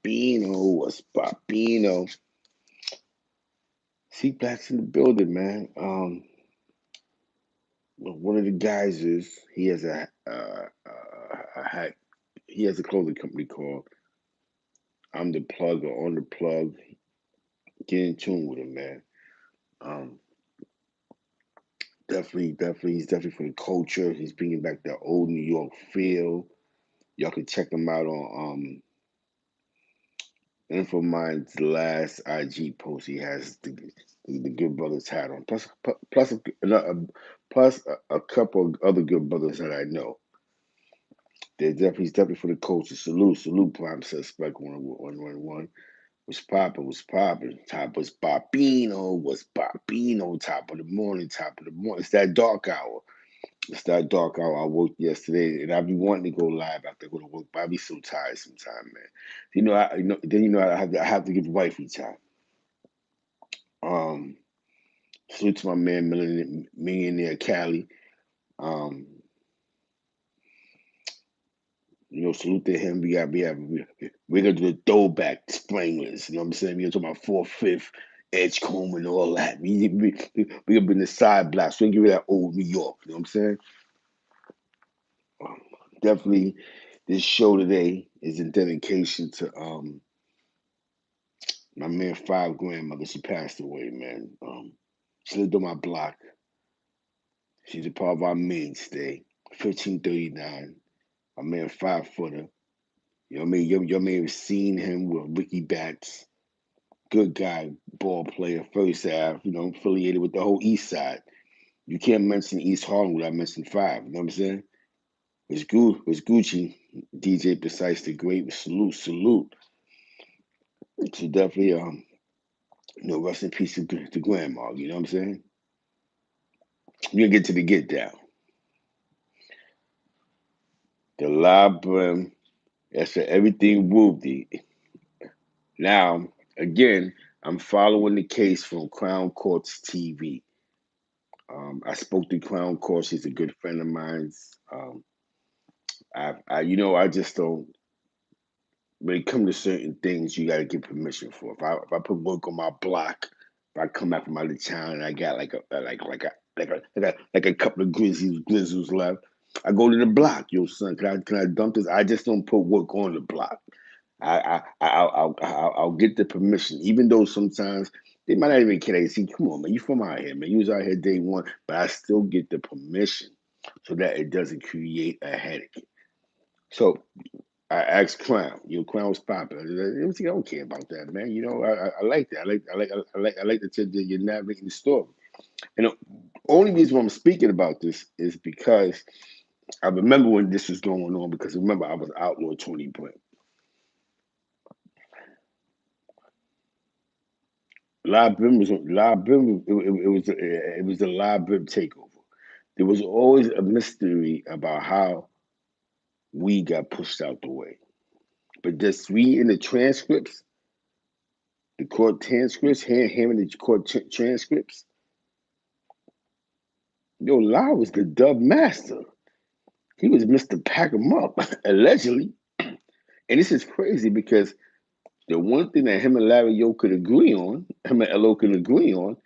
poppino? What's poppino? See, Black's in the building, man. One of the guys is he has he has a clothing company called I'm the Plug or On the Plug. Get in tune with him, man. Um, he's definitely for the culture. He's bringing back that old New York feel. Y'all can check him out on Infomind's last IG post. He has the Good Brothers hat on, plus a couple of other good brothers that I know. He's definitely for the culture. Salute, Prime Suspect 111. Was popping, top was poppino, top of the morning. It's that dark hour. I worked yesterday, and I be wanting to go live after I go to work, but I be so tired sometimes, man. I have to give wifey time. Um, Salute to my man, Millionaire Cali. Um, salute to him. We're gonna do the throwback springlers. You know what I'm saying? We're talking about 4/5 Edgecombe and all that. We gonna bring the side blocks. We're gonna give you that old New York. You know what I'm saying? Um, Definitely, this show today is in dedication to my man Five grandmother. She passed away, man. She lived on my block. She's a part of our mainstay. 1539. My man 5 footer. You know what I mean? You may have seen him with Ricky Bats. Good guy, ball player, first half, affiliated with the whole East Side. You can't mention East Harlem without mentioning Five. You know what I'm saying? It's Gucci, DJ Precise the Great. Salute. So definitely, rest in peace to Grandma. You know what I'm saying? We're gonna get to the get down. The live Brim. That's for everything Woobdy. Now, again, I'm following the case from Crown Courts TV. I spoke to Crown Courts. He's a good friend of mine. I just don't. When it comes to certain things, you got to get permission for. If I put work on my block, if I come back from out of town and I got like a couple of grizzlies left, I go to the block. Yo, son, can I dump this? I just don't put work on the block. I'll get the permission, even though sometimes they might not even care. They see, come on, man, you from out here, man. You was out here day one, but I still get the permission so that it doesn't create a headache. So I asked Crown. Crown was popular. I don't care about that, man. I like that. I like the tip that you're navigating the story. And the only reason why I'm speaking about this is because I remember when this was going on. Because remember, I was outlaw 20 Brim. Live Brim was Live Brim. It was the Live Brim takeover. There was always a mystery about how we got pushed out the way. But just reading the transcripts, the court transcripts, hearing the court transcripts, Live was the dub master. He was Mr. Pack 'em up, allegedly. And this is crazy because the one thing that him and Larry Yo could agree on, him and LO could agree on,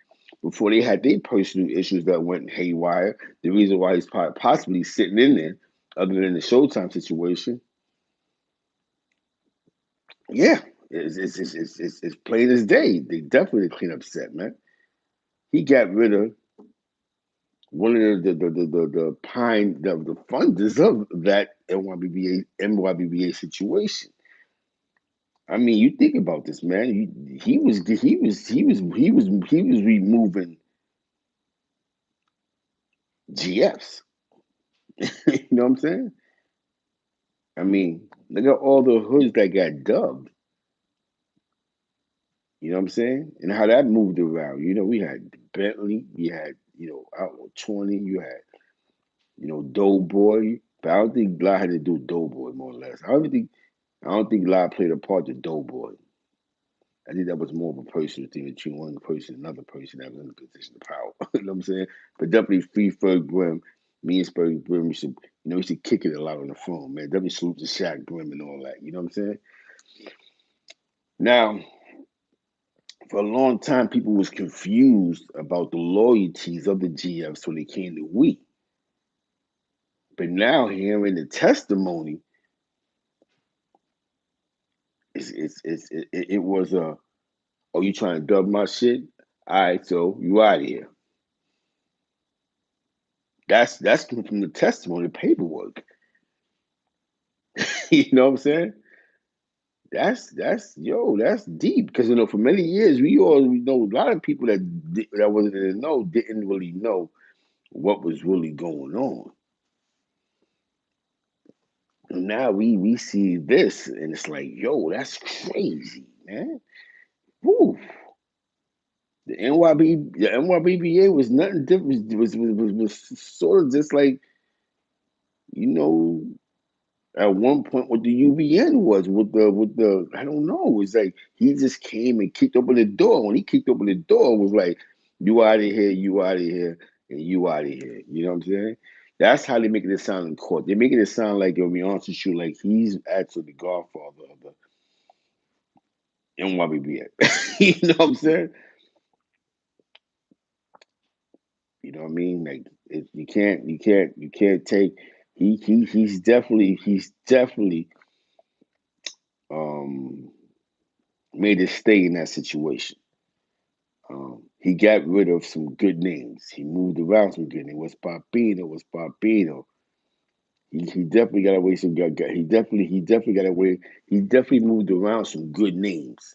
before they had their personal issues that went haywire, the reason why he's possibly sitting in there, other than the Showtime situation, yeah, it's plain as day. They definitely clean up set, man. He got rid of one of the funders of that NYBBA situation. I mean, you think about this, man. He was removing GFs. You know what I'm saying? I mean, look at all the hoods that got dubbed. You know what I'm saying? And how that moved around. We had Bentley, we had, Outlaw 20, you had, Doughboy. But I don't think Bly had to do Doughboy more or less. I don't think Bly played a part to Doughboy. I think that was more of a personal thing between one person and another person that was in a position of power. You know what I'm saying? But definitely Free Ferg Brim, me and Ferg Brim, we should kick it a lot on the phone, man. Definitely salute to Shaq Brim and all that. You know what I'm saying? Now, for a long time, people was confused about the loyalties of the GFs when it came to we. But now, hearing the testimony, it was a, oh, you trying to dub my shit? All right, so you out of here. That's coming from the testimony, the paperwork. You know what I'm saying? That's deep because for many years we know a lot of people that wasn't in the know didn't really know what was really going on. And now we see this and it's like, yo, that's crazy, man. Woo. The NYBBA was nothing different. Was sort of just like, you know, at one point what the UBN was with the I don't know. It's like he just came and kicked open the door. When he kicked open the door, it was like, you out of here, you out of here, and you out of here. You know what I'm saying? That's how they making it sound in court. They're making it sound like, yo, be honest with you, like he's actually the godfather of the NYBBA. You know what I'm saying? You know what I mean? Like you can't take. He's definitely um made it stay in that situation. He got rid of some good names. He moved around some good names. Was Papino. He definitely got away some good. He definitely got away. He definitely moved around some good names.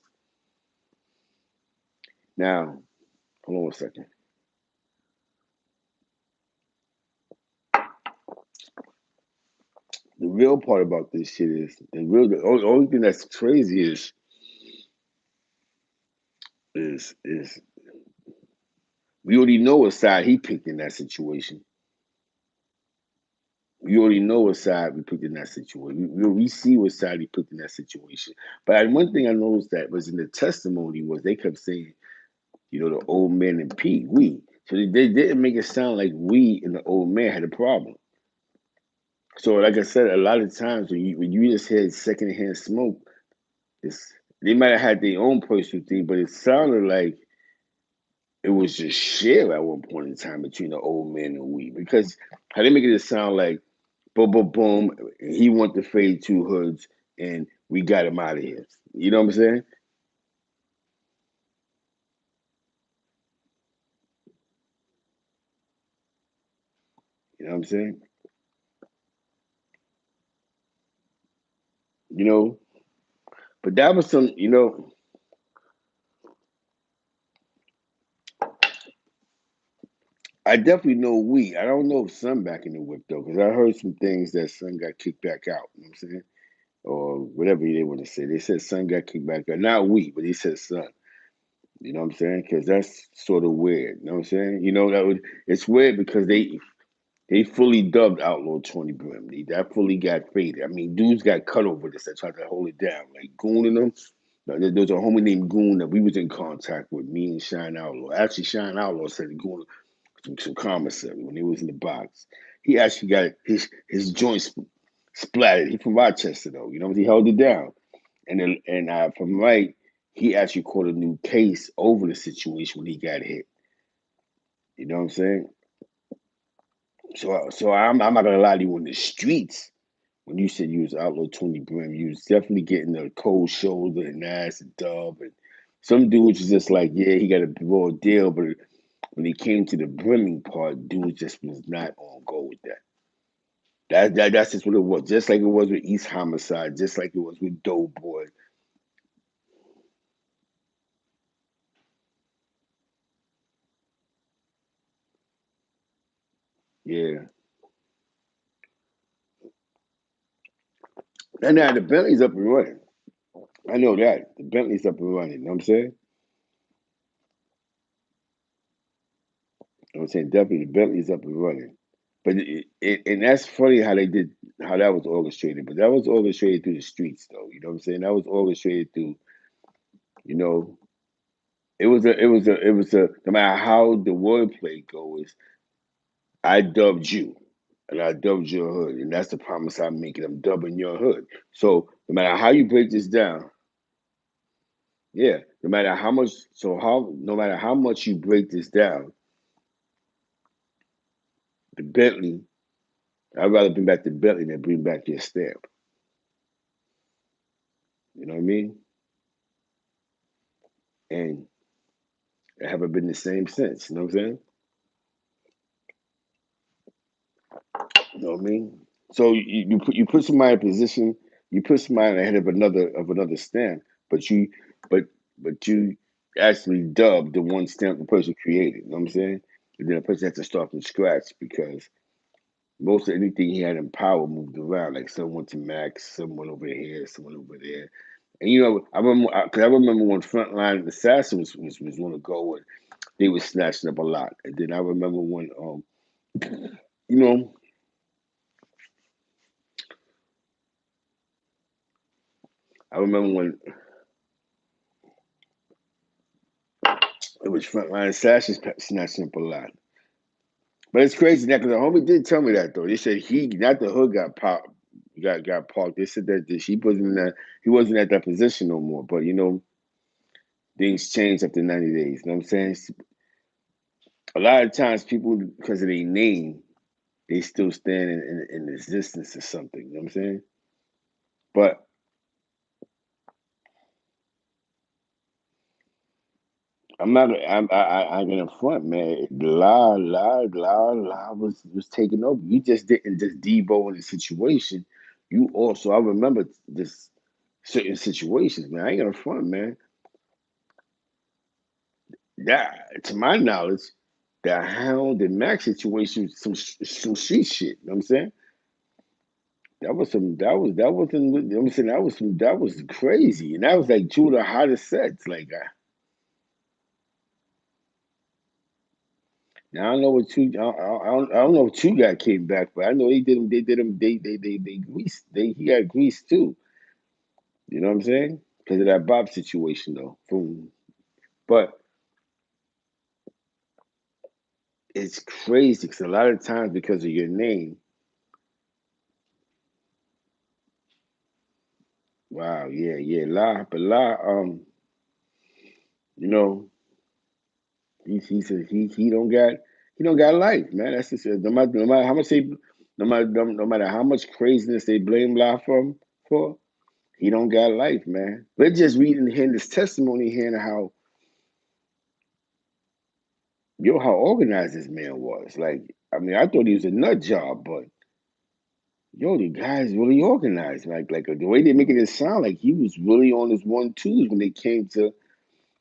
Now, hold on a second. The real part about this shit is the only thing that's crazy is we already know what side he picked in that situation. We already know what side we picked in that situation. We see what side he picked in that situation. But one thing I noticed that was in the testimony was they kept saying, the old man and Pete, we. So they didn't make it sound like we and the old man had a problem. So like I said, a lot of times when you just had secondhand smoke, it's they might have had their own personal thing, but it sounded like it was just shared at one point in time between the old man and we. Because how they making it sound like boom, boom, boom. He want the fade two hoods, and we got him out of here. You know what I'm saying? You know what I'm saying? You know, but that was some. I definitely know we. I don't know if Son back in the whip though, because I heard some things that Son got kicked back out. You know what I'm saying? Or whatever they want to say. They said Son got kicked back out. Not we, but he said Son. You know what I'm saying? Because that's sort of weird. You know what I'm saying? It's weird because they fully dubbed Outlaw 20 Brim. That fully got faded. I mean, dudes got cut over this. I tried to hold it down. Like Goon and them. There's a homie named Goon that we was in contact with, me and Shine Outlaw. Actually, Shine Outlaw said Goon some commissary when he was in the box. He actually got his joints splattered. He from Rochester though. He held it down. From right, he actually caught a new case over the situation when he got hit. You know what I'm saying? So I'm not gonna lie to you, in the streets, when you said you was Outlaw 20 Brim, you was definitely getting the cold shoulder and ass and dub. And some dudes was just like, yeah, he got a raw deal. But when it came to the brimming part, dudes just was not on go with that. That's just what it was. Just like it was with East Homicide, just like it was with Doughboy. Yeah. And now the Bentley's up and running. I know that. The Bentley's up and running. You know what I'm saying? I'm saying definitely the Bentley's up and running. But and that's funny how that was orchestrated. But that was orchestrated through the streets, though. You know what I'm saying? That was orchestrated through, you know, it was a. No matter how the wordplay goes, I dubbed you, and I dubbed your hood, and that's the promise I'm making. I'm dubbing your hood. So no matter how you break this down, Yeah, no matter how much, no matter how much you break this down, the Bentley, I'd rather bring back the Bentley than bring back your stamp. You know what I mean? And it haven't been the same since. You know what I'm saying? You know what I mean? So you put somebody in a position, you put somebody ahead of another stamp, but but you actually dubbed the one stamp the person created. You know what I'm saying? And then the person has to start from scratch because most of anything he had in power moved around. Like some went to Max, some went over here, someone over there. And I remember when Frontline Assassin was going to go, and they were snatching up a lot. And then I remember when, you know, I remember when it was Frontline Assassins snatching up a lot. But it's crazy now because the homie did tell me that though. They said not the hood got popped, got parked. They said that he wasn't at that position no more. But things change after 90 days. You know what I'm saying? A lot of times people, because of their name, they still stand in existence or something. You know what I'm saying? But I'm not. I'm gonna front, man. La was taking over. You just didn't just debo in the situation. You also, I remember this certain situations, man. I ain't gonna front, man. That, to my knowledge, the Hound and Max situation, was some street shit. You know what I'm saying? That was some. That wasn't. You know what I'm saying? That was some. That was crazy, and that was like two of the hottest sets. Like, now I don't know what two. I don't know if two guy came back, but I know they did him. They did him. They greased. He got greased too. You know what I'm saying? Because of that Bob situation, though. Boom. But it's crazy because a lot of times because of your name. Wow. Yeah. Yeah. You know, he don't got life, man. That's just no matter how much no matter how much craziness they blame La for, he don't got life, man. We're just reading hearing this testimony, hearing how organized this man was. Like, I mean, I thought he was a nut job, but the guy's really organized. Like the way they're making it sound like he was really on his 1-2s when they came to.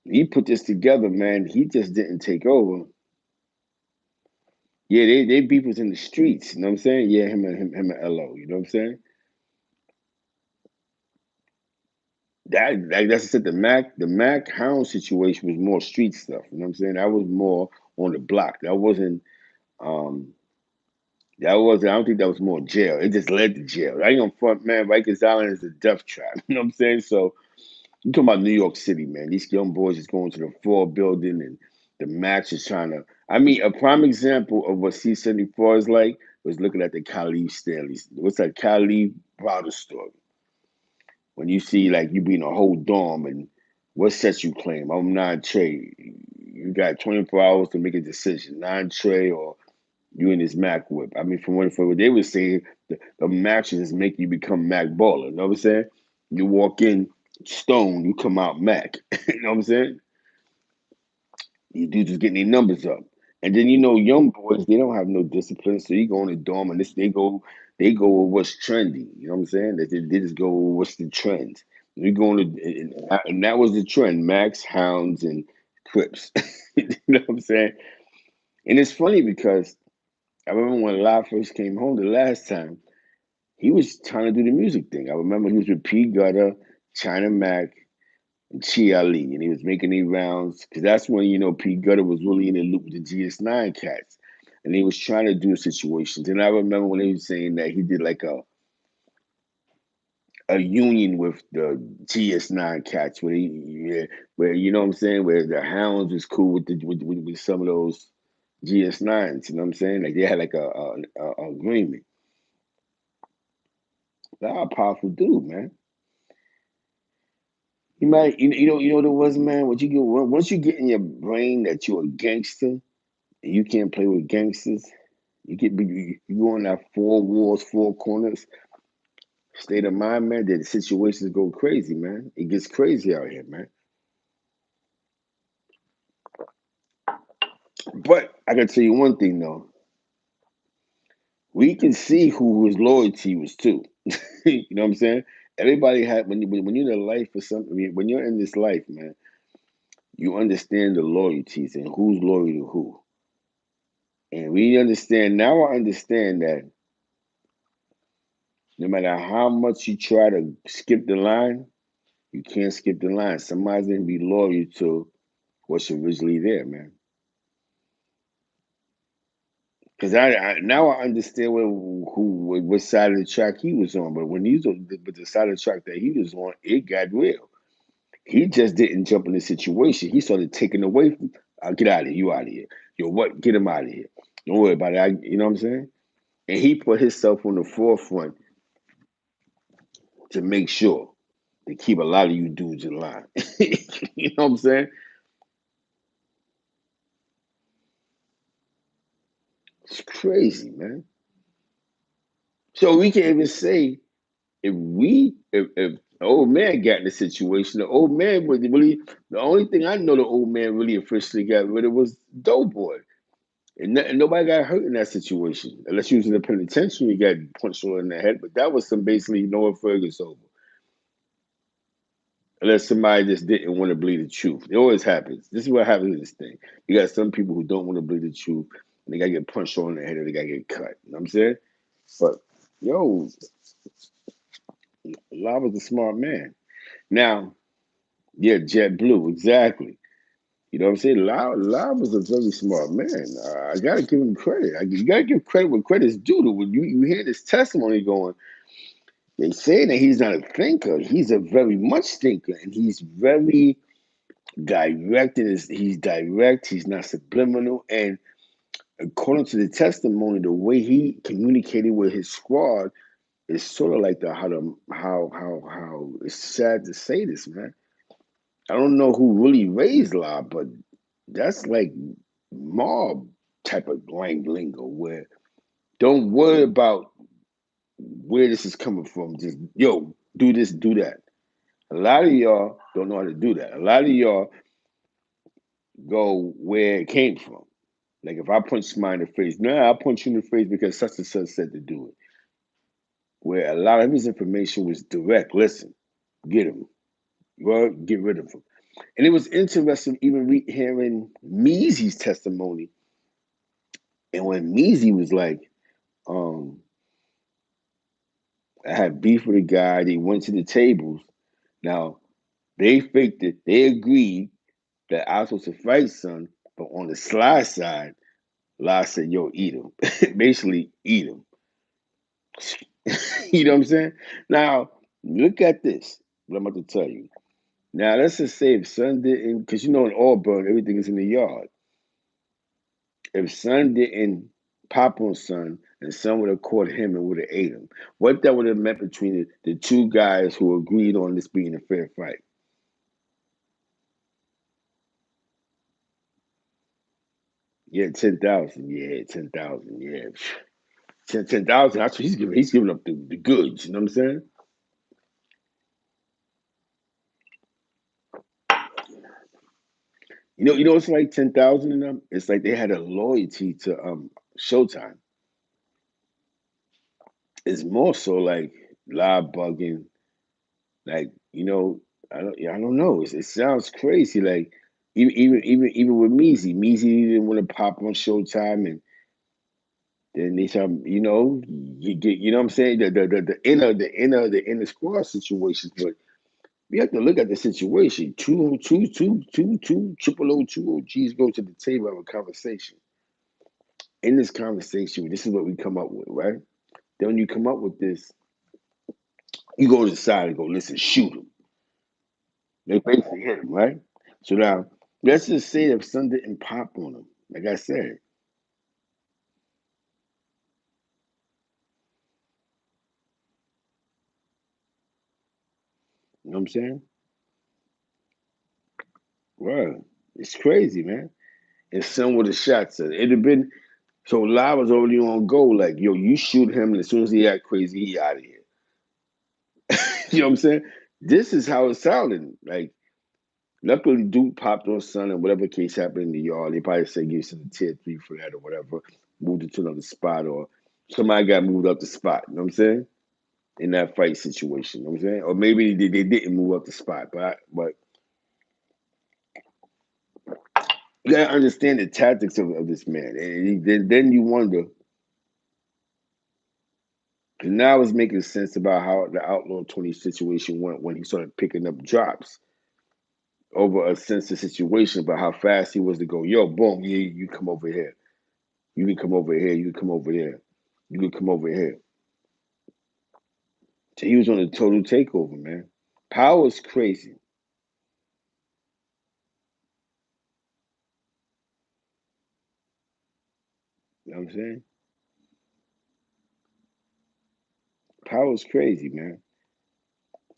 He put this together, man. He just didn't take over. Yeah, they beef was in the streets. You know what I'm saying? Yeah, him and LO. You know what I'm saying? That's I said. The Mac Hound situation was more street stuff. You know what I'm saying? That was more on the block. That wasn't. Um, that wasn't. I don't think that was more jail. It just led to jail. I ain't gonna front, man. Rikers Island is a death trap. You know what I'm saying? So you talking about New York City, man? These young boys is going to the Ford building, and the Max is trying to. I mean, a prime example of what C-74 is like was looking at the Khalif Stanley. What's that Khalif Browder story? When you see like you being a whole dorm and what sets you claim? I'm not Trey. You got 24 hours to make a decision. Non Trey or you in this Mac whip. I mean, from what they were saying, the matches make you become Mac baller. You know what I'm saying? You walk in stone, you come out Mac. You know what I'm saying? You do just getting their numbers up. And then young boys, they don't have no discipline, so you go in the dorm and they go with what's trendy. You know what I'm saying? They just go with what's the trend. We go on and that was the trend: Max, Hounds, and Crips. You know what I'm saying? And it's funny because I remember when Live first came home the last time, he was trying to do the music thing. I remember he was with P Gutter, China Mac, and Chi Ali, and he was making these rounds because that's when P Gutter was really in the loop with the GS9 cats, and he was trying to do situations. And I remember when he was saying that he did like a union with the GS9 cats, where you know what I'm saying, where the Hounds was cool with some of those GS9s. You know what I'm saying? Like they had like a agreement. That's a powerful dude, man. You might, you know what it was, man. What you get once you get in your brain that you're a gangster and you can't play with gangsters, you go on that four walls, four corners state of mind, man. That the situations go crazy, man. It gets crazy out here, man. But I can tell you one thing though, we can see who his loyalty was to. You know what I'm saying? Everybody had when you're in a life for something. When you're in this life, man, you understand the loyalties and who's loyal to who. And we understand now. I understand that no matter how much you try to skip the line, you can't skip the line. Somebody's gonna be loyal to what's originally there, man. Because I now I understand what side of the track he was on. But when he was on the side of the track that he was on, it got real. He just didn't jump in the situation. He started taking away from, get out of here, you out of here. Yo, what? Get him out of here. Don't worry about it. You know what I'm saying? And he put himself on the forefront to make sure to keep a lot of you dudes in line. You know what I'm saying? It's crazy, man. So we can even say if the old man got in the situation, the old man was really the only thing I know the old man really officially got rid of was Doughboy. And nobody got hurt in that situation. Unless you was in the penitentiary, you got punched in the head. But that was some basically Noah Fergus over. Unless somebody just didn't want to believe the truth. It always happens. This is what happens in this thing. You got some people who don't want to believe the truth, and they gotta get punched on the head or they gotta get cut. You know what I'm saying? But yo, Lava was a smart man. Now, yeah, Jet Blue, exactly. You know what I'm saying? Lava was a very smart man. I gotta give him credit. You gotta give credit where credit's due. To when you hear this testimony going, they say that he's not a thinker. He's a very much thinker, and he's very direct. He's direct. He's not subliminal. And according to the testimony, the way he communicated with his squad is sort of like the how. It's sad to say this, man. I don't know who really raised La, but that's like mob type of lingo where don't worry about where this is coming from. Just yo, do this, do that. A lot of y'all don't know how to do that. A lot of y'all go where it came from. Like if I punch somebody in the face, no, I punch you in the face because such and such said to do it. Where a lot of his information was direct. Listen, get him. Well, get rid of him. And it was interesting even hearing Meezy's testimony. And when Meezy was like, um, I had beef with a guy, they went to the tables. Now, they faked it. They agreed that I was supposed to fight son, but on the sly side, La said, yo, eat him. Basically, eat him. You know what I'm saying? Now, look at this. What I'm about to tell you. Now, let's just say if son didn't, because you know in Auburn, everything is in the yard. If son didn't pop on son, and son would have caught him and would have ate him, what that would have meant between the two guys who agreed on this being a fair fight? Yeah, 10,000. Yeah, 10,000. Yeah, 10,000. That's what he's giving. He's giving up the goods. You know what I'm saying? You know, it's like 10,000 in them. It's like they had a loyalty to Showtime. It's more so like live bugging. Like I don't know. It sounds crazy. Like even with Meezy didn't want to pop on Showtime, and then they some you get what I'm saying the inner squad situations, but we have to look at the situation. Two triple O two OGs go to the table have a conversation. In this conversation, this is what we come up with, right? Then when you come up with this, you go to the side and go, listen, shoot him. They basically hit him, right? So now, let's just say if son didn't pop on him, like I said, you know what I'm saying? Right. It's crazy, man. And some with the shots. It'd have been so Lie was already on go. Like, yo, you shoot him, and as soon as he act crazy, he out of here. You know what I'm saying? This is how it sounded. Like, luckily, Duke popped on son, and whatever case happened in the yard, they probably said give some tier 3 for that or whatever. Moved it to another spot, or somebody got moved up the spot. You know what I'm saying? In that fight situation. You know what I'm saying? Or maybe they didn't move up the spot, but you gotta understand the tactics of this man, and then you wonder. Because now it's making sense about how the Outlaw 20 situation went when he started picking up drops over a sensitive situation about how fast he was to go, yo, boom, yeah, you come over here. You can come over here. You can come over there. You can come over here. So he was on a total takeover, man. Power's crazy. You know what I'm saying? Power's crazy, man.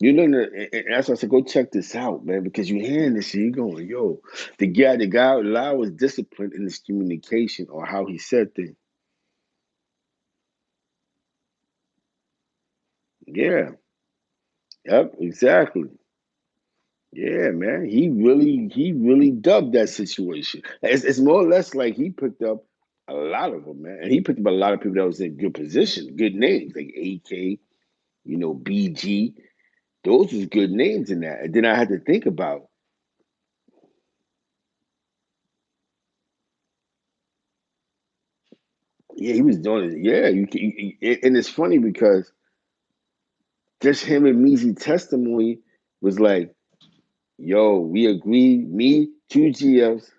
You learn and that's why I said, go check this out, man, because you're hearing this and you're going, yo, the guy, Lau was disciplined in his communication or how he said things. Yeah, yep, exactly. Yeah, man. He really dubbed that situation. It's more or less like he picked up a lot of them, man. And he picked up a lot of people that was in good position, good names, like AK, BG. Those was good names in that. And then I had to think about, yeah, he was doing it. Yeah, and it's funny because just him and Measy testimony was like, yo, we agree, me, two GFs,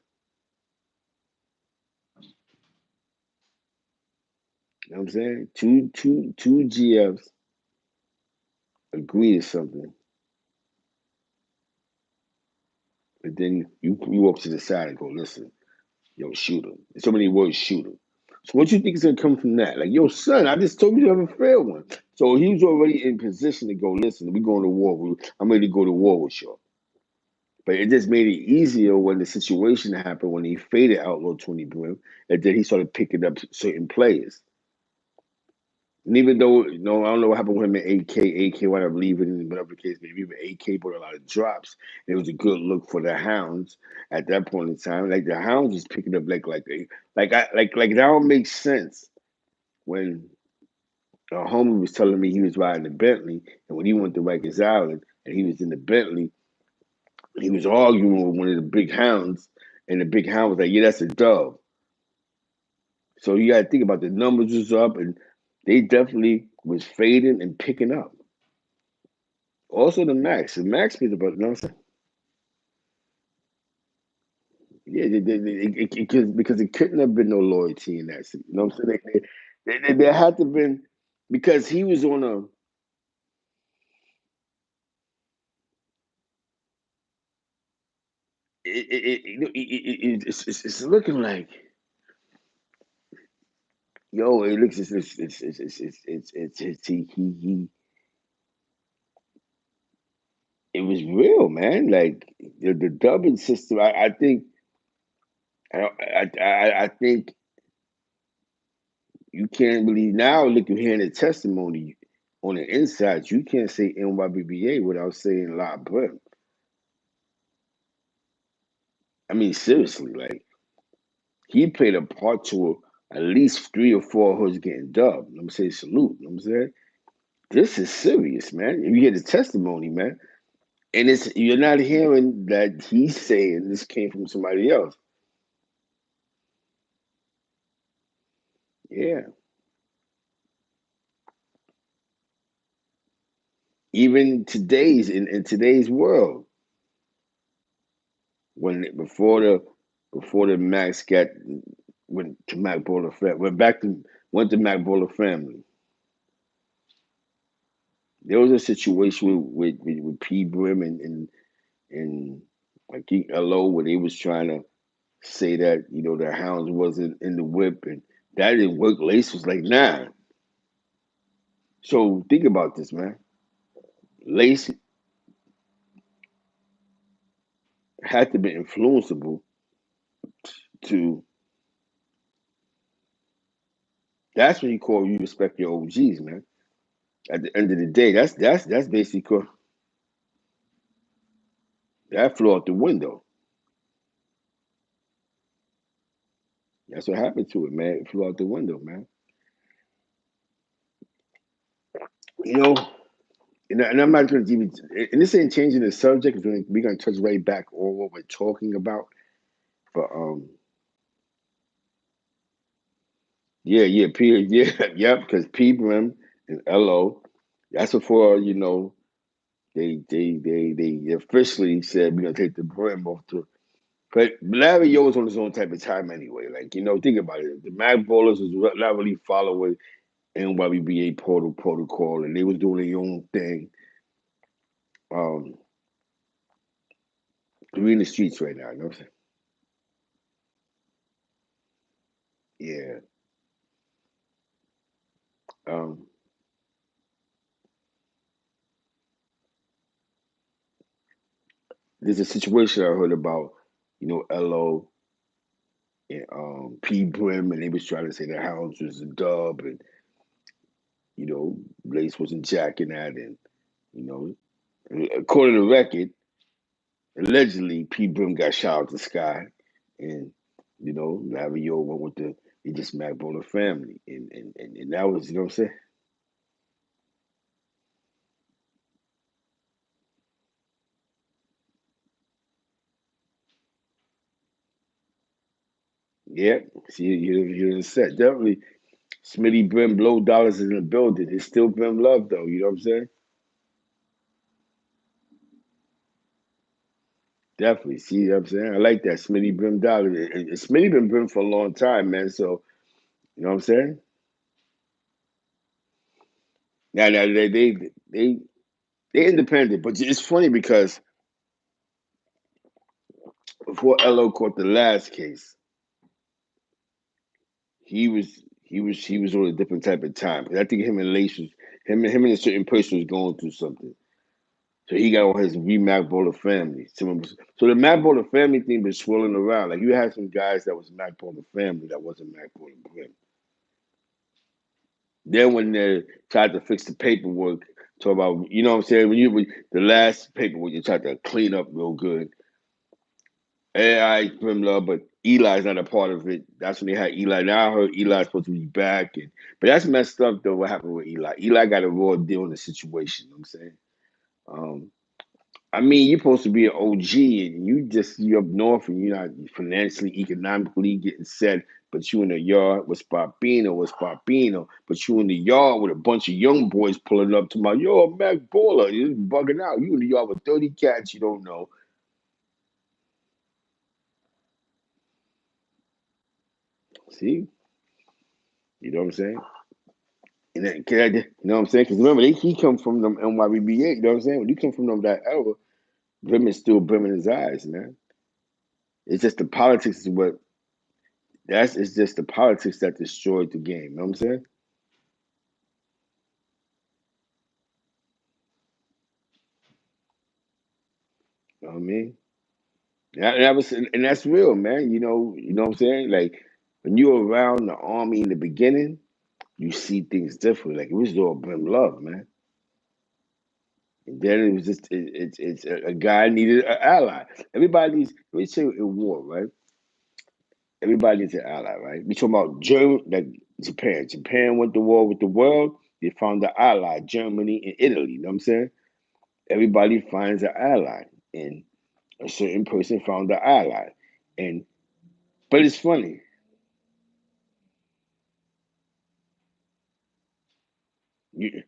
you know what I'm saying? Two GFs agree to something. But then you walk to the side and go, listen, yo, shoot him. So many words, shoot him. So what you think is gonna come from that? Like, yo, son, I just told you to have a fair one. So he was already in position to go, listen, we going to war. I'm ready to go to war with you. But it just made it easier when the situation happened when he faded Outlaw 20 Brim, and then he started picking up certain players. And even though, I don't know what happened with him and AK wound up leaving in whatever the case, maybe even AK brought a lot of drops. It was a good look for the Hounds at that point in time. Like the Hounds was picking up like that don't make sense when a homie was telling me he was riding the Bentley, and when he went to Rikers Island and he was in the Bentley, he was arguing with one of the big hounds, and the big hound was like, "Yeah, that's a dove." So you got to think about the numbers was up, and they definitely was fading and picking up. Also, the Max picked up, you know what I'm saying? Yeah, because it couldn't have been no loyalty in that. You know what I'm saying? There had to have been because he was on a. It's looking like yo. It looks he. It was real, man. Like the dubbing system. I think I think you can't really now look at hearing the testimony on the inside. You can't say NYBBA without saying La Brim. I mean, seriously, like he played a part to at least 3 or 4 hoods getting dubbed. I'm saying salute. You know what I'm saying? This is serious, man. You hear the testimony, man. And it's you're not hearing that he's saying this came from somebody else. Yeah. Even in today's world, when before the Max got went to Mac Bowler family, went to Mac Bowler family. There was a situation with P Brim and like LO where they was trying to say that the hounds wasn't in the whip and that didn't work. Lace was like, nah. So think about this, man. Lace, had to be influenceable to. That's when you respect your OGs, man. At the end of the day, that's basically that flew out the window. That's what happened to it, man. It flew out the window, man. You know, and I'm not going to even. And this ain't changing the subject. We're going to touch right back on what we're talking about. But yeah, P, yeah, yep. Because P Brim and LO, that's before they officially said we're gonna take the Brim off the. But Larry O was on his own type of time anyway. Like think about it. The Mac Ballers was not really following NYBA protocol, and they was doing their own thing. Um, we in the streets right now. You know what I'm saying? Yeah. Um, there's a situation I heard about. LO and P Brim, and they was trying to say the Hounds was a dub, and Lace wasn't jacking that, and you know, according to the record, allegedly P Brim got shot out the sky, and Larry O went with the just Mac Bowler family, and that was what I'm saying. Yeah, see, you're set definitely. Smitty Brim, Blow Dollars is in the building. It's still Brim love though. You know what I'm saying? Definitely. See what I'm saying? I like that Smitty Brim Dollars. Smitty been Brim for a long time, man. So you know what I'm saying? Now they independent, but it's funny because before LO caught the last case, he was on a different type of time. I think him and Lace was him and a certain person was going through something. So he got on his Mac Bowler family. So the Mac Bowler family thing been swirling around. Like you had some guys that was Mac Bowler family that wasn't Mac Bowler Brim. Then when they tried to fix the paperwork, talk about what I'm saying, when the last paperwork you tried to clean up real good. AI Brim love, but Eli's not a part of it. That's when they had Eli. Now I heard Eli's supposed to be back, but that's messed up though. What happened with Eli? Eli got a raw deal in the situation. You know what I'm saying. Um, I mean, you're supposed to be an OG, and you're up north, and you're not financially, economically getting set. But you in the yard with Spapino. But you in the yard with a bunch of young boys pulling up to my Mac Baller, you're bugging out. You in the yard with 30 cats you don't know. See, you know what I'm saying? And you know what I'm saying? Because remember, he come from them NYBBA. You know what I'm saying? When you come from them that era, Brim is still Brim in his eyes, man. It's just the politics is what it's just the politics that destroyed the game. You know what I'm saying? You know what I mean? And that's real, man. You know what I'm saying? Like when you're around the army in the beginning, you see things differently. Like it was all Brim love, man. And then it was just it's a guy needed an ally. Everybody's let me say in war, right? Everybody needs an ally, right? We talking about Germany, like Japan. Japan went to war with the world. They found the ally, Germany and Italy. You know what I'm saying? Everybody finds an ally, and a certain person found the ally, and but it's funny. You,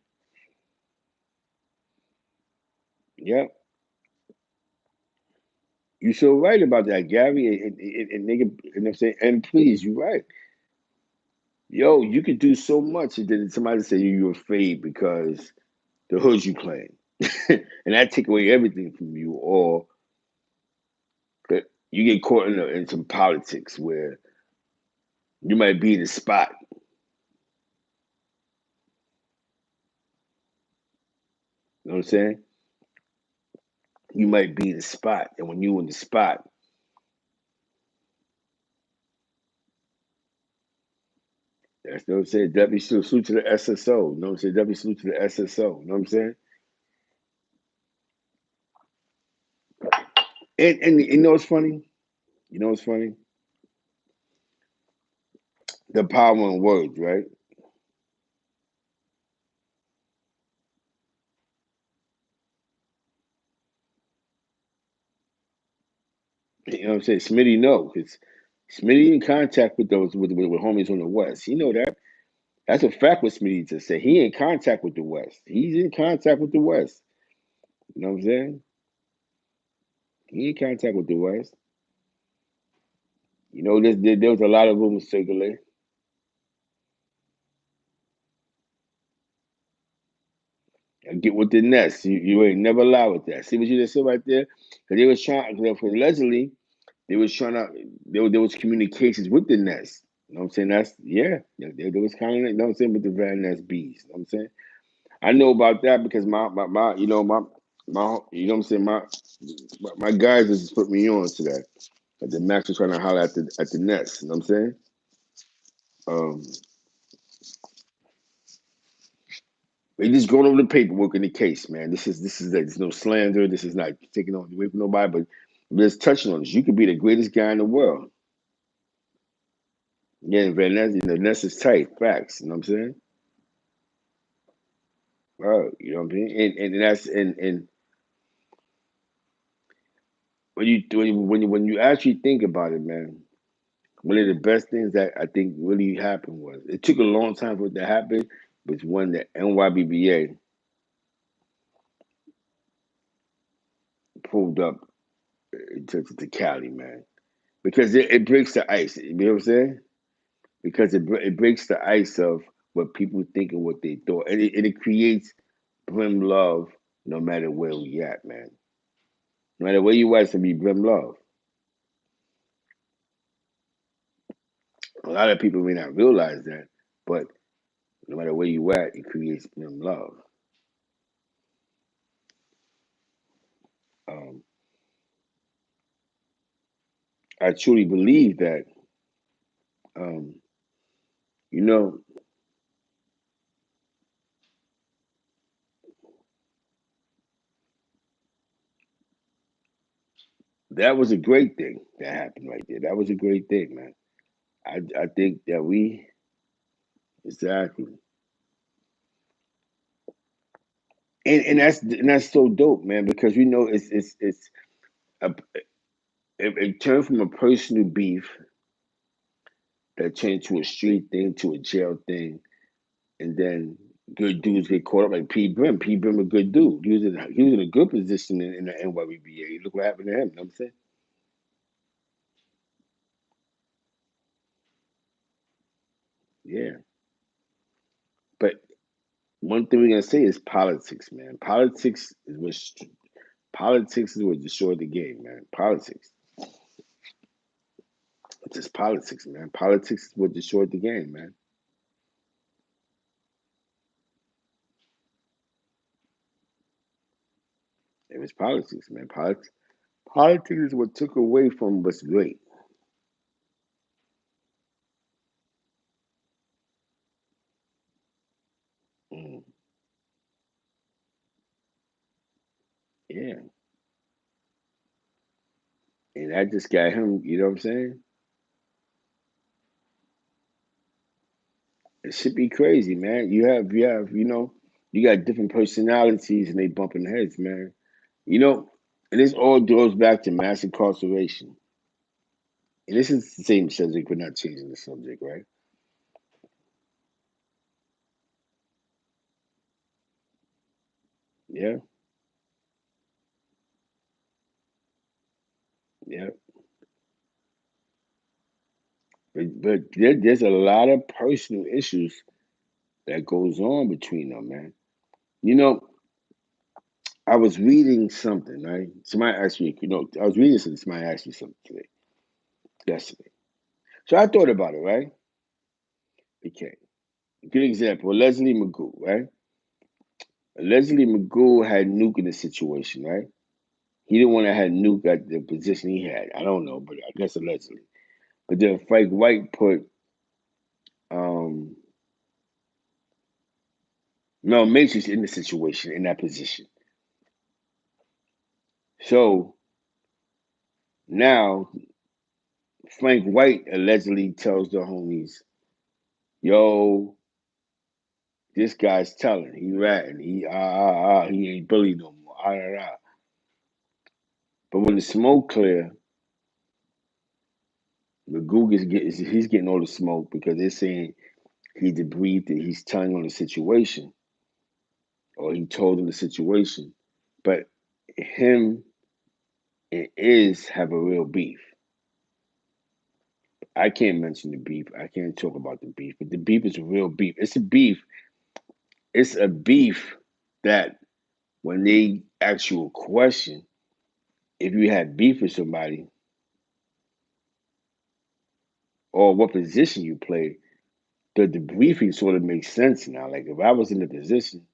yeah, you so right about that, Gary, and nigga, and I'm saying, and please, you're right. Yo, you could do so much, and then somebody say you're afraid because the hood you claim, and that take away everything from you, or that you get caught in some politics where you might be in a spot. You know what I'm saying? you might be in the spot, and when you in the spot, that's what I'm saying. W salute to the SSO. You know what I'm saying? W salute to the SSO. You know what I'm saying? And you know what's funny? You know what's funny? The power in words, right? You know what I'm saying? Smitty know, because Smitty in contact with those with homies on the West. You know that. That's a fact what Smitty just said. He in contact with the West. He's in contact with the West. You know what I'm saying? He in contact with the West. You know, there was a lot of rumors circulating. And get with the nest. You ain't never lie with that. See what you just said right there? Because they was trying, allegedly, they was trying to, there was communications with the nest. You know what I'm saying? That's, yeah. There was kind of, you know what I'm saying, with the Van Nest bees. You know what I'm saying? I know about that because my you know, my, you know what I'm saying, my guys just put me on to that. But the Max was trying to holler at the nest. You know what I'm saying? Um, They just going over the paperwork in the case, man. There's no slander. This is not taking on away from nobody, but I'm just touching on this. You could be the greatest guy in the world. Yeah, Van Ness, Ness is tight. Facts. You know what I'm saying? You know what I mean? And that's and when you actually think about it, man, one of the best things that I think really happened was it took a long time for it to happen, but it's when the NYBBA pulled up to Cali, man, because it breaks the ice. You know what I'm saying? Because it breaks the ice of what people think and what they thought, and it creates Brim love no matter where we at, man. No matter where you at, it's gonna be Brim love. A lot of people may not realize that, but no matter where you at, it creates Brim love. Um, I truly believe that, um, you know, that was a great thing that happened right there. That was a great thing, man. I think that we exactly, and that's so dope, man, because we know it's a, it turned from a personal beef that turned to a street thing to a jail thing, and then good dudes get caught up like P. Brim. P. Brim a good dude. He was in a good position in the NYBBA. Look what happened to him. You know what I'm saying? Yeah. But one thing we're gonna say is politics, man. Politics is what destroyed the game, man. Politics. It's just politics, man. Politics is what destroyed the game, man. It was politics, man. Politics is what took away from what's great. Mm, yeah. And I just got him, you know what I'm saying? It should be crazy, man. You got different personalities and they bumping heads, man. You know, and this all goes back to mass incarceration. And this is the same subject, we're not changing the subject, right? Yeah, yeah. But there's a lot of personal issues that goes on between them, man. You know, I was reading something, right? Somebody asked me, I was reading something, somebody asked me something today, yesterday. So I thought about it, right? Okay. Good example, Leslie McGoo, right? Leslie McGoo had Nuke in the situation, right? He didn't want to have Nuke at the position he had. I don't know, but I guess allegedly. But then Frank White put um, Mel Matrix in the situation, in that position. So now Frank White allegedly tells the homies, yo, this guy's telling. He ratting. He ain't bully no more. But when the smoke clear, Magoo he's getting all the smoke because they're saying he debriefed it. He's telling on the situation, or he told him the situation. But him and Iz have a real beef. I can't mention the beef. I can't talk about the beef, but the beef is a real beef. It's a beef. It's a beef that when they ask you a question, if you had beef with somebody or what position you play, the debriefing sort of makes sense now. Like if I was in the position,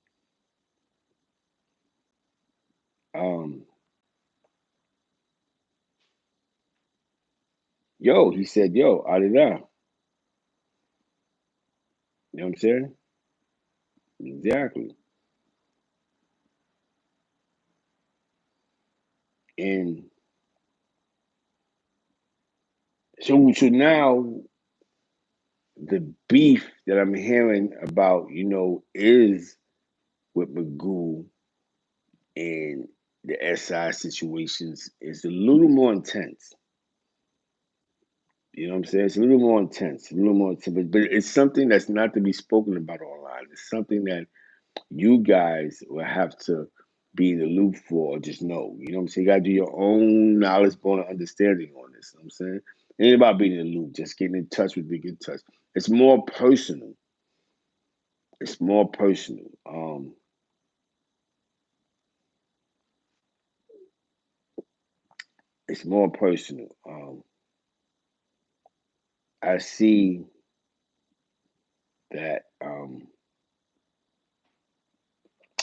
um, yo, he said, yo, Adida. You know what I'm saying? Exactly. And so now the beef that I'm hearing about, is with Magoo and the SI situations is a little more intense. You know what I'm saying? It's a little more intense, a little more intense, but it's something that's not to be spoken about online. It's something that you guys will have to be in the loop for or just know. You know what I'm saying? You gotta do your own knowledge, born understanding on this. You know what I'm saying? It ain't about being in the loop, just getting in touch with big in touch. It's more personal. It's more personal. It's more personal. I see that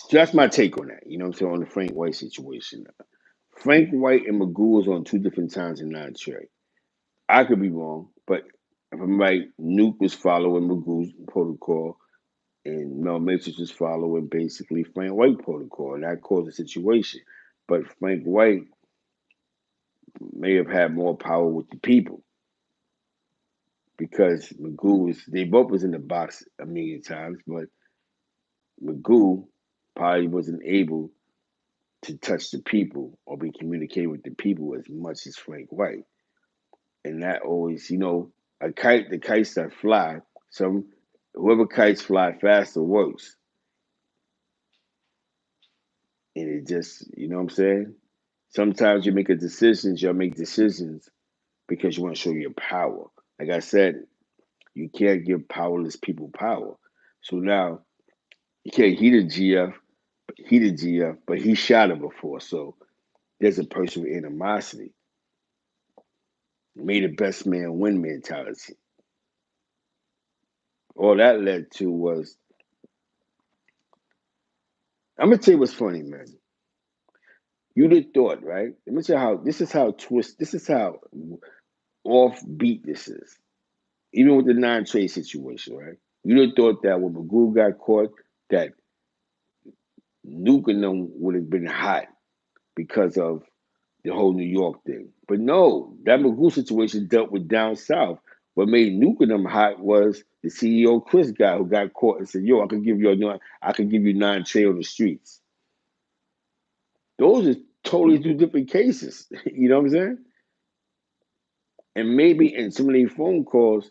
so that's my take on that. You know what I'm saying? On the Frank White situation. Frank White and Magoo was on two different times in Nine Trey. I could be wrong, but if I'm right, Nuke was following Magoo's protocol and Mel Matrix was following basically Frank White protocol, and that caused a situation. But Frank White may have had more power with the people because they both was in the box a million times, but Magoo probably wasn't able to touch the people or be communicating with the people as much as Frank White. And that always, the kites that fly, whoever kites fly faster works. And it just, you know what I'm saying? Sometimes you'll make decisions because you want to show your power. Like I said, you can't give powerless people power. So now, okay, he the GF, but he shot him before. So there's a person with animosity. May the best man win mentality. All that led to was, I'm gonna tell you what's funny, man. You'd have thought, right? Let me tell you this is how offbeat this is. Even with the non-trade situation, right? You'd have thought that when Magoo got caught, that nuking them would have been hot because of the whole New York thing. But no, that Magoo situation dealt with down south. What made nuking them hot was the CEO Chris guy who got caught and said, "Yo, I could give you non-trade on the streets." Those are totally two different cases. You know what I'm saying? And maybe in some of these phone calls,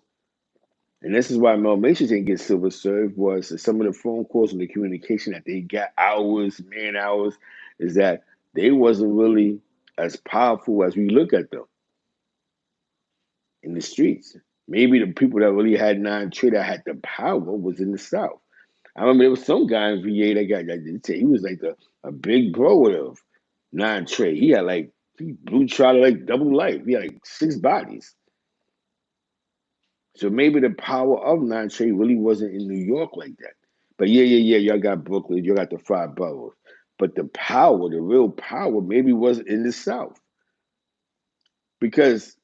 and this is why Mel Mason didn't get silver served, was some of the phone calls and the communication that they got hours, man hours, is that they wasn't really as powerful as we look at them in the streets. Maybe the people that really had non-trade that had the power was in the South. I remember there was some guy in VA that he was like a big bro of non-trade. He blue tried like double life. He had like six bodies. So maybe the power of non-trade really wasn't in New York like that. But yeah, y'all got Brooklyn, you got the five boroughs. But the power, the real power, maybe was in the South. Because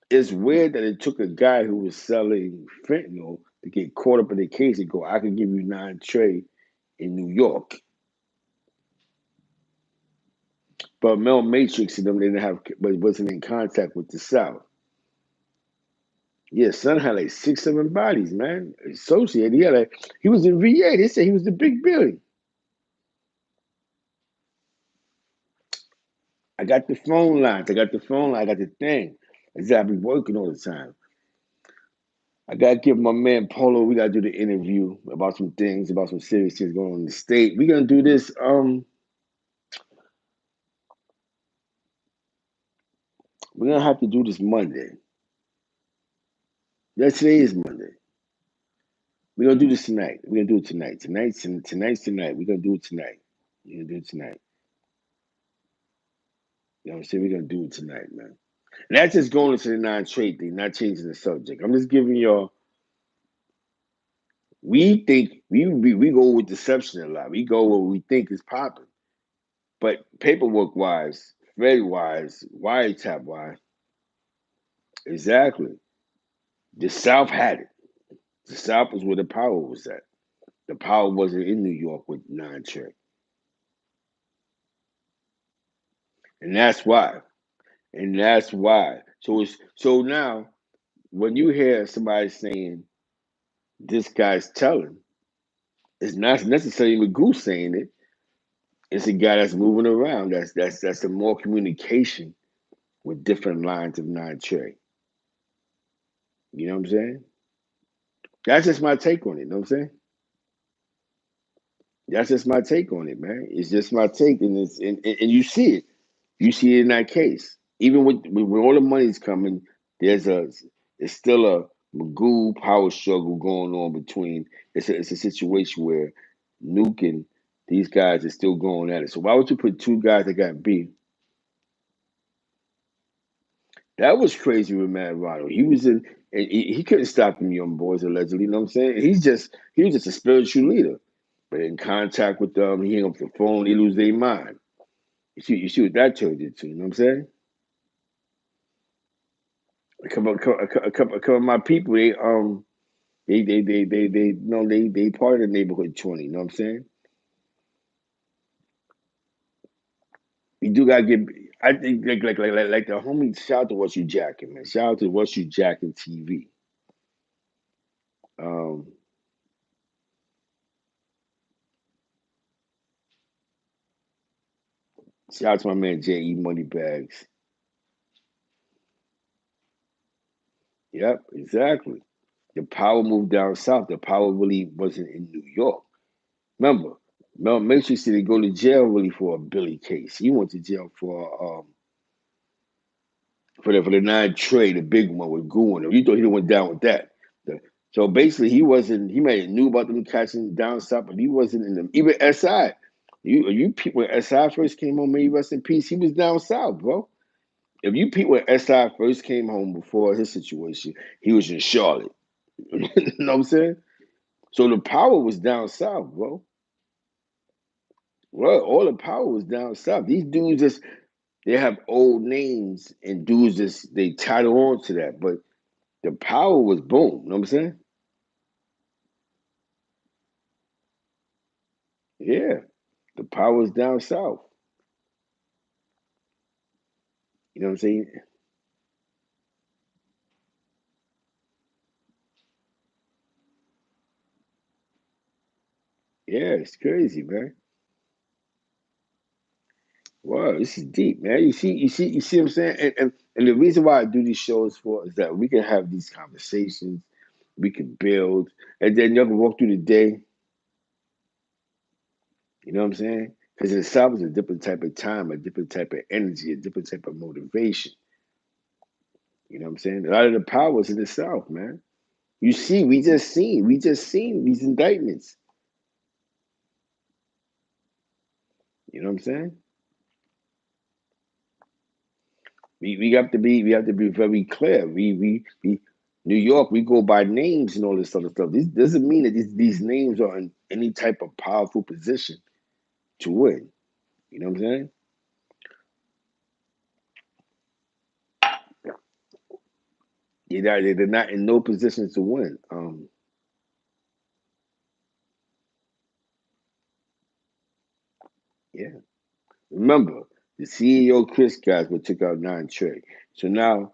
it's weird that it took a guy who was selling fentanyl to get caught up in the case and go, I could give you 9 trade in New York. But Mel Matrix and them didn't have, but wasn't in contact with the South. Yeah, son had like 6, 7 bodies, man. Associated. He was in VA. They said he was the big Billy. I got the phone lines. I got the phone line. I got the thing. I said I be working all the time. I gotta give my man Polo. We gotta do the interview about some things, about some serious things going on in the state. We're gonna do this. We're gonna have to do this Monday. Yeah, today is Monday. We're gonna do this tonight. We're gonna do it tonight. Tonight's tonight. We're gonna do it tonight. We're gonna do it tonight. You know what I'm saying? We're gonna do it tonight, man. And that's just going into the non-trade thing, not changing the subject. I'm just giving y'all. We think we go with deception a lot. We go where we think is popping. But paperwork wise, Fed wise, wiretap wise, exactly. The South had it. The South was where the power was at. The power wasn't in New York with non-trade. And that's why. And that's why. So now when you hear somebody saying this guy's telling, it's not necessarily Magoo saying it. It's a guy that's moving around. That's a more communication with different lines of non-trade. You know what I'm saying? That's just my take on it. You know what I'm saying? That's just my take on it, man. It's just my take, and and you see it. You see it in that case. Even when all the money's coming, it's still a Magoo power struggle going on between. It's a situation where Nuke and these guys are still going at it. So why would you put 2 guys that got beat? That was crazy with Matt Ronald. He was in, and he couldn't stop them young boys allegedly. You know what I'm saying? He was just a spiritual leader, but in contact with them, he hang up the phone, they lose their mind. You see what that turned into. You know what I'm saying? A couple of my people, they part of the neighborhood 20. You know what I'm saying? You do gotta get. I think like the homie. Shout out to What You Jacking, man. Shout out to What You Jacking TV. Um, Shout out to my man J.E. Moneybags. Yep, exactly. The power moved down south. The power really wasn't in New York. Remember, Mel Matrix didn't go to jail really for a Billy case. He went to jail for the 9 trade, the big one with Goon. You thought he went down with that. So basically, he wasn't. He may have knew about them catching down south, but he wasn't in them. Even SI, you people when SI first came home, may he rest in peace. He was down south, bro. If you people when SI first came home before his situation, he was in Charlotte. You know what I'm saying? So the power was down south, bro. Well, all the power was down south. These dudes just they have old names and dudes just they title on to that. But the power was boom. You know what I'm saying? Yeah. The power was down south. You know what I'm saying? Yeah, it's crazy, man. Wow, this is deep, man. You see what I'm saying? And the reason why I do these shows for is that we can have these conversations, we can build, and then you can walk through the day. You know what I'm saying? Because in the South is a different type of time, a different type of energy, a different type of motivation. You know what I'm saying? A lot of the power is in the South, man. You see, we just seen these indictments. You know what I'm saying? We have to be very clear. We New York, we go by names and all this other stuff. This doesn't mean that these names are in any type of powerful position. to win. You know what I'm saying? They're not in no position to win. Yeah. Remember, the CEO Chris guys would took out 9 tray. So now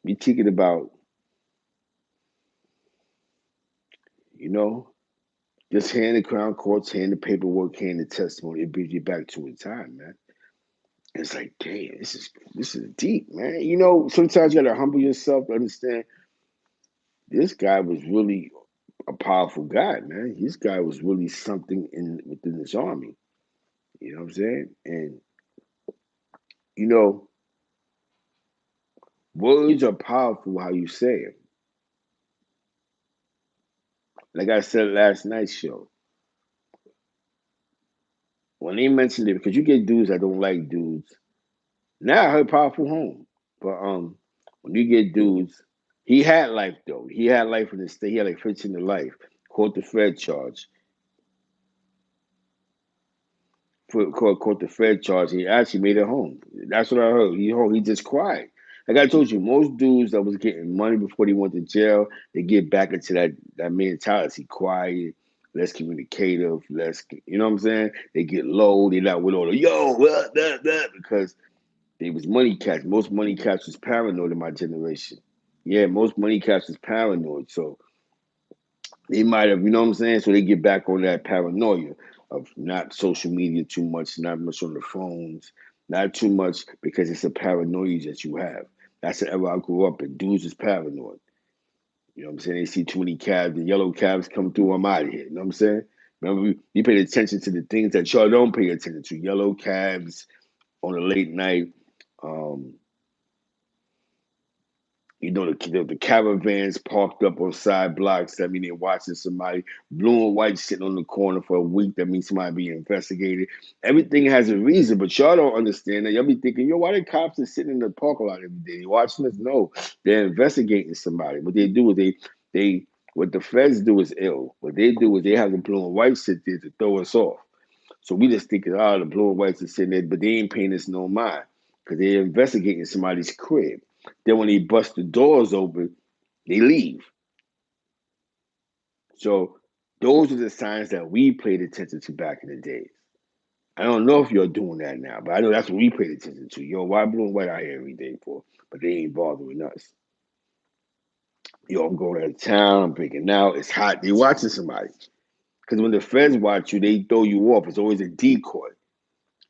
we thinking about, you know, just hand the crown courts, hand the paperwork, hand the testimony. It brings you back to a time, man. It's like, damn, this is deep, man. You know, sometimes you gotta humble yourself to understand this guy was really a powerful guy, man. This guy was really something in within this army. You know what I'm saying? And you know, words are powerful. How you say it. Like I said last night's show, when they mentioned it, because you get dudes that don't like dudes. Now I heard powerful home, but when you get dudes, he had life though. He had life in the state. He had like 15 to life. Caught the Fed charge. Caught the Fed charge. He actually made it home. That's what I heard. He home. He just cried. Like I told you, most dudes that was getting money before they went to jail, they get back into that mentality. Quiet, less communicative, less. You know what I'm saying? They get low. They not with all the what that because they was money cats. Most money cats was paranoid in my generation. Yeah, most money cats was paranoid. So they might have, you know what I'm saying? So they get back on that paranoia of not social media too much, not much on the phones, not too much because it's a paranoia that you have. That's the era I grew up in. Dudes is paranoid. You know what I'm saying? They see too many cabs, the yellow cabs come through, I'm out of here. You know what I'm saying? Remember, we paid attention to the things that y'all don't pay attention to. Yellow cabs on a late night. Um, You know, the caravans parked up on side blocks. That mean they're watching somebody. Blue and white sitting on the corner for a week. That means somebody being investigated. Everything has a reason, but y'all don't understand that. Y'all be thinking, yo, why the cops are sitting in the parking lot every day? They watching us? No, they're investigating somebody. What they do is they what the feds do is ill. What they do is they have the blue and white sit there to throw us off. So we just thinking, oh, the blue and whites are sitting there, but they ain't paying us no mind because they're investigating somebody's crib. Then when they bust the doors open, they leave. So those are the signs that we paid attention to back in the days. I don't know if you're doing that now, but I know that's what we paid attention to. Yo, why blue and white out here every day for? But they ain't bothering us. Yo, I'm going out of town, I'm breaking out, it's hot. They watching somebody. Because when the feds watch you, they throw you off. It's always a decoy.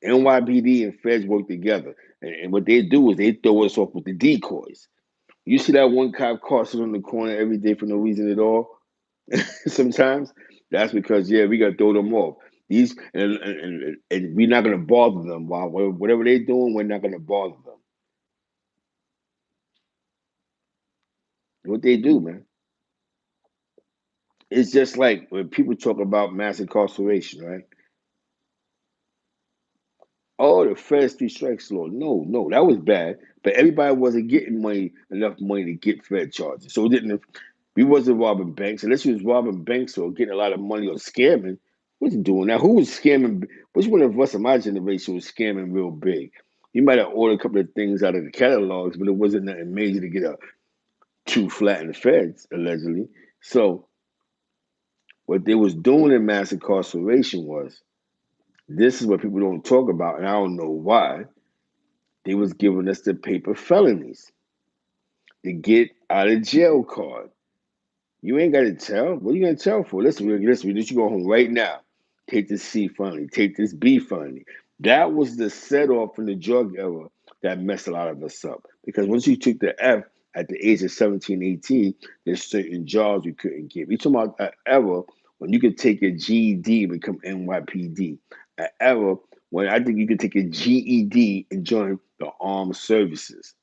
NYPD and feds work together. And what they do is they throw us off with the decoys. You see that one cop crossing on the corner every day for no reason at all? Sometimes that's because we got to throw them off. These and we're not gonna bother them while whatever they're doing. We're not gonna bother them. What they do, man. It's just like when people talk about mass incarceration, right? Oh, the Fed three strikes law. No, no, that was bad. But everybody wasn't getting enough money to get Fed charges. So it didn't. We wasn't robbing banks unless you was robbing banks or getting a lot of money or scamming. Wasn't doing that. Who was scamming? Which one of us in my generation was scamming real big? You might have ordered a couple of things out of the catalogs, but it wasn't nothing major to get a two flat in the feds, allegedly. So what they was doing in mass incarceration was this is what people don't talk about, and I don't know why. They was giving us the paper felonies, the get out of jail card. You ain't got to tell. What are you going to tell for? Listen, you go home right now. Take this C felony. Take this B felony. That was the set off in the drug era that messed a lot of us up. Because once you took the F at the age of 17, 18, there's certain jobs you couldn't get. We talking about an era when you could take a GED and become NYPD. An era when I think you could take a GED and join the armed services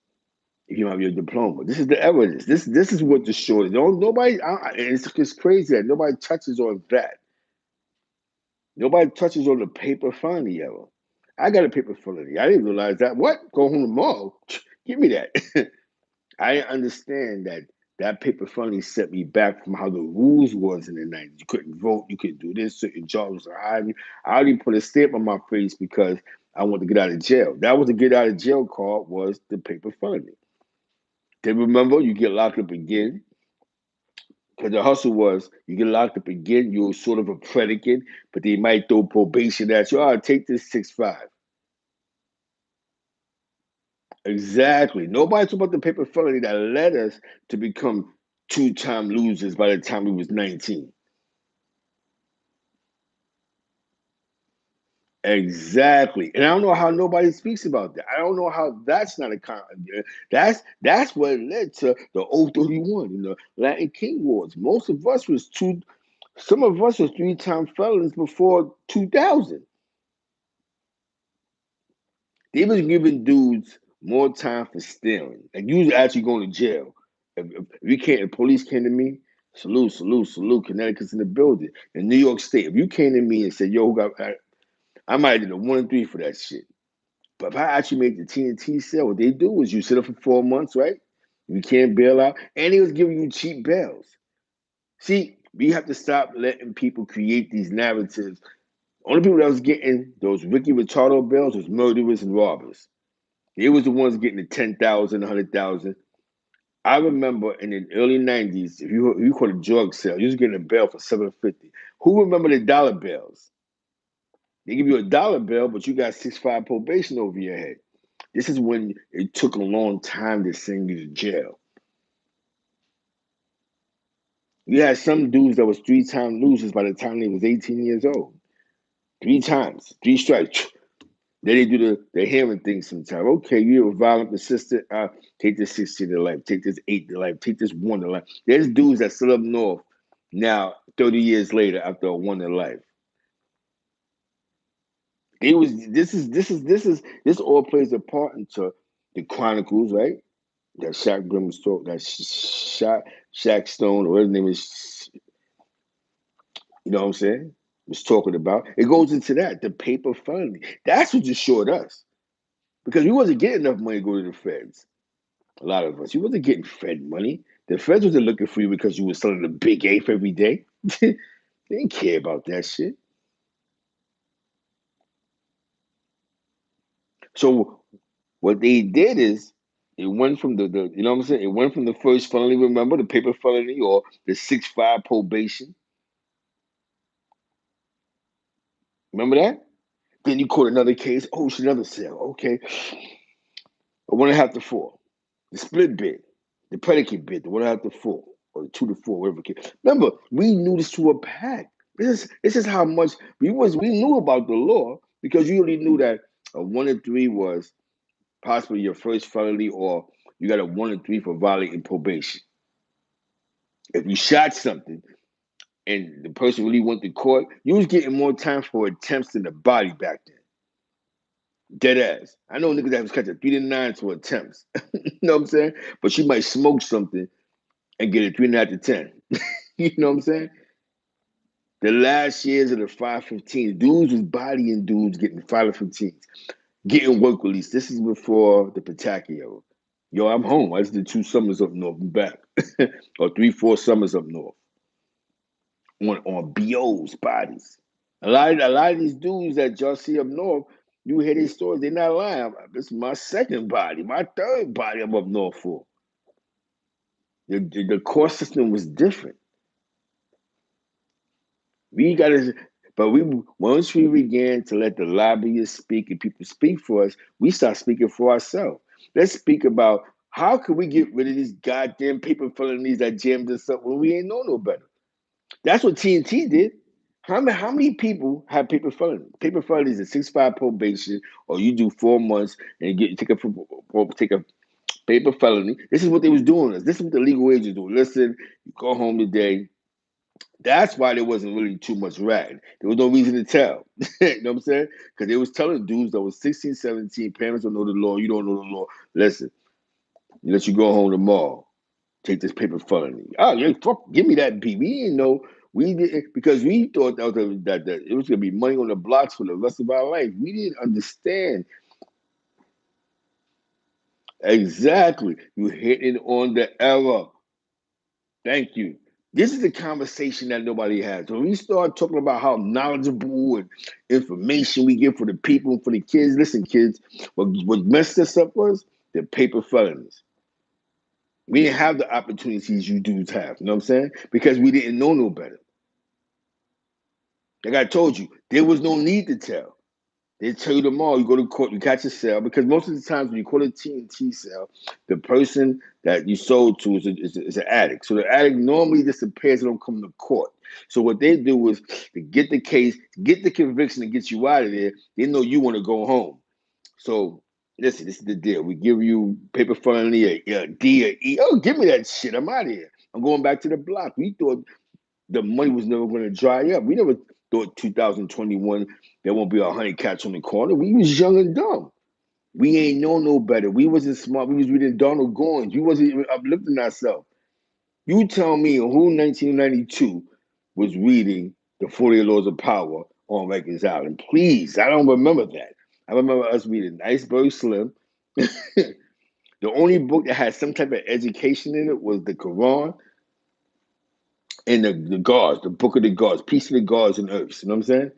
if you don't have your diploma. This is the evidence. This is what the short. Don't nobody. It's crazy that nobody touches on that. Nobody touches on the paper felony ever. I got a paper felony. I didn't realize that. What? Go home tomorrow? Give me that. I understand that That paper felony set me back from how the rules was in the 90s. You couldn't vote, you couldn't do this, certain jobs are hiding. I already put a stamp on my face because I wanted to get out of jail. That was the get out of jail card, was the paper felony. Then remember, you get locked up again. Because the hustle was, you get locked up again, you're sort of a predicate, but they might throw probation at you. All right, take this 6-5. Exactly. Nobody talked about the paper felony that led us to become two-time losers by the time we was 19. Exactly. And I don't know how nobody speaks about that. I don't know how that's not a that's what led to the 031 and the Latin King Wars. Most of us was some of us was 3-time felons before 2000. They was giving dudes more time for stealing. Like you was actually going to jail. If police came to me, salute, salute, salute. Connecticut's in the building. In New York State, if you came to me and said, "Yo, I might have did a 1 and 3 for that shit." But if I actually made the TNT sale, what they do is you sit up for 4 months, right? You can't bail out, and they was giving you cheap bails. See, we have to stop letting people create these narratives. Only people that was getting those Ricky Ricardo bails was murderers and robbers. They was the ones getting the 10,000, 100,000. I remember in the early 90s, if you caught a drug sale, you was getting a bail for 750. Who remember the dollar bills? They give you a dollar bill, but you got 6-5 probation over your head. This is when it took a long time to send you to jail. You had some dudes that was 3-time losers by the time they was 18 years old. 3 times, 3 strikes. Then they do the hearing thing sometimes. Okay, you're a violent persistent. Take this 16 to life. Take this 8 to life. Take this 1 to life. There's dudes that still up north now, 30 years later after a 1 to life. It was this all plays a part into the Chronicles, right? That Shaq Brim was talking, that Shaq Stone, or his name is, you know what I'm saying? Was talking about. It goes into that, the paper felony. That's what just showed us. Because we wasn't getting enough money to go to the feds. A lot of us. You wasn't getting Fed money. The feds wasn't looking for you because you was selling a big eighth every day. They didn't care about that shit. So what they did is it went from the you know what I'm saying? It went from the first felony, remember, the paper felony or the 6-5 probation. Remember that? Then you caught another case. Oh, it's another sale. Okay. A 1.5 to 4. The split bid, the predicate bid, the 1.5 to 4, or the 2 to 4, whatever it is. Remember, we knew this to a pack. This is how much we knew about the law because you already knew that a 1 and 3 was possibly your first felony, or you got a 1 and 3 for violating probation. If you shot something and the person really went to court, you was getting more time for attempts than the body back then. Dead ass. I know niggas that was catching 3 to 9 for attempts. You know what I'm saying? But you might smoke something and get a 3.5 to 10. You know what I'm saying? The last years of the 515, dudes was bodying dudes getting 515s, getting work release. This is before the Pataki. Yo, I'm home. I just did 2 summers up north and back. Or 3, 4 summers up north. On BO's bodies. A lot of these dudes that y'all see up north, you hear these stories, they're not lying. This is my second body, my third body I'm up north for. The court system was different. We gotta, but once we began to let the lobbyists speak and people speak for us, we start speaking for ourselves. Let's speak about how can we get rid of these goddamn paper felonies that jammed us up when we ain't know no better. That's what TNT did. How many people have paper felonies? Paper felonies is 6-5 probation, or you do 4 months and take a paper felony. This is what they was doing. This is what the legal agents do. Listen, you go home today. That's why there wasn't really too much ratting. There was no reason to tell. You know what I'm saying? Because they was telling dudes that was 16, 17, parents don't know the law, you don't know the law. Listen, let you go home tomorrow. Take this paper felony. Oh, yeah, fuck, give me that beat. We didn't know. We didn't, because we thought that it was gonna be money on the blocks for the rest of our life. We didn't understand. Exactly. You hitting on the error. Thank you. This is a conversation that nobody has. When we start talking about how knowledgeable and information we get for the people and for the kids, listen, kids, what messed us up was the paper felonies. We didn't have the opportunities you dudes have. You know what I'm saying? Because we didn't know no better. Like I told you, there was no need to tell. They tell you tomorrow, you go to court, you catch a sale, because most of the times when you call a T&T sale, the person that you sold to is an addict. So the addict normally disappears and don't come to court. So what they do is to get the case, get the conviction and get you out of there, they know you want to go home. So listen, this is the deal. We give you paper felony, a D, or E. Oh, give me that shit. I'm out of here. I'm going back to the block. We thought the money was never going to dry up. We never thought 2021 there won't be 100 cats on the corner. We was young and dumb. We ain't know no better. We wasn't smart. We was reading Donald Goins. We wasn't even uplifting ourselves. You tell me who in 1992 was reading the 48 Laws of Power on Rikers Island. Please, I don't remember that. I remember us reading Iceberg Slim. The only book that had some type of education in it was the Quran and the Guards, the Book of the Guards, Peace of the Guards and Earths. You know what I'm saying?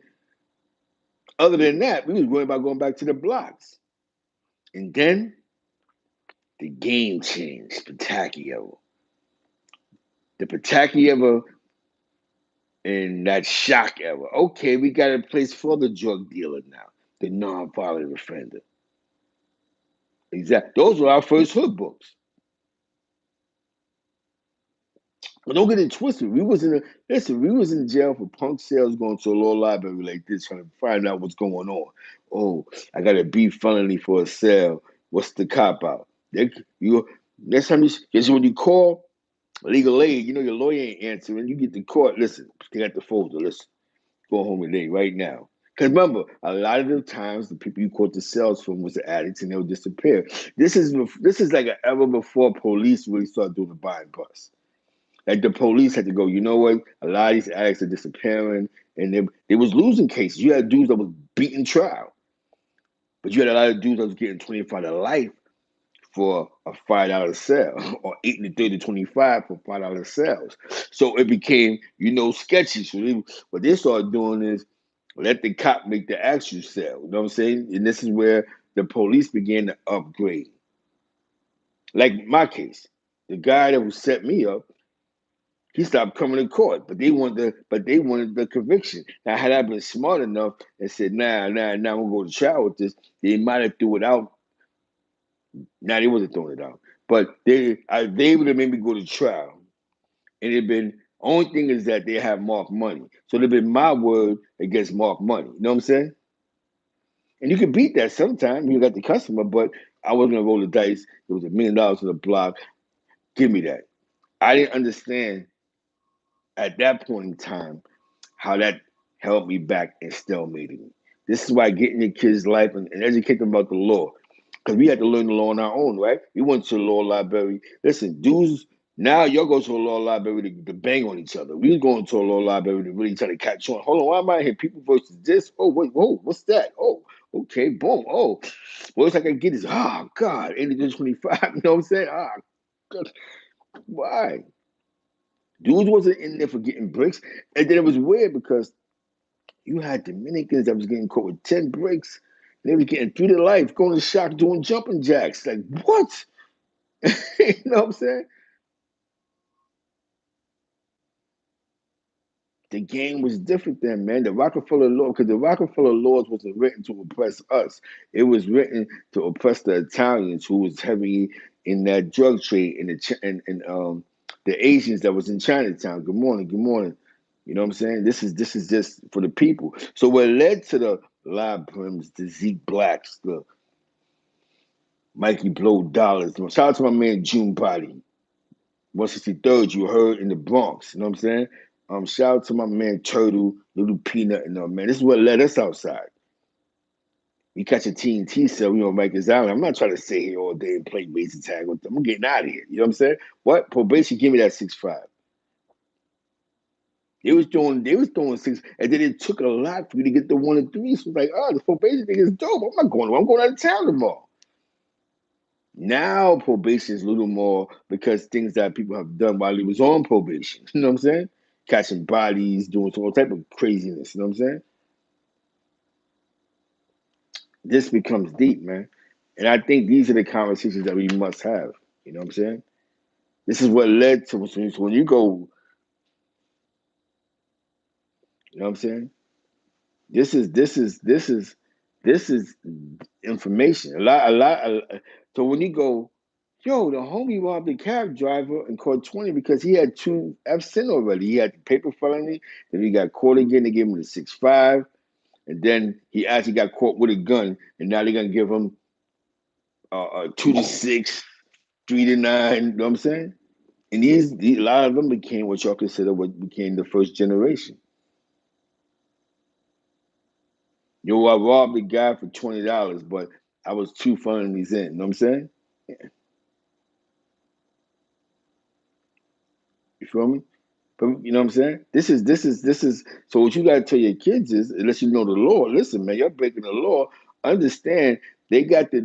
Other than that, we was worried about going back to the blocks. And then the game changed. Pataki the Pataki and that shock era. Okay, we got a place for the drug dealer now, the non-violent offender. Exactly. Those were our first hood books. But don't get it twisted. We was in jail for punk sales, going to a law library like this, trying to find out what's going on. Oh, I got a B felony for a sale. What's the cop out? Next time because when you call legal aid, you know your lawyer ain't answering. You get the court. Listen, they got the folder. Listen, go home today, right now. Because remember, a lot of the times the people you caught the sales from was the addicts, and they'll disappear. This is like an era before police really started doing the buy and bust. Like the police had to go, you know what? A lot of these addicts are disappearing, and they was losing cases. You had dudes that was beating trial, but you had a lot of dudes that was getting 25 to life for a $5 sale, or 8 to 30 to 25 for $5 sales. So it became, sketchy. So what they started doing is let the cop make the actual sale. You know what I'm saying? And this is where the police began to upgrade. Like my case, the guy that was set me up, he stopped coming to court, but they wanted the conviction. Now, had I been smart enough and said, nah, I'm gonna go to trial with this, they might have threw it out. Nah, they wasn't throwing it out, but they would have made me go to trial, and it'd been only thing is that they have Mark money, so it'd been my word against Mark money. You know what I'm saying? And you can beat that sometime. You got the customer, but I wasn't gonna roll the dice. It was $1 million to the block. Give me that. I didn't understand at that point in time how that held me back and stalemated me. This is why getting your kids' life and educate them about the law. Because we had to learn the law on our own, right? We went to the law library. Listen, dudes, now y'all go to a law library to bang on each other. We was going to a law library to really try to catch on. Hold on, why am I here? People versus this. Oh, wait, whoa, what's that? Oh, okay, boom. Oh, worst I can get is, oh, God, 80 to 25. You know what I'm saying? God. Why? Dudes wasn't in there for getting bricks. And then it was weird because you had Dominicans that was getting caught with 10 bricks. They was getting 3 to life, going to shock, doing jumping jacks. Like, what? You know what I'm saying? The game was different then, man. The Rockefeller law, because the Rockefeller laws wasn't written to oppress us. It was written to oppress the Italians, who was heavy in that drug trade, the Asians that was in Chinatown. Good morning, good morning. You know what I'm saying? This is just for the people. So what led to the Live Brims, the Zeke Blacks, the Mikey Blow Dollars. Shout out to my man June Body. 163rd, you heard in the Bronx. You know what I'm saying? Shout out to my man Turtle, Little Peanut, and man. This is what led us outside. We catch a T&T cell, we on Rikers Island. I'm not trying to sit here all day and play basic tag with them. I'm getting out of here. You know what I'm saying? What? Probation, give me that 6'5". They was throwing 6, and then it took a lot for you to get the 1 and 3. So it's like, oh, the probation thing is dope. I'm going out of town tomorrow. Now probation is a little more because things that people have done while he was on probation. You know what I'm saying? Catching bodies, doing all type of craziness. You know what I'm saying? This becomes deep, man. And I think these are the conversations that we must have. You know what I'm saying? This is what led to so when you go, you know what I'm saying? This is information. So when you go, yo, the homie robbed the cab driver and caught 20 because he had 2 F's in already. He had the paper felony, then he got caught again. They gave him the 6.5, and then he actually got caught with a gun, and now they're gonna give him 2 to 6, 3 to 9. You know what I'm saying? And a lot of them became what y'all consider what became the first generation. Yo, I robbed the guy for $20, but I was 2 felonies in. You know what I'm saying? You feel me? But you know what I'm saying? This is. So what you gotta tell your kids is, unless you know the law, listen, man, you're breaking the law. Understand they got the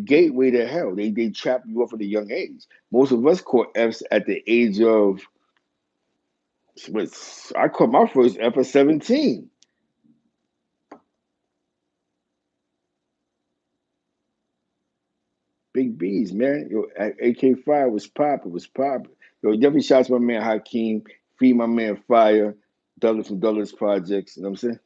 gateway to hell. They trap you off at a young age. Most of us caught F's at the age of I caught my first F at 17. Big B's, man. Yo, AK-5 was pop. It was pop. Yo, definitely shouts to my man Hakeem. Feed my man Fire. Douglas from Douglas Projects. You know what I'm saying?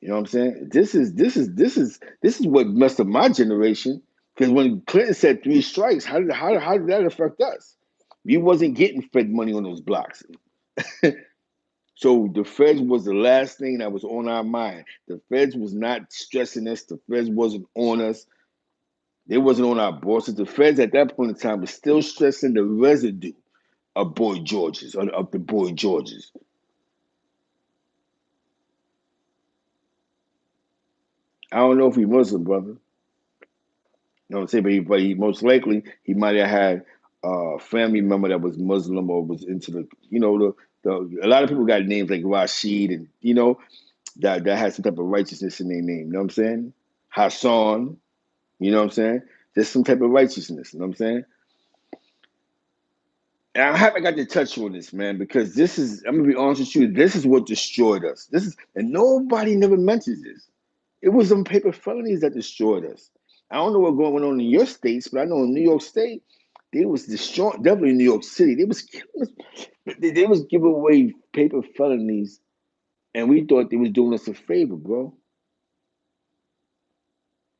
You know what I'm saying? This is what messed up my generation. Because when Clinton said 3 strikes, how did that affect us? We wasn't getting Fed money on those blocks. So the Feds was the last thing that was on our mind. The Feds was not stressing us. The Feds wasn't on us. They wasn't on our bosses. The Feds at that point in time was still stressing the residue of Boy Georges, of the Boy Georges. I don't know if he Muslim, brother. You know what I'm saying? But he most likely he might have had a family member that was Muslim or was into the a lot of people got names like Rashid and that has some type of righteousness in their name. You know what I'm saying? Hassan. You know what I'm saying? There's some type of righteousness. You know what I'm saying? And I haven't got to touch on this, man, because this is, I'm gonna be honest with you, this is what destroyed us. And nobody never mentions this. It was some paper felonies that destroyed us. I don't know what's going on in your states, but I know in New York State, they was destroying, definitely in New York City, they was killing us. They was giving away paper felonies, and we thought they was doing us a favor, bro.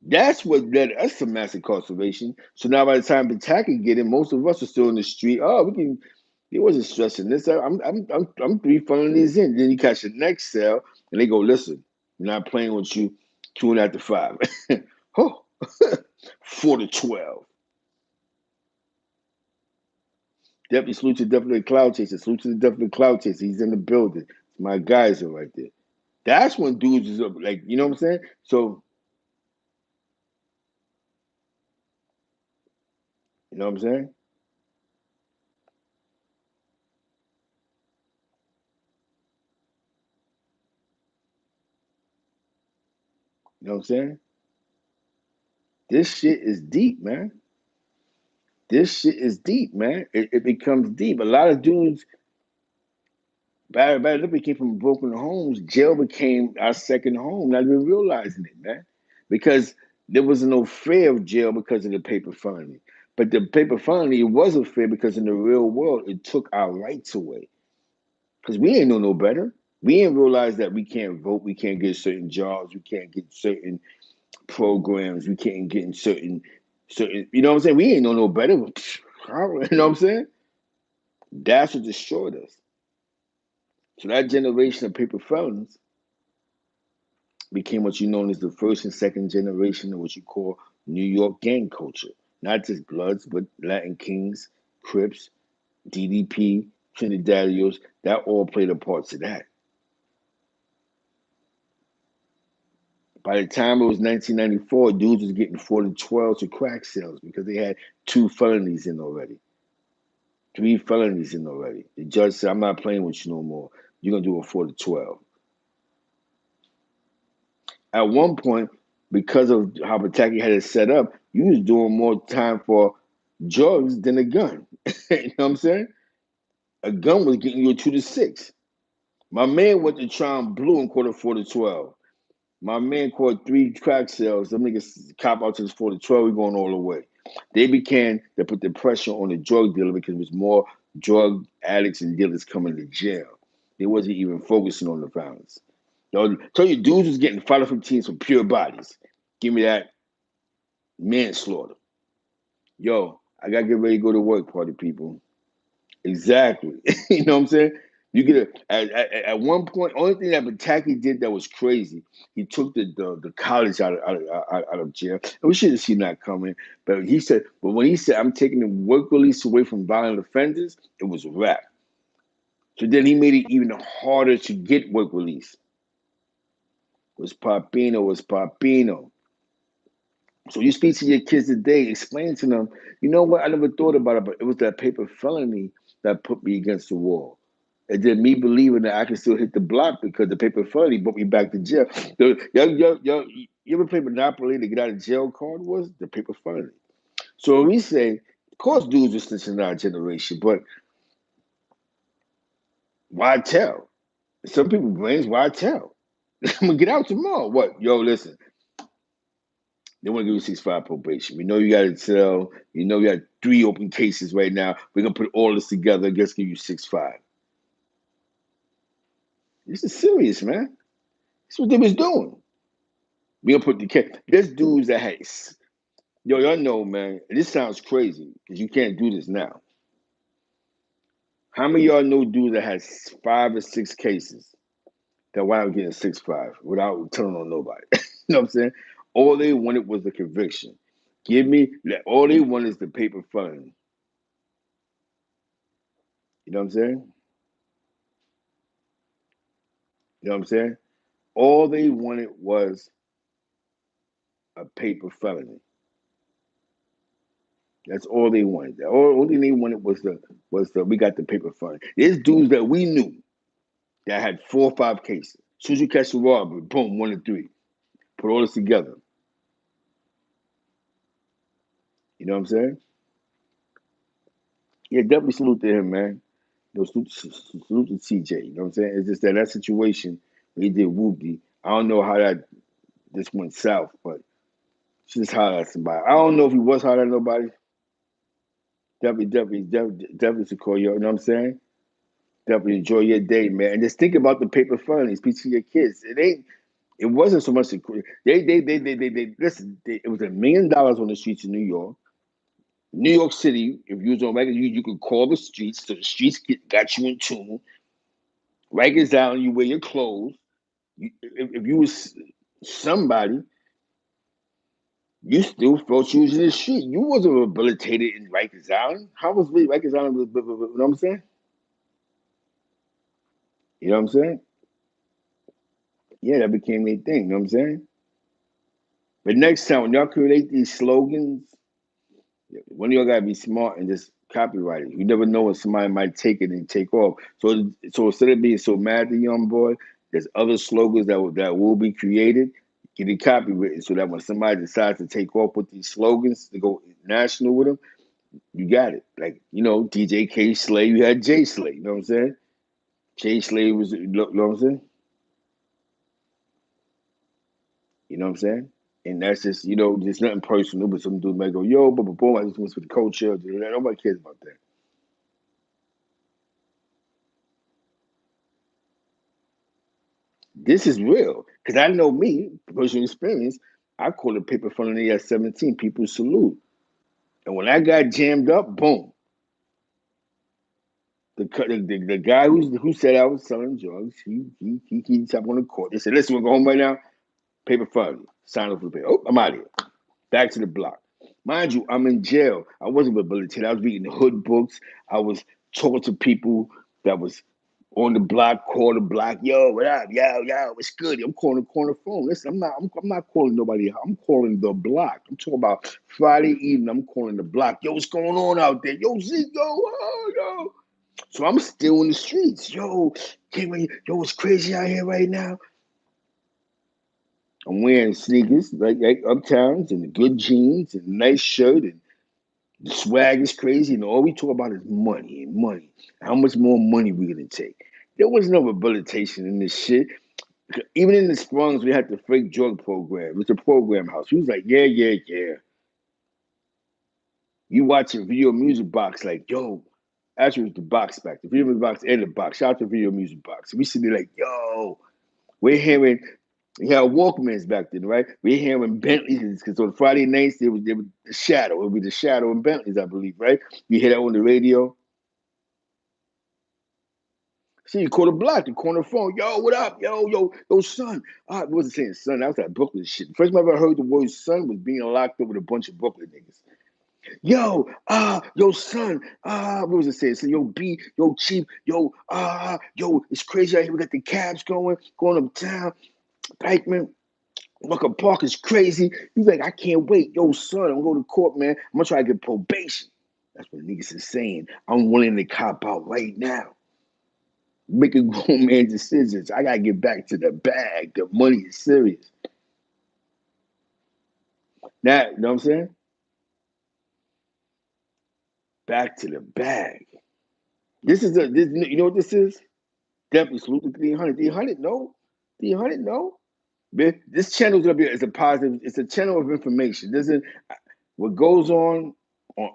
That's what led us to mass incarceration. So now by the time the attack can get in, most of us are still in the street. Oh, we can. He wasn't stressing this. I'm 3 felonies in. Then you catch the next cell, and they go, listen, we're not playing with you. 2 and after 5. Oh, 4 to 12. Deputy salute to definitely cloud chaser. Salute to the definitely cloud chaser. He's in the building. My guys are right there. That's when dudes is up, like, you know what I'm saying? So, you know what I'm saying? You know what I'm saying? This shit is deep, man. This shit is deep, man. It becomes deep. A lot of dudes, bad liquor came from broken homes. Jail became our second home, not even realizing it, man. Because there was no fear of jail because of the paper felony. But the paper felony, it wasn't fair because in the real world, it took our rights away. Because we ain't know no better. We didn't realize that we can't vote, we can't get certain jobs, we can't get certain programs, we can't get in certain, you know what I'm saying? We ain't know no better. You know what I'm saying? That's what destroyed us. So that generation of paper felons became what you know as the first and second generation of what you call New York gang culture. Not just Bloods, but Latin Kings, Crips, DDP, Trinidadios, that all played a part to that. By the time it was 1994, dudes was getting 4 to 12 to crack sales because they had 2 felonies in already, 3 felonies in already. The judge said, I'm not playing with you no more. You're going to do a 4 to 12. At one point, because of how Pataki had it set up, You was doing more time for drugs than a gun. You know what I'm saying? A gun was getting you a 2 to 6. My man went to Tron Blue and caught a 4 to 12. My man caught 3 crack sales. Them niggas cop out to this 4 to 12. We going all the way. They put the pressure on the drug dealer because there was more drug addicts and dealers coming to jail. They wasn't even focusing on the violence. Yo, tell you, dudes was getting 5 to 15 for pure bodies. Give me that manslaughter. Yo, I gotta get ready to go to work, party people. Exactly. You know what I'm saying? You get at one point. Only thing that Pataki did that was crazy. He took the college out of jail, and we should have seen that coming. But when he said, "I'm taking the work release away from violent offenders," it was a wrap. So then he made it even harder to get work release. Was Papino. So you speak to your kids today, explain to them, you know what, I never thought about it, but it was that paper felony that put me against the wall. And then me believing that I can still hit the block because the paper felony put me back to jail. You ever play Monopoly to get out of jail card was the paper felony. So when we say, of course dudes are snitching in our generation, but why tell? Some people brains, why tell? I'm gonna get out tomorrow. What? Yo, listen, they want to give you 6-5 probation. We know you got to sell. You know you got 3 open cases right now. We're gonna put all this together. Let's give you 6-5. This is serious, man. That's what they was doing. We gonna put the case. There's dudes that has. Yo, y'all know, man. This sounds crazy because you can't do this now. How many of y'all know dudes that has 5 or 6 cases that wound up getting 6-5 without telling on nobody? You know what I'm saying? All they wanted was the conviction. All they want is the paper felony. You know what I'm saying? You know what I'm saying? All they wanted was a paper felony. That's all they wanted. The only thing they wanted was the we got the paper felony. There's dudes that we knew that had 4 or 5 cases. As soon as you catch the robbery, boom, 1 to 3. Put all this together. You know what I'm saying? Yeah, definitely salute to him, man. Salute to TJ. You know what I'm saying? It's just that situation when he did Whoopty. I don't know how that this went south, but she just hollered at somebody. I don't know if he was hollering at nobody. Definitely to call you. You know what I'm saying? Definitely enjoy your day, man. And just think about the paper felonies. Speak to your kids. It wasn't so much. They listen. It was $1 million on the streets of New York. New York City, if you was on regular, you could call the streets. So the streets got you in tune. Rikers Island, you wear your clothes. If you was somebody, you still felt you was in the street. You wasn't rehabilitated in Rikers Island. How was Rikers Island? You know what I'm saying? You know what I'm saying? Yeah, that became their thing. You know what I'm saying? But next time when y'all create these slogans, one of y'all gotta be smart and just copyright it. You never know when somebody might take it and take off. So instead of being so mad at the young boy, there's other slogans that will be created, get it copywritten so that when somebody decides to take off with these slogans to go national with them, you got it. Like, DJ K Slay, you had J Slay, you know what I'm saying? J Slay was, you know what I'm saying? You know what I'm saying? And that's just, just nothing personal, but some dude might go, yo, boom, boom, I just went for the culture. Nobody cares about that. This is real. Because I know me, personal experience, I called it paper felony at 17. People salute. And when I got jammed up, boom. The guy who said I was selling drugs, he up on the court. They said, listen, we're going home right now. Paper felony. Sign up for the paper. Oh, I'm out of here. Back to the block. Mind you, I'm in jail. I wasn't rehabilitated. I was reading hood books. I was talking to people that was on the block, call the block, yo, what up? Yo, what's good? I'm calling the corner phone. Listen, I'm not calling nobody. I'm calling the block. I'm talking about Friday evening. I'm calling the block. Yo, what's going on out there? Yo, Zeke, yo. So I'm still in the streets. Yo, it's crazy out here right now. I'm wearing sneakers like uptowns and good jeans and nice shirt and the swag is crazy and all we talk about is money and money. How much more money we gonna take? There was no rehabilitation in this shit. Even in the Springs, we had the fake drug program. It was a program house. He was like, yeah, yeah, yeah. You watch a video music box like, yo, actually it was the box back, the video music box and the box. Shout out to video music box. We sitting there like, yo, we're hearing, we had Walkmans back then, right? We're hearing Bentleys because on Friday nights there was the Shadow. It would be the Shadow and Bentleys, I believe, right? You hear that on the radio. See, you call the block, you call the phone. Yo, what up? Yo, son. I wasn't saying son. That was that Brooklyn shit. The first time I ever heard the word son was being locked up with a bunch of Brooklyn niggas. Yo, son, what was it saying? So, yo, B, yo, Chief, yo, it's crazy out here. We got the cabs going uptown. Dykeman, Rucker Park is crazy. He's like, I can't wait. Yo, son, I'm going to court, man. I'm going to try to get probation. That's what niggas is saying. I'm willing to cop out right now. Making grown man decisions. I got to get back to the bag. The money is serious. Now, you know what I'm saying? Back to the bag. This, you know what this is? Definitely salute to 300. 300, no. 300, no. This channel is gonna be a positive. It's a channel of information. Doesn't what goes on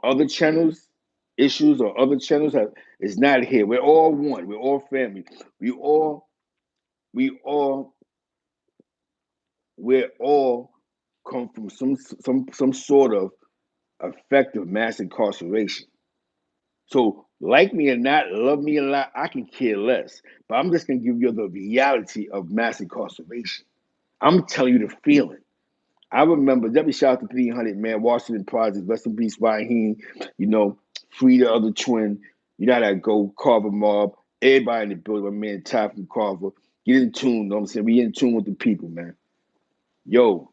other channels, issues or other channels is not here. We're all one. We're all family. We all we're all come from some sort of effective mass incarceration. So, like me or not, love me a lot, I can care less. But I'm just gonna give you the reality of mass incarceration. I'm telling you the feeling. I remember, W shout out to 300, man, Washington Project, rest in peace, Raheem, you know, free the other twin, you know how that go, Carver Mob, everybody in the building, my man Ty from Carver, get in tune, you know what I'm saying? We in tune with the people, man. Yo,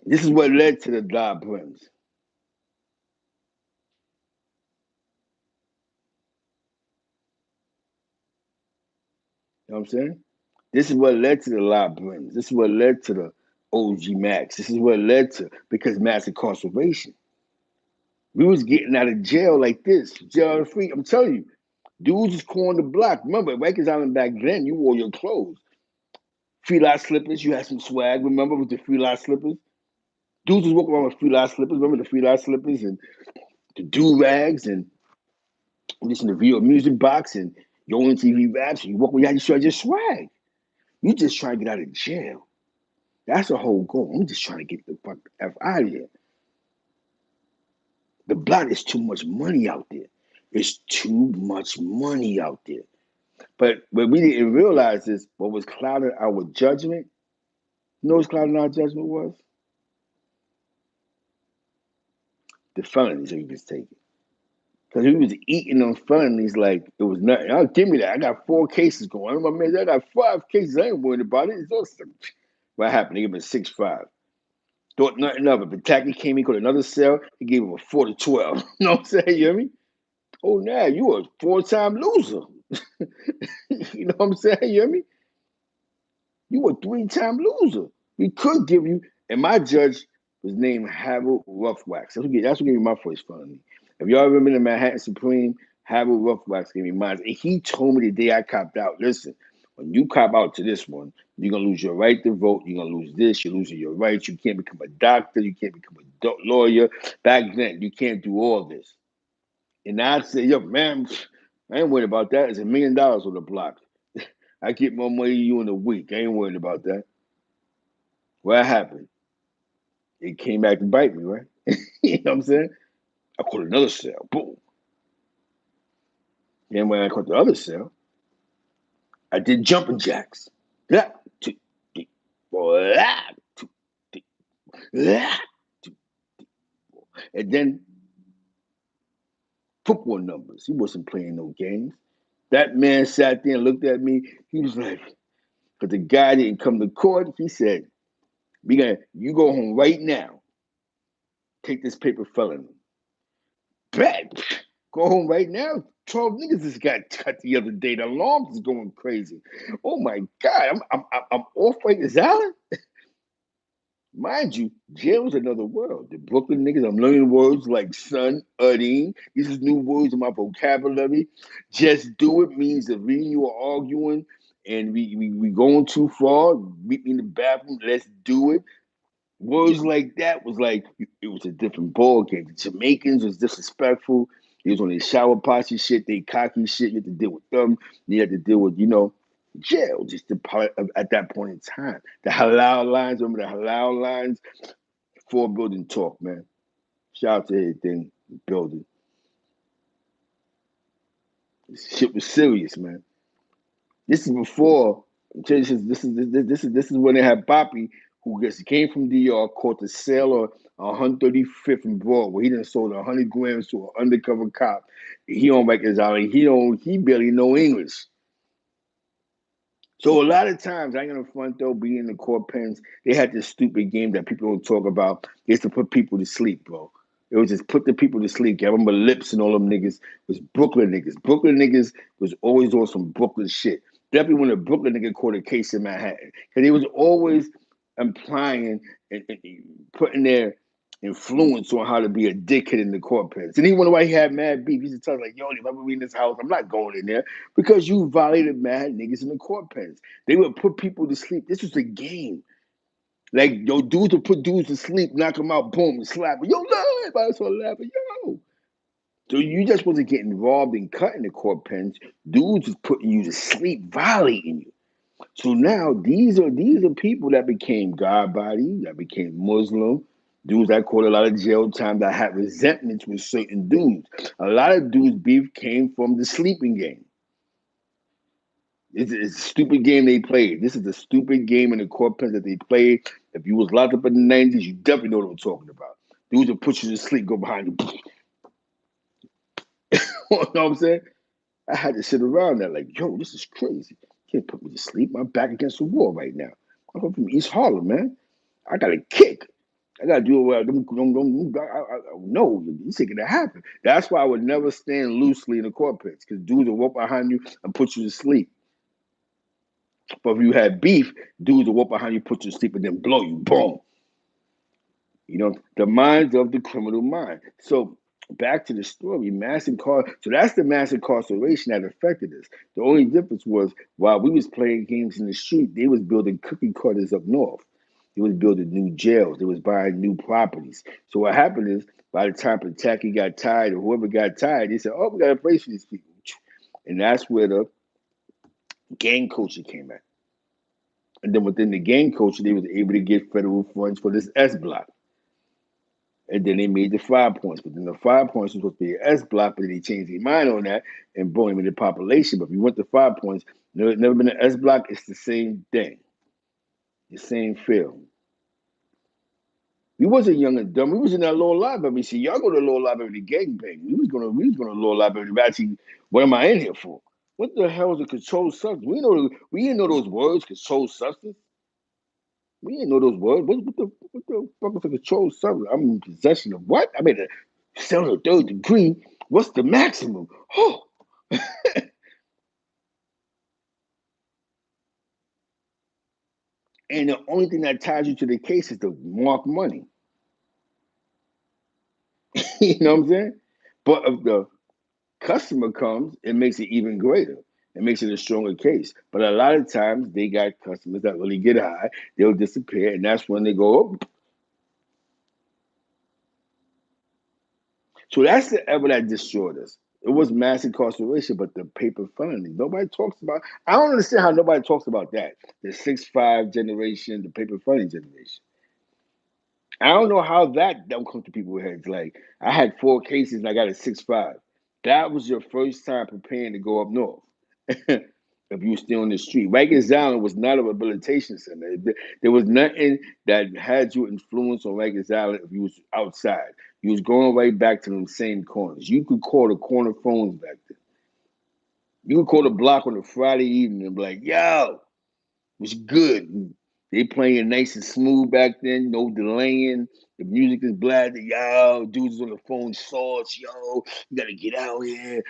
this is what led to the Brims. You know what I'm saying? This is what led to the Brims. This is what led to the OG Max. This is what led to, because mass incarceration. We was getting out of jail like this, jail free. I'm telling you, dudes is calling the block. Remember, Rikers Island back then, you wore your clothes. Fila slippers, you had some swag. Remember with the Fila slippers? Dudes was walking around with Fila slippers. Remember the Fila slippers and the do-rags and listen to video music box and your own TV raps. And you walk around, you show your swag. You just trying to get out of jail. That's the whole goal. I'm just trying to get the fuck F out of here. The block is too much money out there. It's too much money out there. But we didn't realize this, what was clouding our judgment, you know what clouding our judgment was? The felonies he was taking. Because he was eating those felonies like it was nothing. Oh, give me that. I got 4 cases going on. My man, I got 5 cases. I ain't worried about it. It's awesome. What happened? They gave him a 6-5. Thought nothing of it. But Tacky came in, got another cell. He gave him a 4-12. You know what I'm saying? You hear me? Oh, now you a 4-time loser. You know what I'm saying? You hear me? You a 3-time loser. We could give you, and my judge was named Harold Roughwax. That's what gave me my first felony. If y'all remember the Manhattan Supreme, Harold Roughwax gave me mine. And he told me the day I copped out, listen, when you cop out to this one, you're going to lose your right to vote. You're going to lose this. You're losing your rights. You can't become a doctor. You can't become a lawyer. Back then, you can't do all this. And I said, yo, man, I ain't worried about that. It's $1 million on the block. I get more money than you in a week. I ain't worried about that. What happened? It came back to bite me, right? You know what I'm saying? I caught another cell. Boom. Then when I caught the other cell, I did jumping jacks. Yeah, two, three, four, two, three, two, four. And then football numbers. He wasn't playing no games. That man sat there and looked at me. He was like, but the guy didn't come to court. He said, you go home right now. Take this paper felony. Bet. Go home right now. 12 niggas just got cut the other day. The alarms is going crazy. Oh my God. I'm off Rikers Island. Mind you, jail is another world. The Brooklyn niggas, I'm learning words like son, udding. These is new words in my vocabulary. Just do it means that me and you are arguing and we going too far. Meet me in the bathroom. Let's do it. Words like that was like it was a different ball game. The Jamaicans was disrespectful. They was on their shower posse shit, they cocky shit. You had to deal with them. You had to deal with, jail just the part of, at that point in time. The halal lines, remember the halal lines? Four building talk, man. Shout out to everything building. This shit was serious, man. This is before. This is when they had Boppy, who gets came from DR, caught the sale of 135th and Broadway. He done sold 100 grams to an undercover cop. He on records out. He barely know English. So a lot of times, I ain't gonna front though, being in the court pens, they had this stupid game that people don't talk about. They used to put people to sleep, bro. It was just put the people to sleep. I remember Lips and all them niggas was Brooklyn niggas. Brooklyn niggas was always on some Brooklyn shit. Definitely when a Brooklyn nigga caught a case in Manhattan. Because he was always implying and putting their influence on how to be a dickhead in the court pens. And he wonder why he had mad beef. He used to tell us, like, yo, if I'm in this house, I'm not going in there because you violated mad niggas in the court pens. They would put people to sleep. This was a game. Like, yo, dudes would put dudes to sleep, knock them out, boom, and slap them. Yo, no, everybody started laughing. Yo. So you just wasn't getting involved in cutting the court pens. Dudes was putting you to sleep, violating you. So now these are people that became God body, that became Muslim, dudes that caught a lot of jail time that had resentments with certain dudes. A lot of dudes' beef came from the sleeping game. It's a stupid game they played. This is a stupid game in the court pens that they played. If you was locked up in the 90s, you definitely know what I'm talking about. Dudes will put you to sleep, go behind you. You know what I'm saying? I had to sit around there like, yo, this is crazy. You can't put me to sleep. I'm back against the wall right now. I'm from East Harlem, man. I got a kick. I got to do it. No, this ain't gonna happen. That's why I would never stand loosely in the court pits because dudes will walk behind you and put you to sleep. But if you had beef, dudes will walk behind you, put you to sleep, and then blow you. Boom. The minds of the criminal mind. So back to the story, mass incarceration. So that's the mass incarceration that affected us. The only difference was while we was playing games in the street, they was building cookie cutters up north. They was building new jails. They was buying new properties. So what happened is by the time Pataki got tired or whoever got tired, they said, "Oh, we got a place for these people," and that's where the gang culture came at. And then within the gang culture, they was able to get federal funds for this S block. And then they made the 5 points. But then the 5 points was supposed to be an S block, but they changed their mind on that and boom, in the population. But if you went to 5 points, never been an S block, it's the same thing. The same feel. We wasn't young and dumb. We was in that lower library. See, y'all go to the lower library to gangbang. We was gonna lower library to actually, what am I in here for? What the hell is a controlled substance? We didn't know those words, controlled substance. We didn't know those words. What the fuck is a controlled substance? I'm in possession of what? I mean, still the third degree. What's the maximum? Oh. And the only thing that ties you to the case is the mark money. You know what I'm saying? But if the customer comes, it makes it even greater. It makes it a stronger case. But a lot of times they got customers that really get high, they'll disappear, and that's when they go, oh. So that's the ever that destroyed us. It was mass incarceration, but the paper felonies. Nobody talks about. I don't understand how nobody talks about that. The 6'5" generation, the paper felony generation. I don't know how that don't come to people's heads. Like I had 4 cases and I got a 6'5". That was your first time preparing to go up north. If you were still on the street, Rikers Island was not a rehabilitation center. There was nothing that had you influence on Rikers Island if you was outside. You was going right back to them same corners. You could call the corner phones back then. You could call the block on a Friday evening and be like, yo, was good. They playing nice and smooth back then, no delaying. The music is blasting. Yo, dudes on the phone, sauce. Yo, you gotta get out here.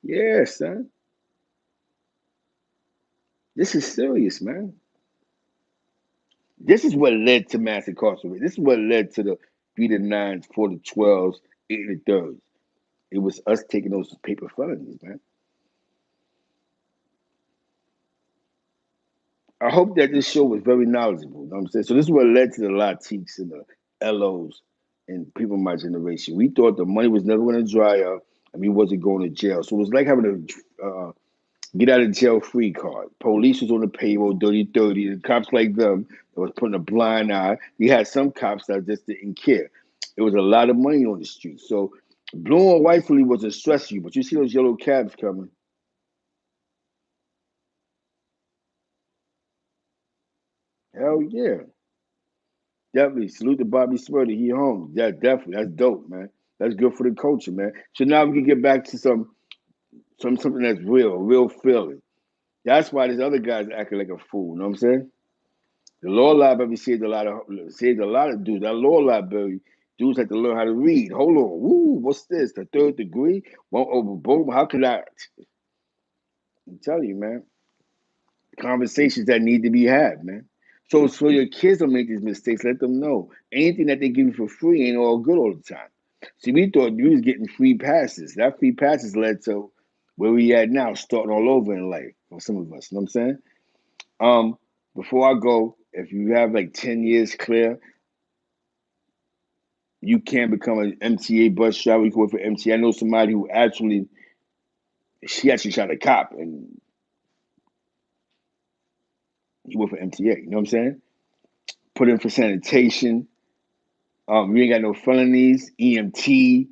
Yeah, son. This is serious, man. This is what led to mass incarceration. This is what led to the 3 to 9s, 4 to 12s, 8 to 3s. It was us taking those paper felonies, man. I hope that this show was very knowledgeable. You know what I'm saying? So this is what led to the Latiques and the LOs and people in my generation. We thought the money was never going to dry up and we wasn't going to jail. So it was like having a get out of jail free card. Police was on the payroll, dirty 30. The cops like them that was putting a blind eye. We had some cops that just didn't care. It was a lot of money on the street. So blue or rightfully wasn't stressing you, but you see those yellow cabs coming. Hell yeah. Definitely. Salute to Bobby Smurdy. He home. Yeah, definitely. That's dope, man. That's good for the culture, man. So now we can get back to something that's real, real feeling. That's why these other guys acting like a fool. You know what I'm saying? The law library saved a lot of dudes. That law library dudes had to learn how to read. Hold on, woo, what's this? The third degree? Well, over boom. How could I? I'm telling you, man. Conversations that need to be had, man. So your kids don't make these mistakes. Let them know anything that they give you for free ain't all good all the time. See, we thought we was getting free passes. That free passes led to where we at now, starting all over in life for some of us. You know what I'm saying? Um, Before I go, if you have like 10 years clear, you can become an MTA bus driver. You can work for MTA. I know somebody who she actually shot a cop and he worked for MTA. You know what I'm saying? Put in for sanitation. You ain't got no felonies, EMT.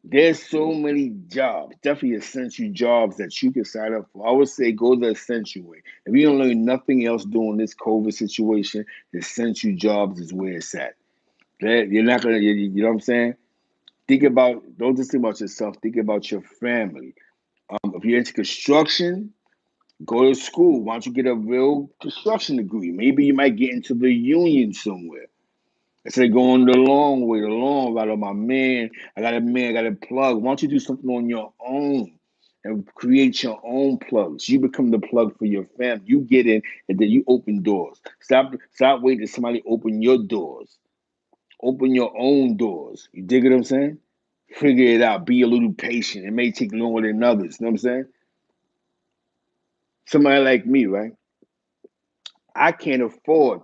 There's so many jobs, definitely essential jobs that you can sign up for. I would say go the essential way. If you don't learn nothing else during this COVID situation, the essential jobs is where it's at. You're not gonna, you know what I'm saying? Don't just think about yourself, think about your family. If you're into construction, go to school. Why don't you get a real construction degree? Maybe you might get into the union somewhere. Instead of going the long way, the long route. Oh, my man, I got a plug. Why don't you do something on your own and create your own plugs? You become the plug for your family. You get in and then you open doors. Stop waiting for somebody open your doors. Open your own doors. You dig what I'm saying? Figure it out. Be a little patient. It may take longer than others. You know what I'm saying? Somebody like me, right? I can't afford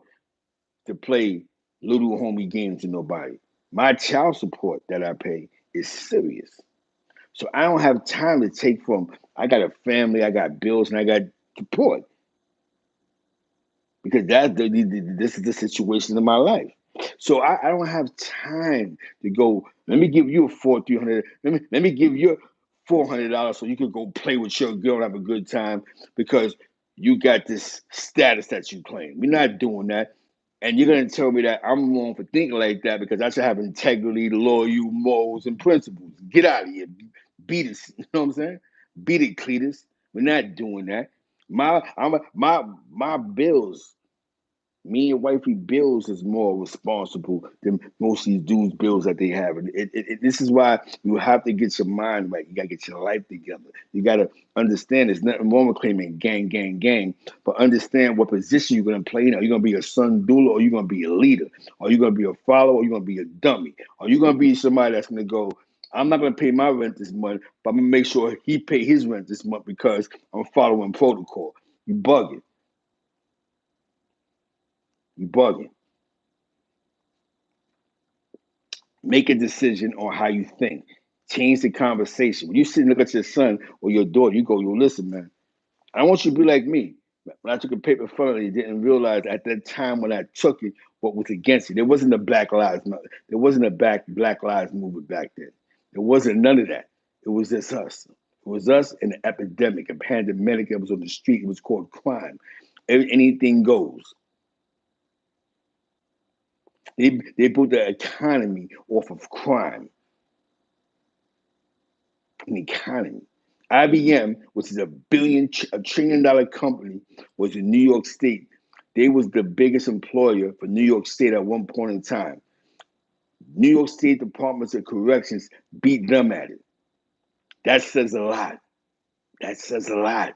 to play little homie games with nobody. My child support that I pay is serious. So I don't have time to take from, I got a family, I got bills, and I got support because this is the situation in my life. So I don't have time to go. Let me give you a 300. Let me give you $400 so you could go play with your girl and have a good time because you got this status that you claim. We're not doing that. And you're gonna tell me that I'm wrong for thinking like that because I should have integrity, loyal morals, and principles. Get out of here. Beat it. You know what I'm saying? Beat it, Cletus. We're not doing that. My bills, me and wifey bills is more responsible than most of these dudes' bills that they have. And this is why you have to get your mind right. You gotta get your life together. You gotta understand there's nothing wrong with claiming gang, gang, gang, but understand what position you're gonna play now. You're gonna be a son doula or you're gonna be a leader. Or you're gonna be a follower or you're gonna be a dummy. Or you're gonna be somebody that's gonna go, I'm not gonna pay my rent this month, but I'm gonna make sure he pay his rent this month because I'm following protocol. You bugging. You bugging. Make a decision on how you think. Change the conversation. When you sit and look at your son or your daughter, you go, yo, listen, man, I want you to be like me. When I took a paper felony, didn't realize at that time when I took it, what was against it. There wasn't a Black Lives Matter. There wasn't a Black Lives movement back then. There wasn't none of that. It was just us. It was us and an epidemic, a pandemic that was on the street. It was called crime. Anything goes. They built the economy off of crime. An economy. IBM, which is a $1 trillion company, was in New York State. They was the biggest employer for New York State at one point in time. New York State Departments of Corrections beat them at it. That says a lot. That says a lot.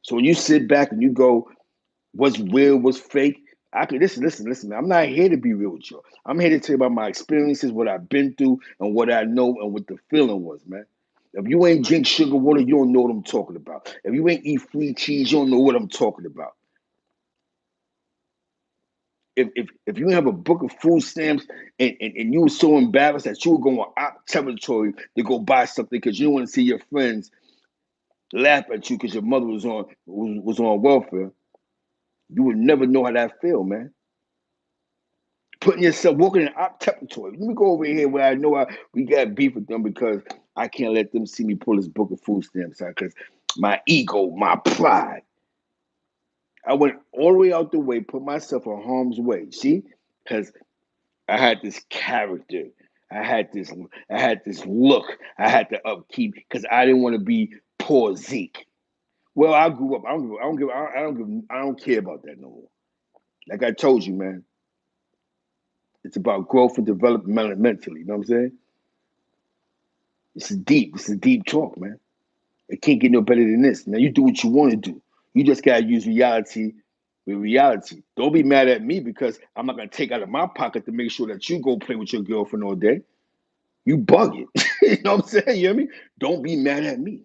So when you sit back and you go, What's real, what's fake. I could listen, man. I'm not here to be real with you. I'm here to tell you about my experiences, what I've been through, and what I know and what the feeling was, man. If you ain't drink sugar water, you don't know what I'm talking about. If you ain't eat free cheese, you don't know what I'm talking about. If you have a book of food stamps and you were so embarrassed that you were going out territory to go buy something because you don't want to see your friends laugh at you because your mother was on welfare, you would never know how that feel, man. Putting yourself walking in op territory. Let me go over here where I know we got beef with them because I can't let them see me pull this book of food stamps out because my ego, my pride. I went all the way out the way, put myself in harm's way. See, because I had this character. I had this. I had this look. I had to upkeep because I didn't want to be poor Zeke. Well, I grew up. I don't care about that no more. Like I told you, man, it's about growth and development mentally. You know what I'm saying? This is deep. This is deep talk, man. It can't get no better than this. Now you do what you want to do. You just gotta use reality with reality. Don't be mad at me because I'm not gonna take out of my pocket to make sure that you go play with your girlfriend all day. You bug it. You know what I'm saying? You hear me? Don't be mad at me.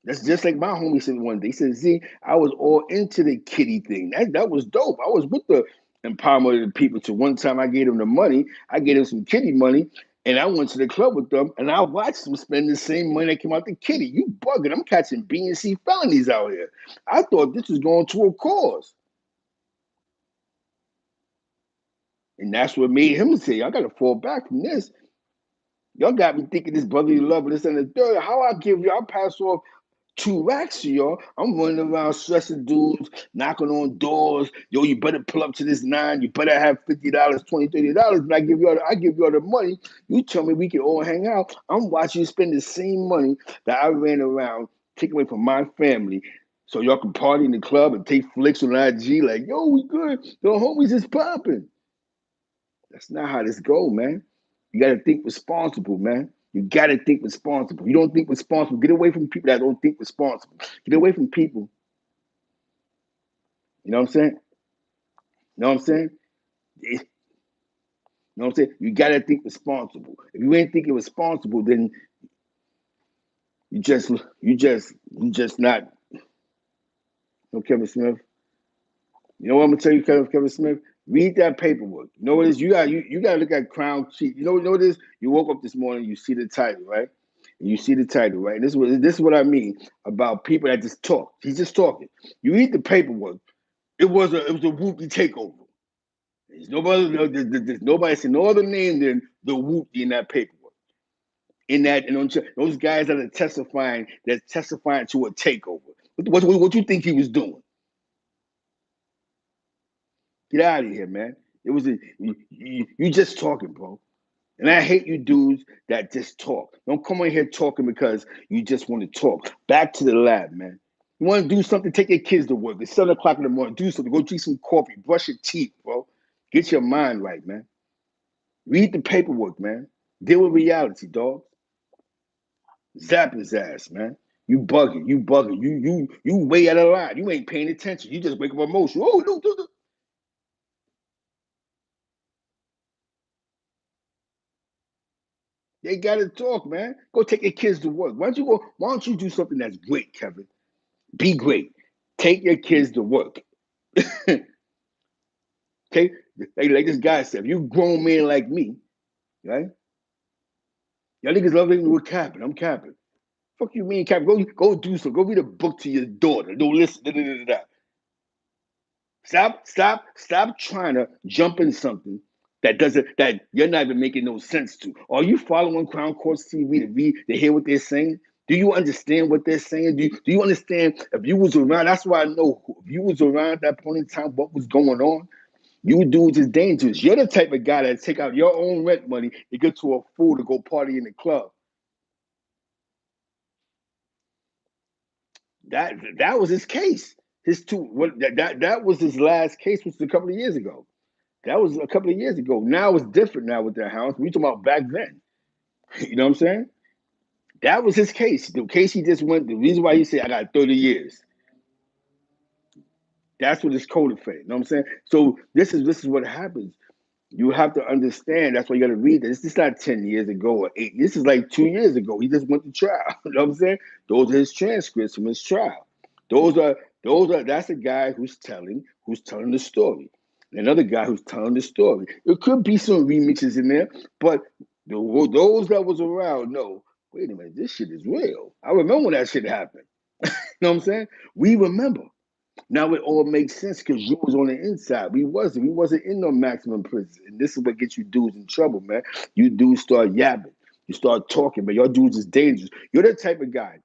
That's just like my homie said one day. He said, "Z, I was all into the kitty thing. That was dope. I was with the empowerment of the people. To one time I gave them the money. I gave them some kitty money, and I went to the club with them, and I watched them spend the same money that came out the kitty. You bugging? I'm catching B and C felonies out here. I thought this was going to a cause, and that's what made him say, I got to fall back from this. Y'all got me thinking this brotherly love and this and the third. How I give you? I pass off 2 racks to y'all. I'm running around stressing dudes, knocking on doors. Yo, you better pull up to this 9. You better have $50, $20, $30. But I give you all the money. You tell me we can all hang out. I'm watching you spend the same money that I ran around taking away from my family. So y'all can party in the club and take flicks on IG like, yo, we good. The homies is popping. That's not how this go, man. You got to think responsible, man. You got to think responsible. You don't think responsible. Get away from people that don't think responsible. Get away from people. You know what I'm saying? You know what I'm saying? You know what I'm saying? You got to think responsible. If you ain't thinking responsible, then you just not. Kevin Smith. You know what I'm gonna tell you, Kevin Smith? Read that paperwork. You know what it is? You gotta look at Crown Chief. You know what it is? You woke up this morning, you see the title, right? And you see the title, right? This is what I mean about people that just talk. He's just talking. You read the paperwork. It was a whoopie takeover. There's nobody said no other name than the whoopie in that paperwork. In that, and those guys that are testifying, that's testifying to a takeover. What you think he was doing? Get out of here, man. You just talking, bro. And I hate you dudes that just talk. Don't come in here talking because you just want to talk. Back to the lab, man. You want to do something, take your kids to work. It's 7 o'clock in the morning. Do something. Go drink some coffee. Brush your teeth, bro. Get your mind right, man. Read the paperwork, man. Deal with reality, dog. Zap his ass, man. You bugging. You bugging. You way out of line. You ain't paying attention. You just wake up emotional. Oh, no. They gotta talk, man. Go take your kids to work. Why don't you do something that's great, Kevin? Be great. Take your kids to work. Okay? Like this guy said, if you grown man like me, right? Y'all niggas love it with capping. I'm capping. Fuck you mean capping. Go do so. Go read a book to your daughter. Don't listen. Stop trying to jump in something that you're not even making no sense to. Are you following Crown Courts TV to hear what they're saying? Do you understand what they're saying? Do you understand if you was around? That's why I know if you was around at that point in time, what was going on. You dudes is dangerous. You're the type of guy that take out your own rent money to get to a fool to go party in the club. That was his case. His two what that was his last case, which was a couple of years ago. That was a couple of years ago. Now it's different now with that house. We talking about back then. You know what I'm saying? That was his case. The case he just went, the reason why he said, I got 30 years. That's what it's coded for. You know what I'm saying? So this is what happens. You have to understand. That's why you got to read this. This is not 10 years ago or 8. This is like 2 years ago. He just went to trial. You know what I'm saying? Those are his transcripts from his trial. Those are. That's a guy who's telling the story. Another guy who's telling the story. There could be some remixes in there, but those that was around know. Wait a minute, this shit is real. I remember when that shit happened. You know what I'm saying? We remember. Now it all makes sense because you was on the inside. We wasn't. We wasn't in no maximum prison. And this is what gets you dudes in trouble, man. You dudes start yapping. You start talking, but your dudes is dangerous. You're the type of guy.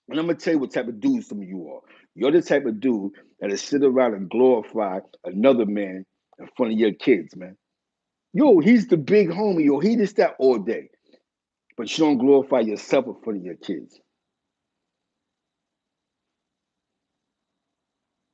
And I'm gonna tell you what type of dude some of you are. You're the type of dude that'll sit around and glorify another man in front of your kids, man. Yo, he's the big homie. Yo, he just that all day. But you don't glorify yourself in front of your kids.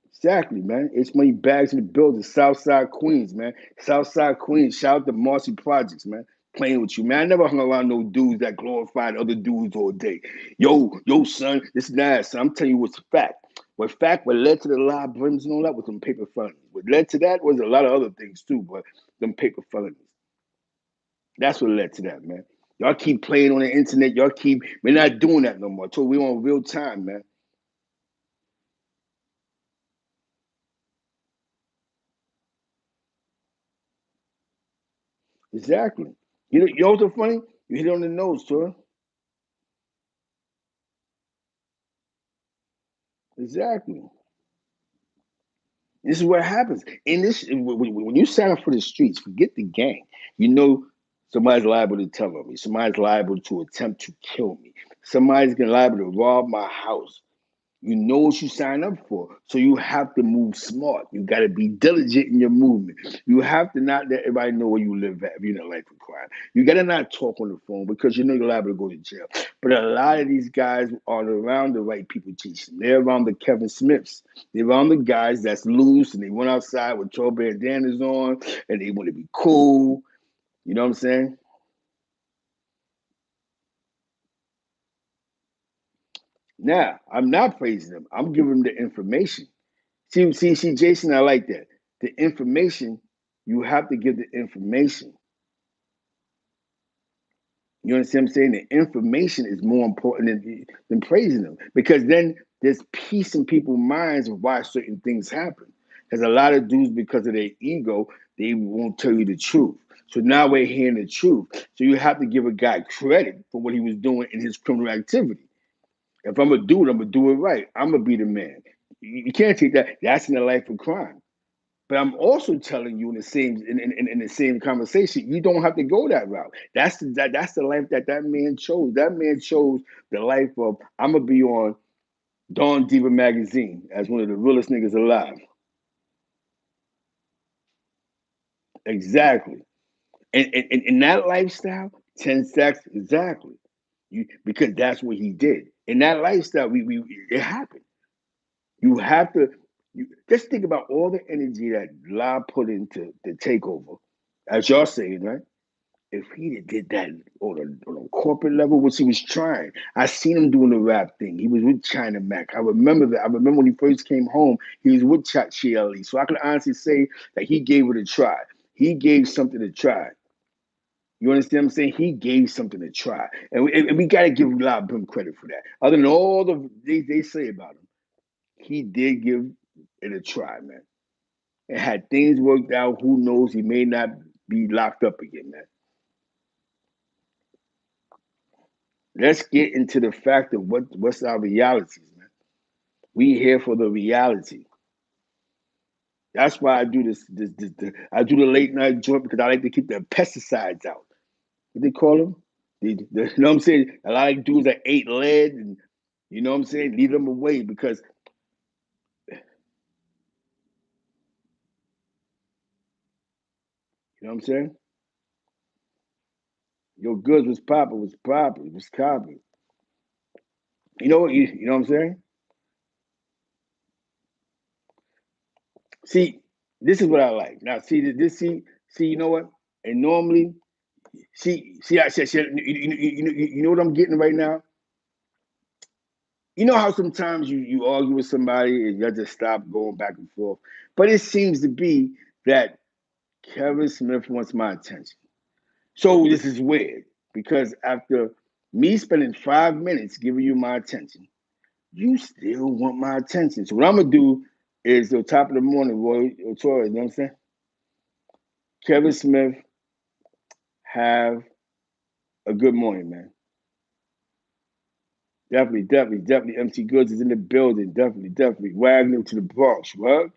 Exactly, man. It's money bags in the building. Southside Queens, man. Southside Queens. Shout out to Marcy Projects, man. Playing with you, man. I never hung around no dudes that glorified other dudes all day. Yo, son, this and that. So I'm telling you what's a fact. What led to the lie, Brims and all that was them paper felonies. What led to that was a lot of other things too, but them paper felonies. That's what led to that, man. Y'all keep playing on the internet. We're not doing that no more. So we on real time, man. Exactly. You know what's funny? You hit it on the nose, sir. Exactly. This is what happens. In this, when you sign up for the streets, forget the gang. You know somebody's liable to tell on me. Somebody's liable to attempt to kill me. Somebody's liable to rob my house. You know what you sign up for. So you have to move smart. You got to be diligent in your movement. You have to not let everybody know where you live at if you're in a life of crime. You got to not talk on the phone because you know you're liable to go to jail. But a lot of these guys aren't around the right people teaching. They're around the Kevin Smiths. They're around the guys that's loose and they went outside with 12 bandanas on and they want to be cool. You know what I'm saying? Now, I'm not praising them. I'm giving them the information. See, Jason, I like that. The information, you have to give the information. You understand what I'm saying? The information is more important than praising them because then there's peace in people's minds of why certain things happen. Because a lot of dudes, because of their ego, they won't tell you the truth. So now we're hearing the truth. So you have to give a guy credit for what he was doing in his criminal activity. If I'm gonna do it, I'm gonna do it right. I'm gonna be the man. You can't take that. That's in the life of crime. But I'm also telling you in the same conversation, you don't have to go that route. That's the life that man chose. That man chose the life of I'm gonna be on Dawn Diva magazine as one of the realest niggas alive. Exactly. And in that lifestyle, 10 stacks, exactly. Because that's what he did. In that lifestyle, we it happened. You have to just think about all the energy that La put into the takeover, as y'all saying, right? If he did that on a corporate level, which he was trying, I seen him doing the rap thing. He was with China Mac. I remember that. I remember when he first came home, he was with Chi. So I can honestly say that he gave it a try. He gave something to try. You understand what I'm saying? He gave something to try. And we got to give a lot of him credit for that. Other than all they say about him, he did give it a try, man. And had things worked out, who knows, he may not be locked up again, man. Let's get into the fact of what's our realities, man. We here for the reality. That's why I do I do the late night joint because I like to keep the pesticides out. What they call them? You know what I'm saying? A lot of dudes that ate lead and you know what I'm saying? Leave them away because you know what I'm saying? Your goods was popping. You know what? You know what I'm saying? See, this is what I like. Now, see, you know what? And normally, see, I said, you know what I'm getting right now? You know how sometimes you argue with somebody and you just stop going back and forth, but it seems to be that Kevin Smith wants my attention. So this is weird because after me spending 5 minutes giving you my attention, you still want my attention. So what I'm gonna do is the top of the morning, Roy or Tori, you know what I'm saying? Kevin Smith, have a good morning, man. Definitely. MC Goods is in the building. Definitely. Wagner to the Bronx, right?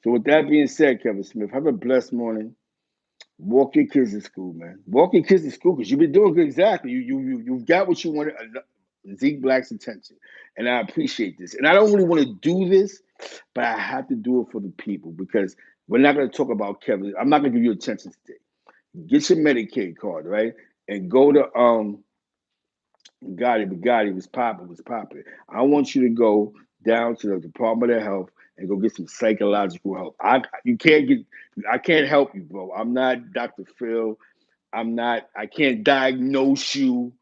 So with that being said, Kevin Smith, have a blessed morning. Walk your kids to school, man. Walk your kids to school because you've been doing good. Exactly. You've got what you wanted. Zeke Black's attention, and I appreciate this. And I don't really want to do this, but I have to do it for the people because we're not going to talk about Kevin. I'm not going to give you attention today. Get your Medicaid card, right, and go to got it was popping. I want you to go down to the Department of Health and go get some psychological help. I can't help you, bro. I'm not Dr. Phil. I can't diagnose you.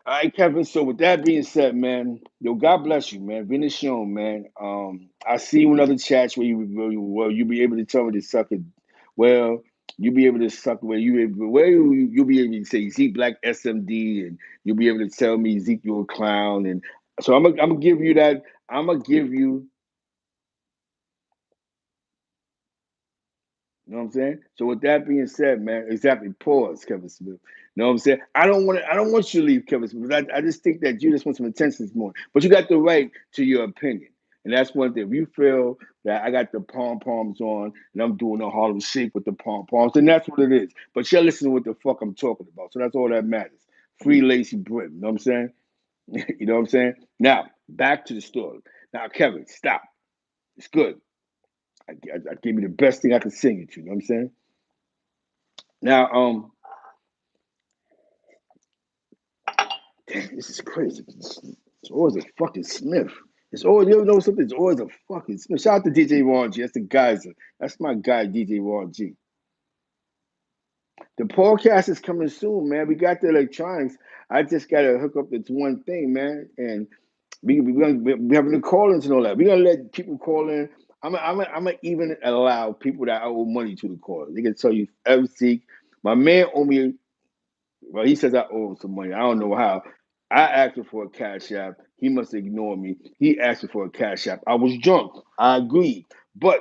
All right, Kevin. So with that being said, man, yo, God bless you, man. Finish show, man. I see you in other chats where you be able to tell me to suck it. Well, you be able to suck you'll be able to say Zeke Black SMD, and you'll be able to tell me Zeke you a clown, and so I'm gonna give you that. I'm gonna give you. You know what I'm saying? So with that being said, man, exactly. Pause, Kevin Smith. You know what I'm saying? I don't want you to leave, Kevin Smith. I just think that you just want some attention this morning. But you got the right to your opinion. And that's one thing. If you feel that I got the pom poms on and I'm doing a Harlem Shake with the pom poms, then that's what it is. But you're listening to what the fuck I'm talking about. So that's all that matters. Free Lacy Brim. You know what I'm saying? You know what I'm saying? Now, back to the story. Now, Kevin, stop. It's good. I gave you the best thing I could sing it to. You know what I'm saying? Now, damn, this is crazy. It's always a fucking Smith. It's always, you know something? It's always a fucking Smith. Shout out to DJ Ron G. That's the guys. That's my guy, DJ Ron G. The podcast is coming soon, man. We got the electronics. I just got to hook up this one thing, man. And we having the call-ins and all that. We're going to let people call in. I'm gonna even allow people that I owe money to call. They can tell you, Zeke, my man owe me. Well, he says I owe him some money. I don't know how. I asked him for a cash app. He must ignore me. He asked me for a cash app. I was drunk. I agreed. But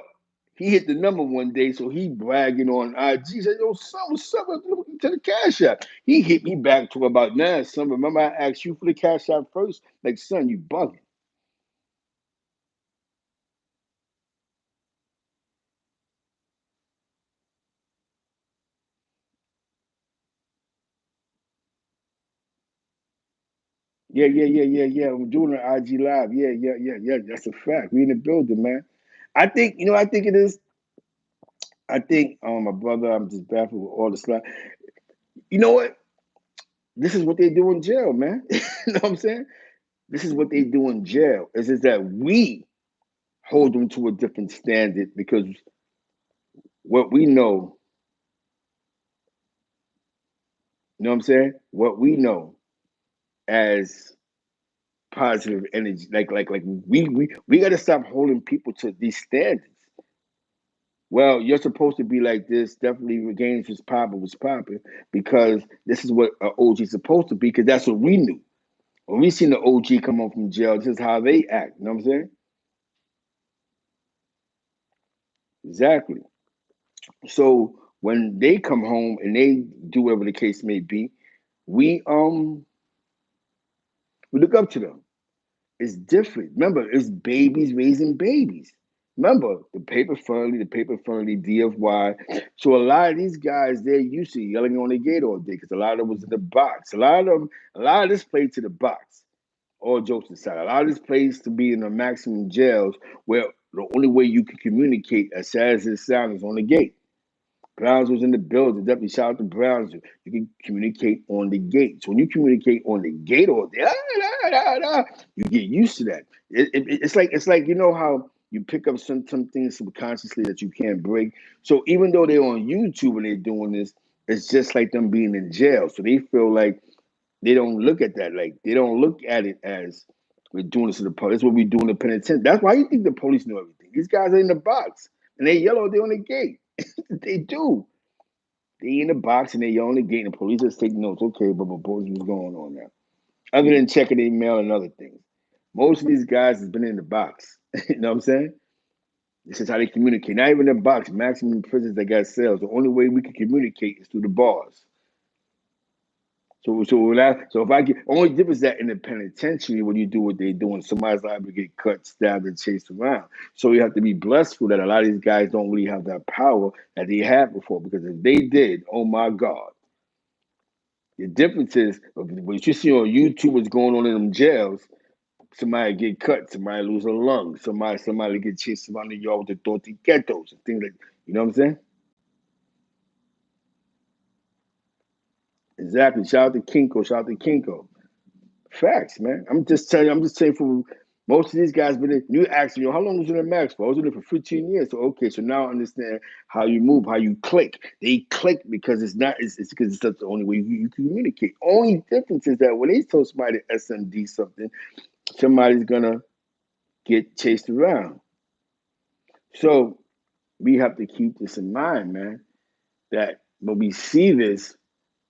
he hit the number one day, so he bragging on IG. Said, yo, son, what's up? To the cash app. He hit me back to about, nah, son, remember I asked you for the cash app first? Like, son, you bugging. Yeah. I'm doing an IG live. Yeah. That's a fact. We in the building, man. I think it is. I think, my brother, I'm just baffled with all the stuff. You know what? This is what they do in jail, man. You know what I'm saying? This is what they do in jail. Is that we hold them to a different standard because what we know, you know what I'm saying? What we know as positive energy, like we got to stop holding people to these standards. Well, you're supposed to be like this. Definitely, the games was popping because this is what an OG is supposed to be. Because that's what we knew when we seen the OG come home from jail. This is how they act. You know what I'm saying? Exactly. So when they come home and they do whatever the case may be, we um we look up to them. It's different. Remember, it's babies raising babies. Remember the paper friendly DFY. So a lot of these guys, they're used to yelling on the gate all day because a lot of them was in the box. A lot of this played to the box. All jokes aside, a lot of this plays to be in the maximum jails where the only way you can communicate, as sad as it sounds, is on the gate. Browns was in the building. Definitely shout out to Browns. You can communicate on the gate. So when you communicate on the gate all day, you get used to that. It's like you know how you pick up some things subconsciously that you can't break. So even though they're on YouTube and they're doing this, it's just like them being in jail. So they feel like they don't look at that. Like, they don't look at it as we're doing this to the police. That's what we do in the penitentiary. That's why you think the police know everything. These guys are in the box and they yellow. They on the gate. They do. They in the box and they yell on the gate. And the police just take notes. Okay, but boys, what's going on now? Other than checking their mail and other things, most of these guys has been in the box. You know what I'm saying? This is how they communicate. Not even the box. Maximum prisons that got cells. The only way we can communicate is through the bars. So if I get only difference that in the penitentiary, when you do what they doing, somebody's liable to get cut, stabbed, and chased around. So you have to be blessful that a lot of these guys don't really have that power that they had before. Because if they did, oh my God. The difference is what you see on YouTube what's going on in them jails. Somebody get cut, somebody lose a lung, somebody get chased around the yard with the tortiquetos and things like, you know what I'm saying? Exactly. Shout out to Kinko. Shout out to Kinko. Facts, man. I'm just saying for most of these guys been in, you ask me, how long was you in the max for? I was in it for 15 years. So okay, so now I understand how you move, how you click. They click because it's because that's the only way you communicate. Only difference is that when they tell somebody to SMD something, somebody's gonna get chased around. So we have to keep this in mind, man, that when we see this,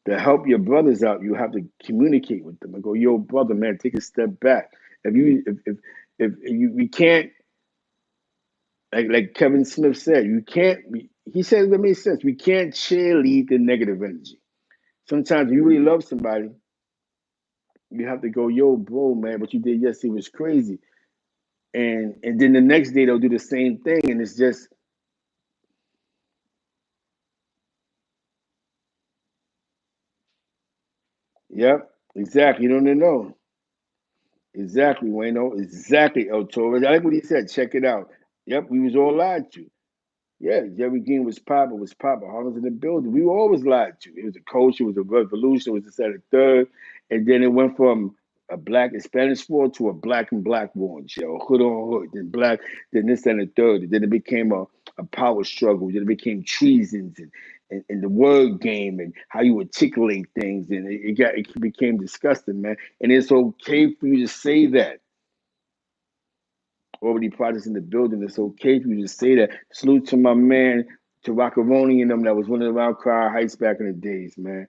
to help your brothers out, you have to communicate with them and go, yo, brother, man, take a step back. If you we can't, like Kevin Smith said, you can't, he said that makes sense. We can't cheerlead the negative energy. Sometimes if you really love somebody, you have to go, yo, bro, man, what you did yesterday was crazy. And then the next day they'll do the same thing, and it's just, yep, exactly. You don't know. Exactly, Wayno. Exactly, El Torres. I like what he said. Check it out. Yep, we was all lied to. Yeah, Jerry Green was Papa. Harlem's in the building. We were always lied to. It was a coach, it was a revolution, it was this, that, and third. And then it went from a black and Spanish war to a black and black war and shit, hood on hood, then black, then this, that, and the third. And then it became a power struggle. Then it became treasons and the word game and how you articulate things. And it became disgusting, man. And it's okay for you to say that. Already projects in the building. It's okay for you to say that. Salute to my man, to Rockaroni and them that was running around Crowd Heights back in the days, man.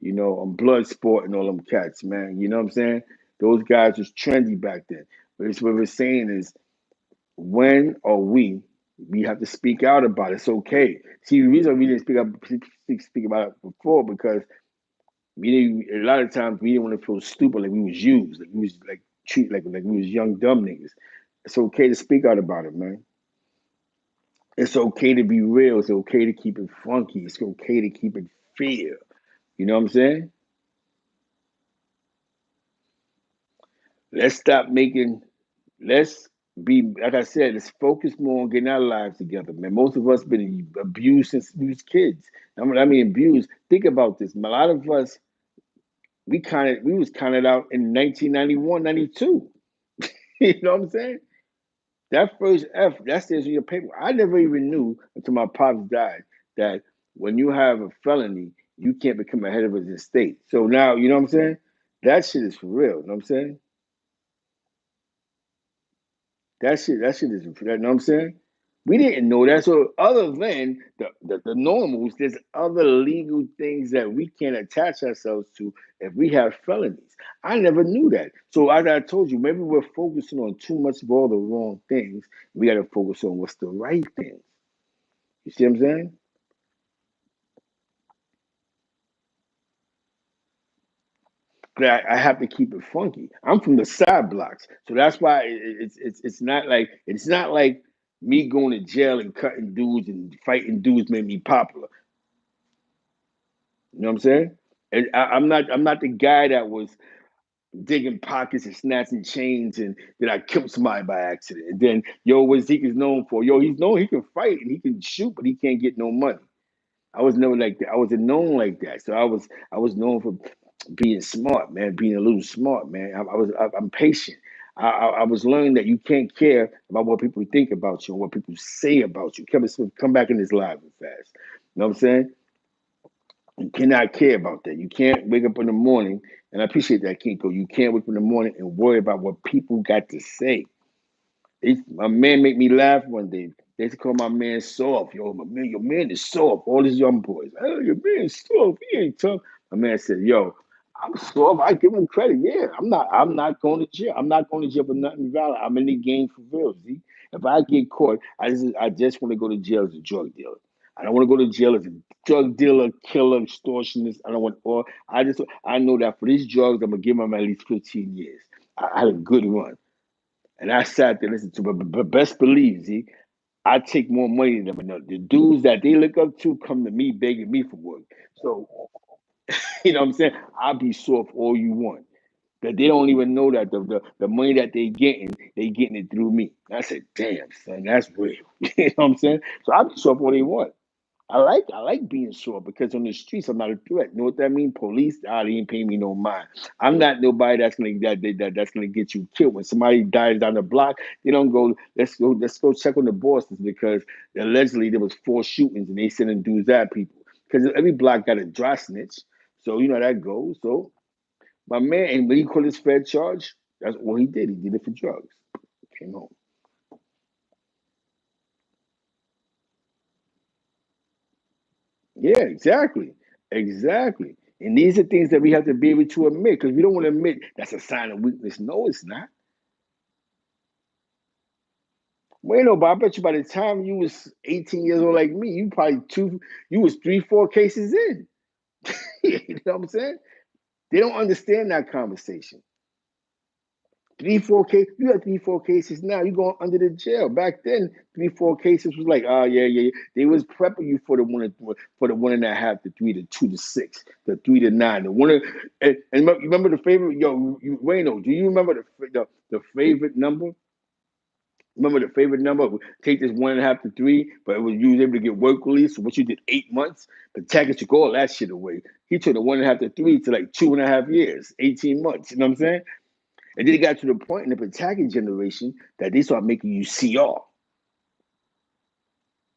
You know, on Bloodsport and all them cats, man. You know what I'm saying? Those guys was trendy back then. But it's what we're saying is when are we have to speak out about it. It's okay. See, the reason we didn't speak about it before because we didn't, a lot of times we didn't want to feel stupid like we was used, like we was like treat like we was young dumb niggas. It's okay to speak out about it, man. It's okay to be real. It's okay to keep it funky. It's okay to keep it fair. You know what I'm saying? Let's stop making, let's be, like I said, let's focus more on getting our lives together, man. Most of us been abused since we was kids. I mean abused. Think about this. A lot of us, we was counted out in 1991, 92. You know what I'm saying? That first F, that stays in your paper. I never even knew until my pops died that when you have a felony, you can't become a head of an estate. So now, you know what I'm saying? That shit is for real. You know what I'm saying? That shit is, you know what I'm saying? We didn't know that. So other than the normals, there's other legal things that we can't attach ourselves to if we have felonies. I never knew that. So as I told you, maybe we're focusing on too much of all the wrong things. We got to focus on what's the right thing. You see what I'm saying? I have to keep it funky. I'm from the side blocks, so that's why it's not like me going to jail and cutting dudes and fighting dudes made me popular. You know what I'm saying? And I'm not the guy that was digging pockets and snatching chains and then I killed somebody by accident. And then what Zeke is known for? He's known he can fight and he can shoot, but he can't get no money. I was never like that. I wasn't known like that. So I was known for being smart, man, being a little smart, man. I'm patient. I was learning that you can't care about what people think about you and what people say about you. Kevin Smith, come back in this live real fast. You know what I'm saying? You cannot care about that. You can't wake up in the morning, and I appreciate that, Kinko. You can't wake up in the morning and worry about what people got to say. My man made me laugh one day. They used to call my man soft. Yo, my man, your man is soft. All these young boys. Oh, your man is soft. He ain't tough. My man said, yo, I'm soft. I give him credit. Yeah, I'm not going to jail. I'm not going to jail for nothing valid. I'm in the game for real. See? If I get caught, I just want to go to jail as a drug dealer. I don't want to go to jail as a drug dealer, killer, extortionist. I don't want or I know that for these drugs, I'm gonna give them at least 15 years. I had a good run. And I sat there listening to, but best believe, see, I take more money than them. And the dudes that they look up to come to me begging me for work. So, you know what I'm saying? I'll be soft all you want. But they don't even know that the money that they getting it through me. I said, damn, son, that's real. You know what I'm saying? So I'll be soft all they want. I like being short because on the streets I'm not a threat. You know what that means? Police, they ain't paying me no mind. I'm not nobody that's gonna get you killed. When somebody dies down the block, they don't go. Let's go check on the bosses because allegedly there was 4 shootings and they sending dudes at people because every block got a dry snitch. So you know how that goes. So my man, and when he called his Fed charge, that's what he did. He did it for drugs. Came home. Yeah, exactly. Exactly. And these are things that we have to be able to admit because we don't want to admit that's a sign of weakness. No, it's not. Well, no, but I bet you by the time you was 18 years old like me, you was 3, 4 cases in. You know what I'm saying? They don't understand that conversation. 3, 4 cases, you have 3, 4 cases now. You going under the jail. Back then, 3, 4 cases was like, oh yeah, yeah, yeah. They was prepping you for the 1.5 to 3 to 2 to 6, the 3 to 9, the one. And remember the favorite, Wayno, do you remember the favorite number? Remember the favorite number? Take this 1.5 to 3, but it was you was able to get work release. So what you did 8 months, but Tackett took all that shit away. He took the 1.5 to 3 to like 2.5 years, 18 months. You know what I'm saying? And then it got to the point in the Pataki generation that they started making you CR.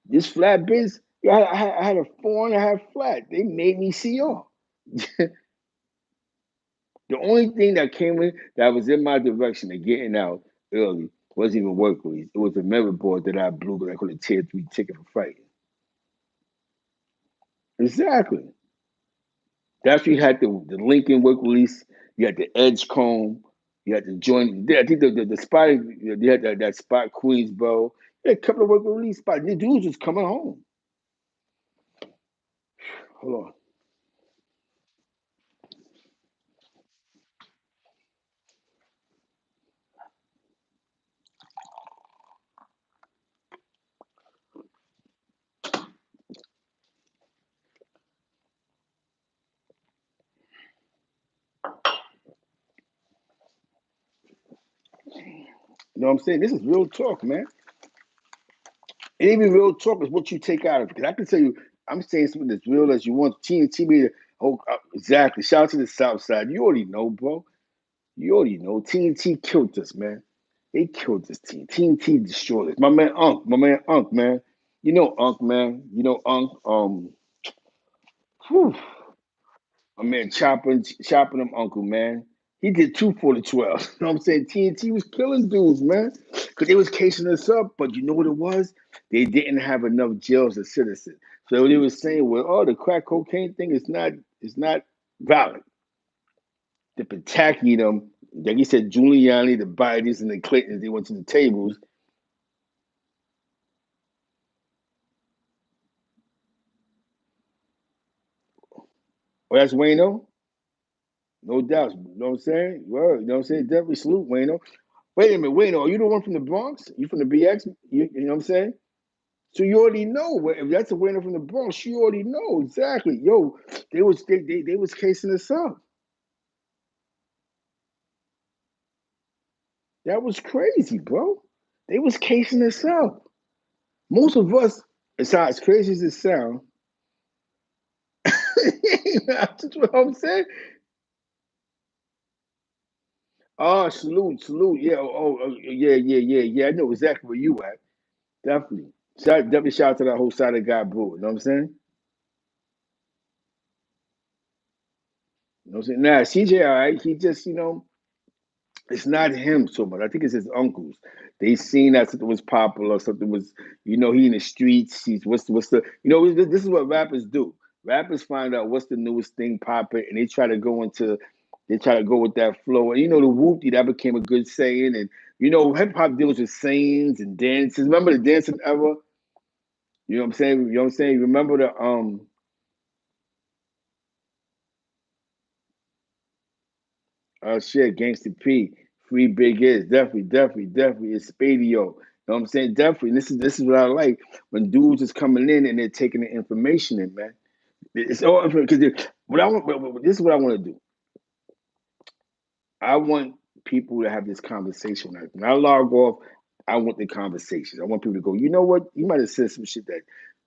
This flat biz, I had a 4.5 flat. They made me CR. The only thing that came in that was in my direction of getting out early wasn't even work release. It was a merit board that I blew that I could have tier 3 ticket for fighting. Exactly. That's where you had the Lincoln work release, you had the Edgecombe, you had the joint. I think the spot, you had that spot Queensboro. Yeah, a couple of work release spots. The dudes was coming home. Hold on. You know what I'm saying? This is real talk, man. And even real talk is what you take out of it. Because I can tell you, I'm saying something as real as you want. TNT made it. Oh, exactly. Shout out to the South Side. You already know, bro. You already know. TNT killed us, man. They killed this team. TNT destroyed us. My man Unc, man. You know Unc, man. You know Unc. Whew, my man chopping them uncle, man. He did 2 for the 12. You know what I'm saying? TNT was killing dudes, man. Because they was casing us up, but you know what it was? They didn't have enough jails as citizens. So they were saying, well, oh, the crack cocaine thing is not valid. The Pataki them, like you said, Giuliani, the Bidens, and the Clintons, they went to the tables. Oh, that's Wayno? No doubt. You know what I'm saying? Well, you know what I'm saying? Definitely salute Wayno. Wait a minute, Wayno, are you the one from the Bronx? You from the BX? You know what I'm saying? So you already know if that's a winner from the Bronx, you already know exactly. Yo, they was casing us up. That was crazy, bro. They was casing us up. Most of us, as crazy as it sounds, that's what I'm saying. Oh, salute. Yeah, yeah, yeah, yeah, yeah. I know exactly where you at. Definitely. Definitely shout out to that whole side of God, bro. You know what I'm saying? You know what I'm saying? Now, CJ, all right, he just, it's not him so much. I think it's his uncles. They seen that something was popular, something was, he in the streets. He's what's the, this is what rappers do. Rappers find out what's the newest thing popping, and they try to go with that flow. And the whoopty that became a good saying, and hip hop deals with sayings and dances. Remember the dancing era? You know what I'm saying? You know what I'm saying? Remember the shit, Gangsta P, Free Big is definitely it's Spadio. You know what I'm saying? Definitely. This is what I like when dudes is coming in and they're taking the information in, man. It's all because what I want. This is what I want to do. I want people to have this conversation. Like, when I log off, I want the conversations. I want people to go. You know what? You might have said some shit that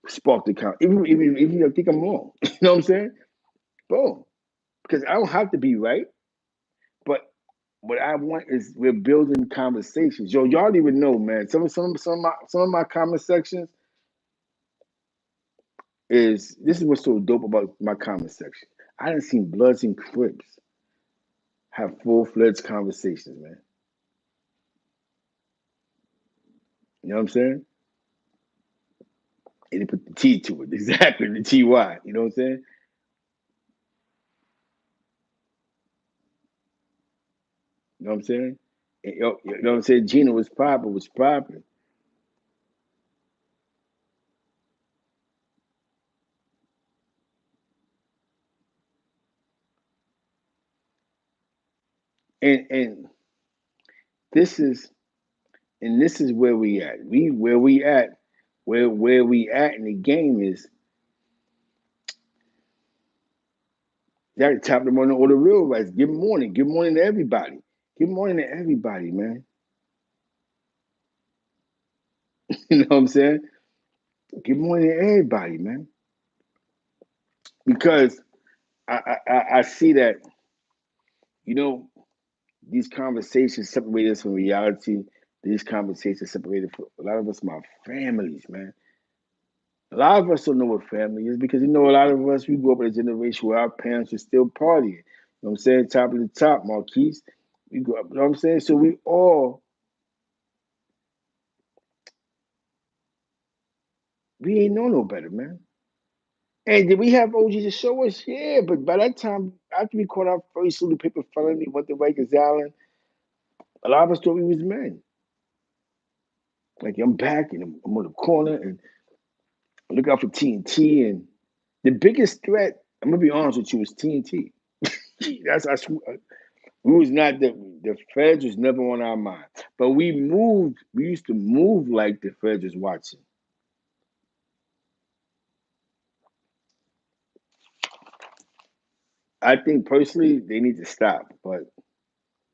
sparked the con. Even if you think I'm wrong. You know what I'm saying? Boom. Because I don't have to be right, but what I want is we're building conversations. Yo, y'all don't even know, man. Some of my comment sections is this is what's so dope about my comment section. I done seen Bloods and Crips have full-fledged conversations, man. You know what I'm saying? And they put the T to it, exactly the TY. You know what I'm saying? You know what I'm saying? And, you know what I'm saying? Gina was popping. And this is this is where we at. Where we at in the game is you got to tap them on all the real rights. Good morning. Good morning to everybody. Good morning to everybody, man. You know what I'm saying? Good morning to everybody, man. Because I see that, you know, these conversations separate us from reality. These conversations separated from a lot of us, my families, man. A lot of us don't know what family is because a lot of us we grew up in a generation where our parents were still partying. You know what I'm saying? Top of the top, Marquise. We grew up, you know what I'm saying? So we ain't know no better, man. And did we have OGs to show us? Yeah, but by that time, after we caught our first little paper felony, went to Rikers Island, a lot of us thought we was men. Like I'm back and I'm on the corner and I look out for TNT. And the biggest threat, I'm gonna be honest with you, was TNT. That's we was not the feds was never on our mind. But we moved, we used to move like the feds was watching. I think personally they need to stop, but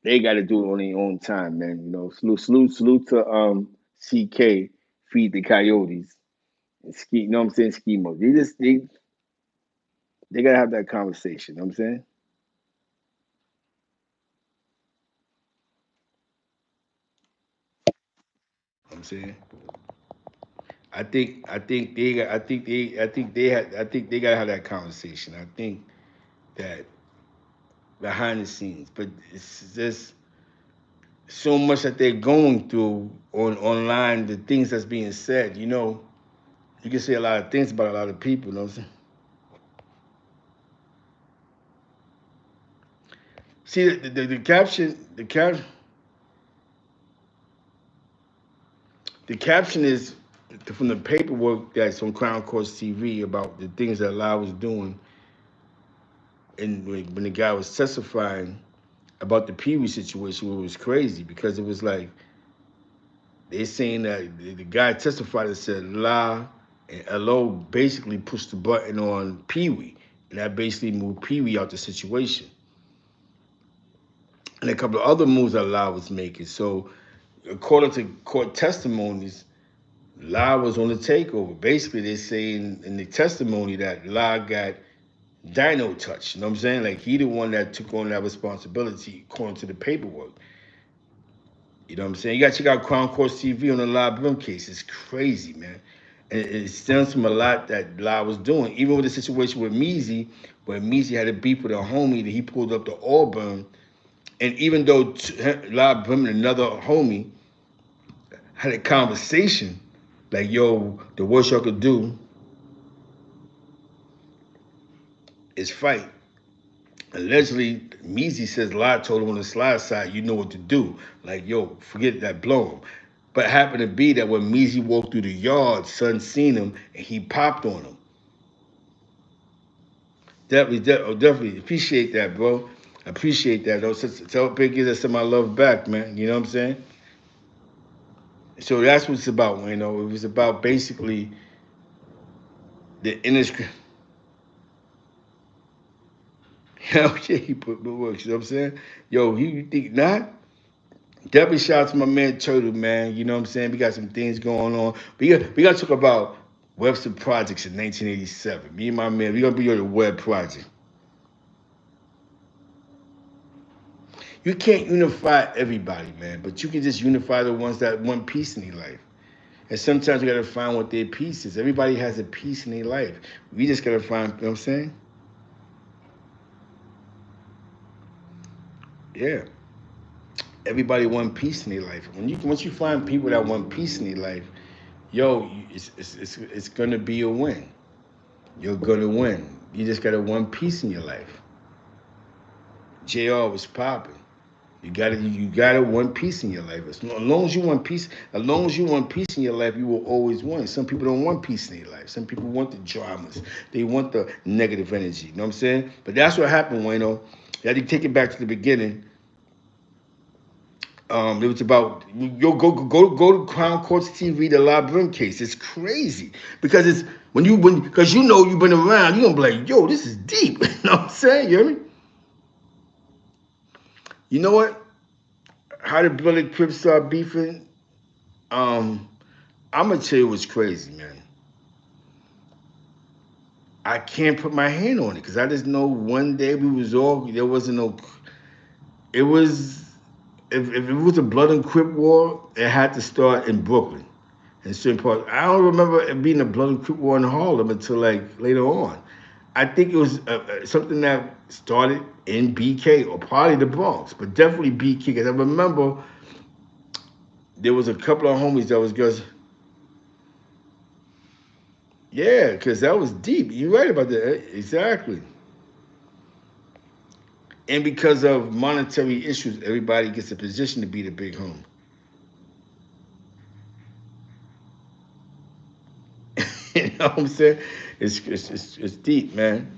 they got to do it on their own time, man. Salute to CK, feed the Coyotes, and ski. You know what I'm saying? Schemo. They gotta have that conversation. You know what I'm saying? You know what I'm saying. I think they gotta have that conversation. I think that behind the scenes, but it's just so much that they're going through online. The things that's being said, you can say a lot of things about a lot of people. You know what I'm saying? See the caption, the caption is from the paperwork that's on Crown Courts TV about the things that Lau was doing, and when the guy was testifying about the Pee Wee situation, it was crazy because it was like they saying that the guy testified and said La and LO basically pushed the button on Pee Wee, and that basically moved Pee Wee out the situation, and a couple of other moves that La was making. So according to court testimonies, La was on the takeover. Basically, they're saying in the testimony that La got Dino touch. You know what I'm saying? Like he the one that took on that responsibility according to the paperwork. You know what I'm saying? You got to check out Crown Courts TV on the live Brim case. It's crazy, man. it stems from a lot that La was doing. Even with the situation with Measy, where Measy had a beef with a homie that he pulled up to Auburn, and even though La Brim and another homie had a conversation, like, yo, the worst y'all could do is fight. Allegedly, Measy says La told him on the slide side, you know what to do. Like, yo, forget that, blow him. But it happened to be that when Measy walked through the yard, son seen him and he popped on him. Definitely appreciate that, bro. I appreciate that, though. Tell Biggie that some my love back, man. You know what I'm saying? So that's what it's about, you know. It was about basically the industry. Hell yeah, he put the work. You know what I'm saying? Yo, you think not? Definitely shout out to my man Turtle, man. You know what I'm saying? We got some things going on. We got to talk about Webster Projects in 1987. Me and my man, we gonna be on the Web Project. You can't unify everybody, man, but you can just unify the ones that want peace in their life. And sometimes you gotta find what their peace is. Everybody has a peace in their life. We just gotta find, you know what I'm saying? Yeah. Everybody want peace in their life. Once you find people that want peace in their life, yo, it's gonna be a win. You're gonna win. You just gotta want peace in your life. JR was popping. You gotta want peace in your life. As long as you want peace, as long as you want peace in your life, you will always win. Some people don't want peace in their life. Some people want the dramas. They want the negative energy. You know what I'm saying? But that's what happened, Wayno. You had to take it back to the beginning. It was about go to Crown Courts TV, the La Brim case. It's crazy because it's because you know you've been around. You're gonna be like, yo, this is deep. You know what I'm saying? You hear me? You know what? How the Blooded Crips start beefing? Um, I'm gonna tell you what's crazy, man. I can't put my hand on it because I just know one day we was all there wasn't no. It was if it was a Blood and Crip war, it had to start in Brooklyn. In certain parts. I don't remember it being a Blood and Crip war in Harlem until like later on. I think it was something that started in BK or probably the Bronx, but definitely BK. Because I remember there was a couple of homies that was just, yeah, because that was deep. You're right about that. Exactly. And because of monetary issues, everybody gets a position to be the big home. You know what I'm saying? It's deep, man.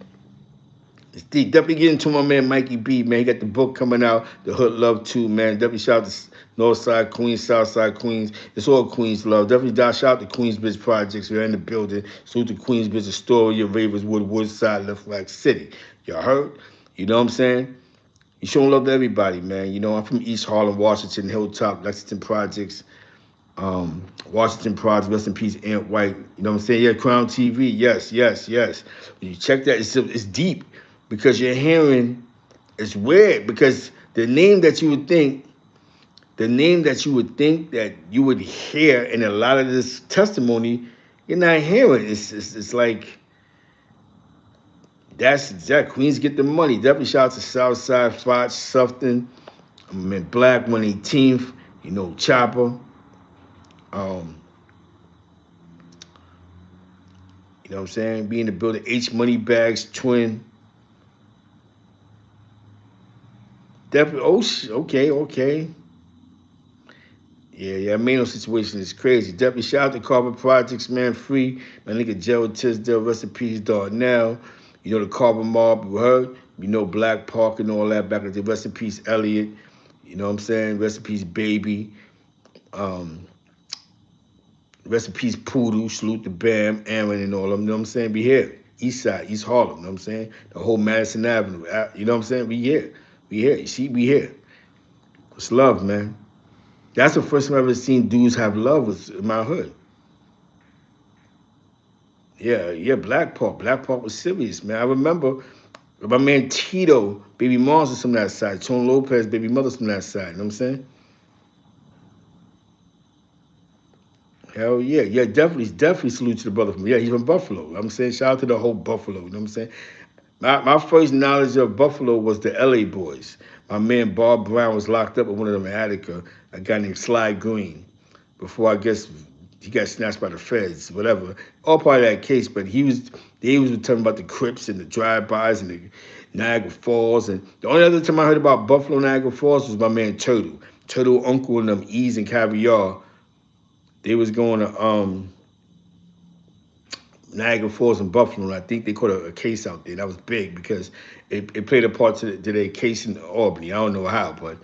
It's deep. Definitely get into my man Mikey B, man. He got the book coming out, The Hood Love 2, man. Definitely shout out to North Side Queens, South Side Queens. It's all Queens love. Definitely shout out to Queensbridge Projects. We're in the building. Salute to Queensbridge, Astoria, Ravenswood, Woodside, Left Flag City. Y'all heard? You know what I'm saying? You showing love to everybody, man. You know, I'm from East Harlem, Washington, Hilltop, Lexington Projects, Washington Projects, rest in peace, Aunt White. You know what I'm saying? Yeah, Crown TV. Yes, yes, yes. When you check that, it's deep because you're hearing, it's weird because the name that you would think that you would hear in a lot of this testimony, you're not hearing. It's like, that's exact. Queens get the money. Definitely shout out to Southside, Fox, Sufton, I'm in Black 118th, you know, Chopper. Um, you know what I'm saying? Be in the building, H Money Bags, Twin. Definitely, okay, okay. Yeah, yeah, Mano situation is crazy. Definitely shout out to Carbon Projects, man, free. My nigga Gerald Tisdale, rest in peace, Darnell. You know the Carbon Mob, you heard? You know Black Park and all that back in the day. Rest in peace, Elliot. You know what I'm saying? Rest in peace, Baby. Um, Rest in peace, Poodle. Salute to Bam, Aaron, and all of them. You know what I'm saying? We here. East Side, East Harlem. You know what I'm saying? The whole Madison Avenue. You know what I'm saying? We here. We here. You see, we here. It's love, man. That's the first time I've ever seen dudes have love was in my hood. Yeah, yeah, Black Park. Black Park was serious, man. I remember my man Tito, Baby Mars was from that side. Tone Lopez, Baby Mother's from that side. You know what I'm saying? Hell yeah, yeah, definitely salute to the brother from, yeah, he's from Buffalo. I'm saying shout out to the whole Buffalo. You know what I'm saying? My first knowledge of Buffalo was the LA Boys. My man Bob Brown was locked up with one of them in Attica, a guy named Sly Green. Before I guess he got snatched by the feds, whatever. All part of that case, but they was telling about the Crips and the drive-bys and the Niagara Falls. And the only other time I heard about Buffalo Niagara Falls was my man Turtle. Turtle Uncle and them Ease and Caviar. They was going to Niagara Falls and Buffalo, and I think they caught a case out there. That was big because it played a part to their case in Albany. I don't know how, but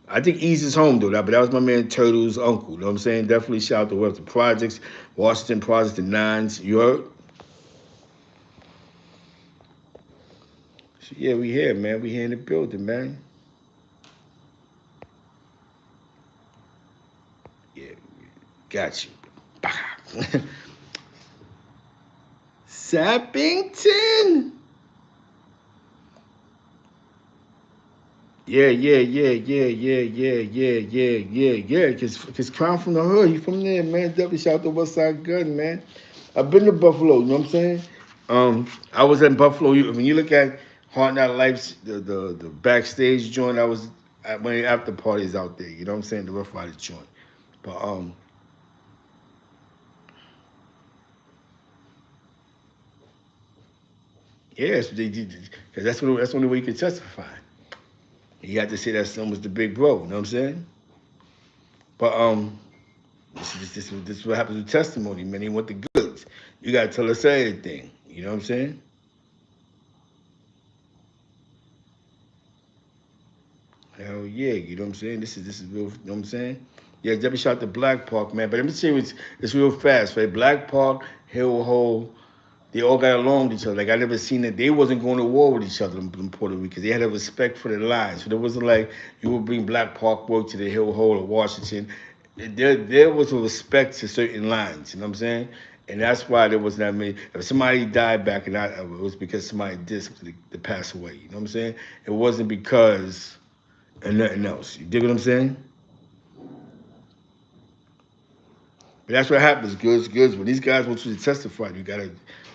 I think Ease is home though. But that was my man Turtle's uncle. You know what I'm saying? Definitely shout out to Webster Projects, Washington Projects, the Nines. You heard? So yeah, we here, man. We here in the building, man. Yeah, got you. Sappington. Yeah. Cause Crown from the hood, you from there, man. Definitely shout out to West Side Gun, man. I've been to Buffalo, you know what I'm saying? I was in Buffalo. When you look at Hard Knock Life's the backstage joint, I was at one of the after parties out there. You know what I'm saying? The Rough Riders joint. But yes, they did because that's the only way you can testify. You had to say that son was the big bro. You know what I'm saying? But this is what happens with testimony, man. They want the goods. You gotta tell us everything. You know what I'm saying? Hell yeah, you know what I'm saying? This is real, you know what I'm saying? Yeah, definitely shout out to Black Park, man. But let me say it's real fast, right? Black Park, Hill Hole, they all got along with each other. Like I never seen that they wasn't going to war with each other in Puerto Rico. They had a respect for the lines. So there wasn't like you would bring Black Park work to the Hill Hole or Washington. There was a respect to certain lines. You know what I'm saying? And that's why there wasn't that many. If somebody died back in that, it was because somebody did something to pass away. You know what I'm saying? It wasn't because and nothing else. You dig what I'm saying? But that's what happens, goods. When these guys want you to testify, you gotta,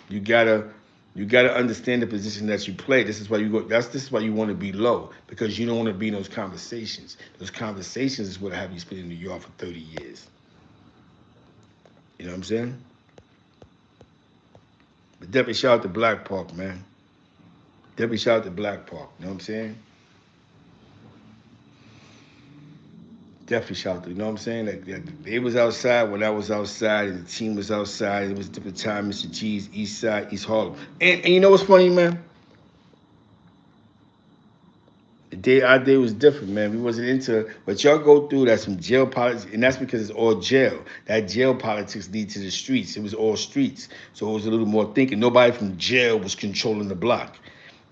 you gotta understand the position that you play. This is why you go. This is why you want to be low because you don't want to be in those conversations. Those conversations is what have you spend in New York for 30 years. You know what I'm saying? But definitely shout out to Black Park, man. Definitely shout out to Black Park. You know what I'm saying? Definitely shout out. You know what I'm saying? Like they was outside when I was outside, and the team was outside. It was a different time. Mr. G's East Side, East Harlem. And you know what's funny, man? The day our day was different, man. We wasn't into what y'all go through. That's some jail politics, and that's because it's all jail. That jail politics lead to the streets. It was all streets, so it was a little more thinking. Nobody from jail was controlling the block.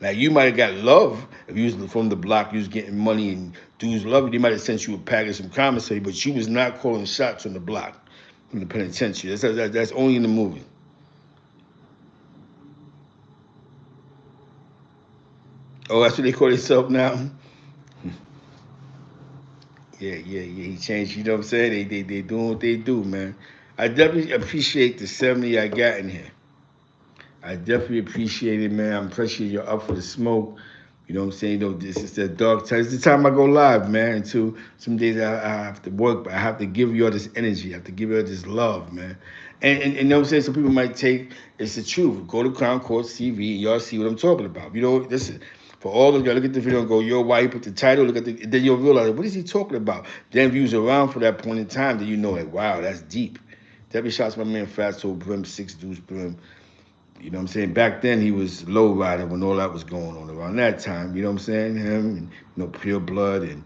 Now you might have got love if you was from the block. You was getting money and dudes love you. They might have sent you a package from commissary, but you was not calling shots on the block from the penitentiary. That's only in the movie. Oh, that's what they call themselves now. Yeah. He changed. You know what I'm saying? They doing what they do, man. I definitely appreciate the 70 I got in here. I definitely appreciate it, man. I'm appreciate you're up for the smoke. You know what I'm saying? You know, this is the dark time. It's the time I go live, man. Until some days I have to work, but I have to give you all this energy. I have to give you all this love, man. And you know what I'm saying? Some people might take it's the truth. Go to Crown Courts TV, y'all see what I'm talking about. You know, listen. For all of y'all, look at the video and go, yo, why you put the title? Look at the, then you'll realize, what is he talking about? Then views around for that point in time, then you know, like, wow, that's deep. Debbie shots my man Fatso Brim, 6 Deuce Brim. You know what I'm saying? Back then he was low rider when all that was going on around that time. You know what I'm saying? Him and Pure Blood and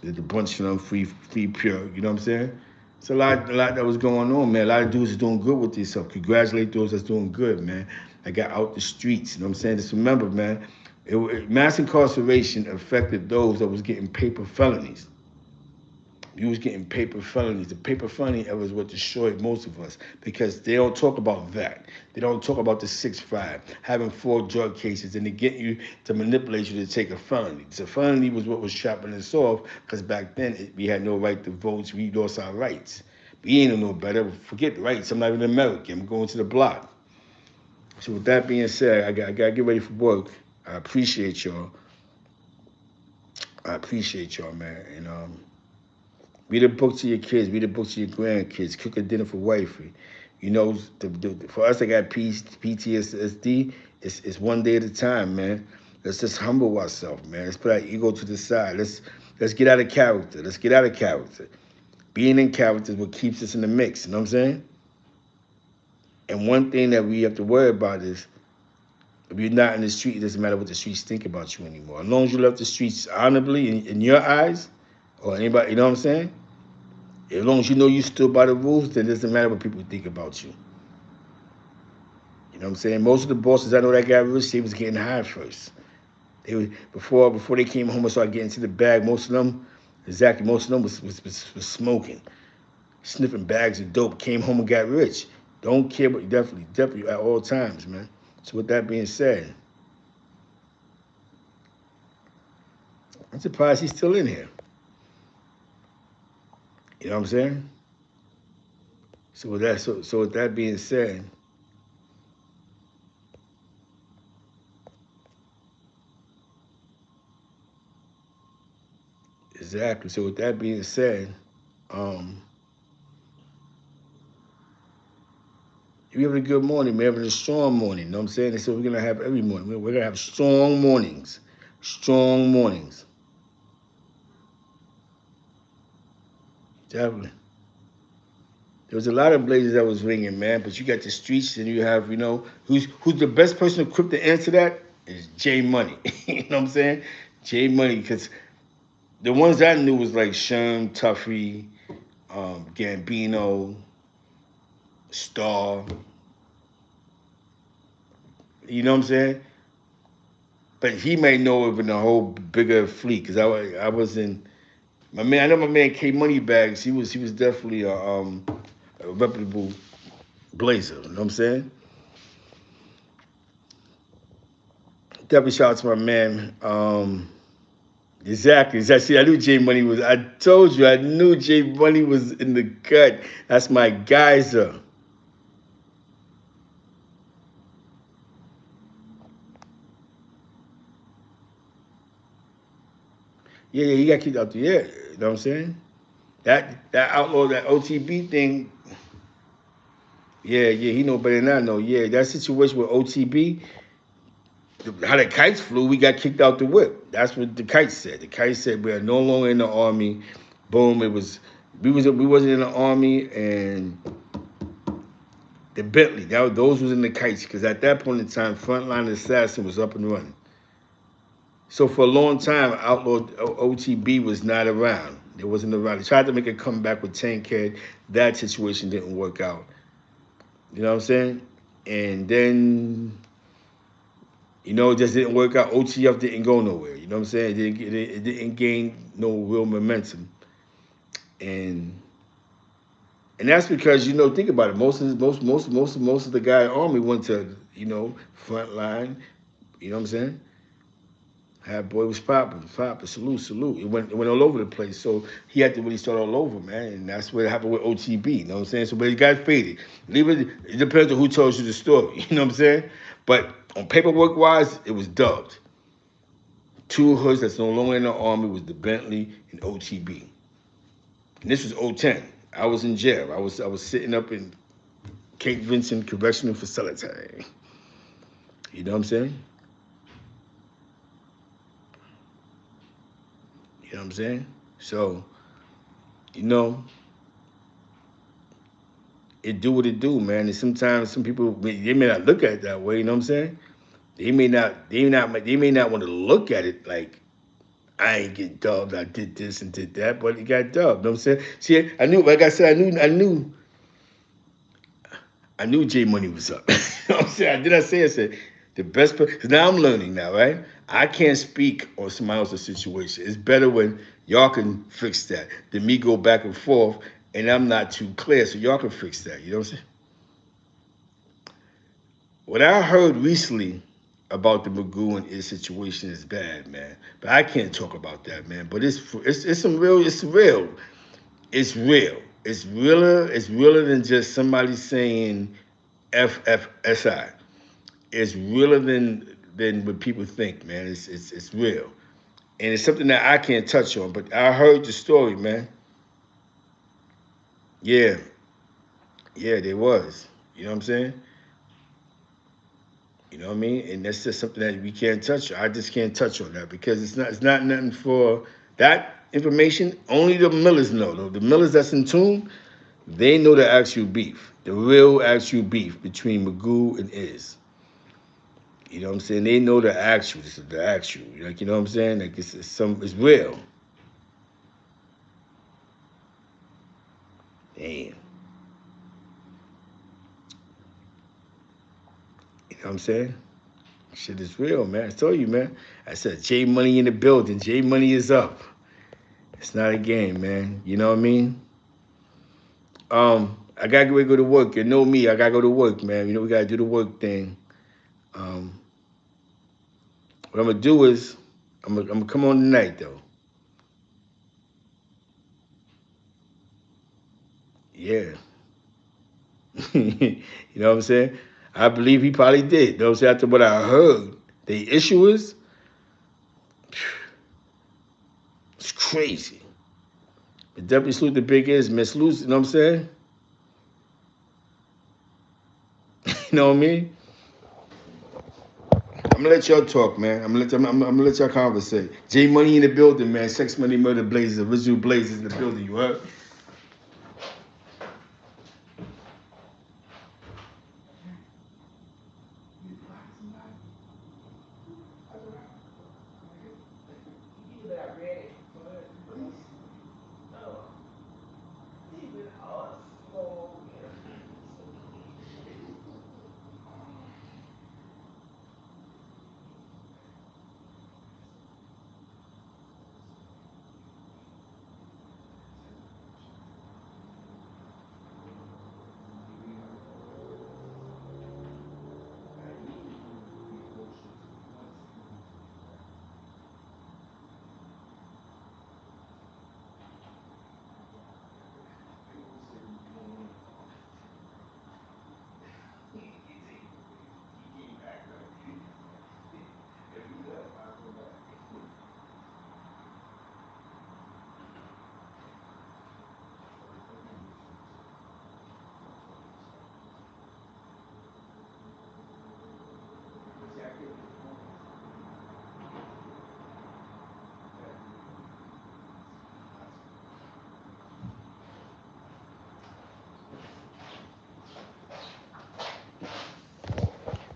the bunch of them free pure. You know what I'm saying? It's a lot that was going on, man. A lot of dudes is doing good with themselves. Congratulate those that's doing good, man. I got out the streets. You know what I'm saying? Just remember, man, mass incarceration affected those that was getting paper felonies. You was getting paper felonies. The paper felony era is what destroyed most of us because they don't talk about that. They don't talk about the 6-5, having 4 drug cases, and they get you to manipulate you to take a felony. So felony was what was trapping us off because back then we had no right to vote. We lost our rights. We ain't no better. Forget the rights. I'm not even American. I'm going to the block. So with that being said, I got to get ready for work. I appreciate y'all. I appreciate y'all, man. And read a book to your kids. Read a book to your grandkids. Cook a dinner for wifey. You know, for us that got PTSD, it's one day at a time, man. Let's just humble ourselves, man. Let's put our ego to the side. Let's get out of character. Let's get out of character. Being in character is what keeps us in the mix. You know what I'm saying? And one thing that we have to worry about is if you're not in the street, it doesn't matter what the streets think about you anymore. As long as you left the streets honorably in your eyes, or anybody, you know what I'm saying? As long as you know you stood by the rules, then it doesn't matter what people think about you. You know what I'm saying? Most of the bosses I know that got rich, they was getting high first. They were, before they came home and started getting to the bag, most of them was smoking, sniffing bags of dope, came home and got rich. Don't care, but definitely at all times, man. So with that being said, I'm surprised he's still in here. You know what I'm saying? So with that being said, exactly. So with that being said, um, you having a good morning, man. Having a strong morning. You know what I'm saying? So we're gonna have every morning. We're gonna have strong mornings. Strong mornings. Definitely. There was a lot of blazes that was ringing, man. But you got the streets, and you have, who's the best person equipped to answer that is J Money. You know what I'm saying? J Money, because the ones I knew was like Sherm, Tuffy, Gambino, Star. You know what I'm saying? But he may know of in a whole bigger fleet because I was in my man. I know my man K Moneybags. He was definitely a reputable blazer. You know what I'm saying? Definitely shout out to my man. Exactly. See, I knew J Money was. I told you, I knew J Money was in the cut. That's my geyser. Yeah, he got kicked out the air. You know what I'm saying? That outlaw, that OTB thing. Yeah, he know better than I know. Yeah, that situation with OTB, how the kites flew, we got kicked out the whip. That's what the kite said. The kite said we are no longer in the army. Boom. We wasn't in the army, and the Bentley, those was in the kites because at that point in time, Frontline Assassin was up and running. So for a long time, Outlaw OTB was not around. It wasn't around. They tried to make a comeback with Tankhead. That situation didn't work out. You know what I'm saying? And then, it just didn't work out. OTF didn't go nowhere. You know what I'm saying? It didn't gain no real momentum. And that's because, think about it. Most of the guy army went to, front line. You know what I'm saying? That boy was popping, salute. It went all over the place. So he had to really start all over, man. And that's what happened with OTB. You know what I'm saying? So, but he got faded. It depends on who tells you the story. You know what I'm saying? But on paperwork wise, it was dubbed. Two hoods that's no longer in the army was the Bentley and OTB. And this was '10. I was in jail. I was sitting up in Cape Vincent Correctional Facility. You know what I'm saying? You know what I'm saying? So, you know, it do what it do, man. And sometimes some people they may not look at it that way. You know what I'm saying? They may not want to look at it like I ain't get dubbed. I did this and did that, but it got dubbed. You know what I'm saying? See, I knew, like I said, I knew J Money was up. You know what I'm saying? Did I say? I said the best. Because now I'm learning now, right? I can't speak on somebody else's situation. It's better when y'all can fix that than me go back and forth and I'm not too clear, so y'all can fix that. You know what I'm saying? What I heard recently about the Magoo and his situation is bad, man. But I can't talk about that, man. But it's some real. It's real. It's real. It's realer. It's realer than just somebody saying FFSI. It's realer than what people think, man. It's real, and it's something that I can't touch on. But I heard the story, man. Yeah, yeah, there was. You know what I'm saying? You know what I mean? And that's just something that we can't touch. I just can't touch on that because it's not nothing for that information. Only the Millers know. The Millers that's in tune, they know the actual beef, the real actual beef between Magoo and Iz. You know what I'm saying? They know the actual, this is the actual. Like, you know what I'm saying? Like it's real. Damn. You know what I'm saying? Shit is real, man. I told you, man. I said J Money in the building. J Money is up. It's not a game, man. You know what I mean? I gotta go to work. You know me, I gotta go to work, man. You know we gotta do the work thing. Um, what I'm gonna do is I'm gonna come on tonight though. Yeah. You know what I'm saying? I believe he probably did. You know what I'm saying? After what I heard, the issue is it's crazy. But definitely salute the big is Miss Lucy, you know what I'm saying? You know what I mean? I'm gonna let y'all talk, man. I'm gonna let y'all conversate. J Money in the building, man. Sex Money Murder Blazes, original Blazes in the building. You heard?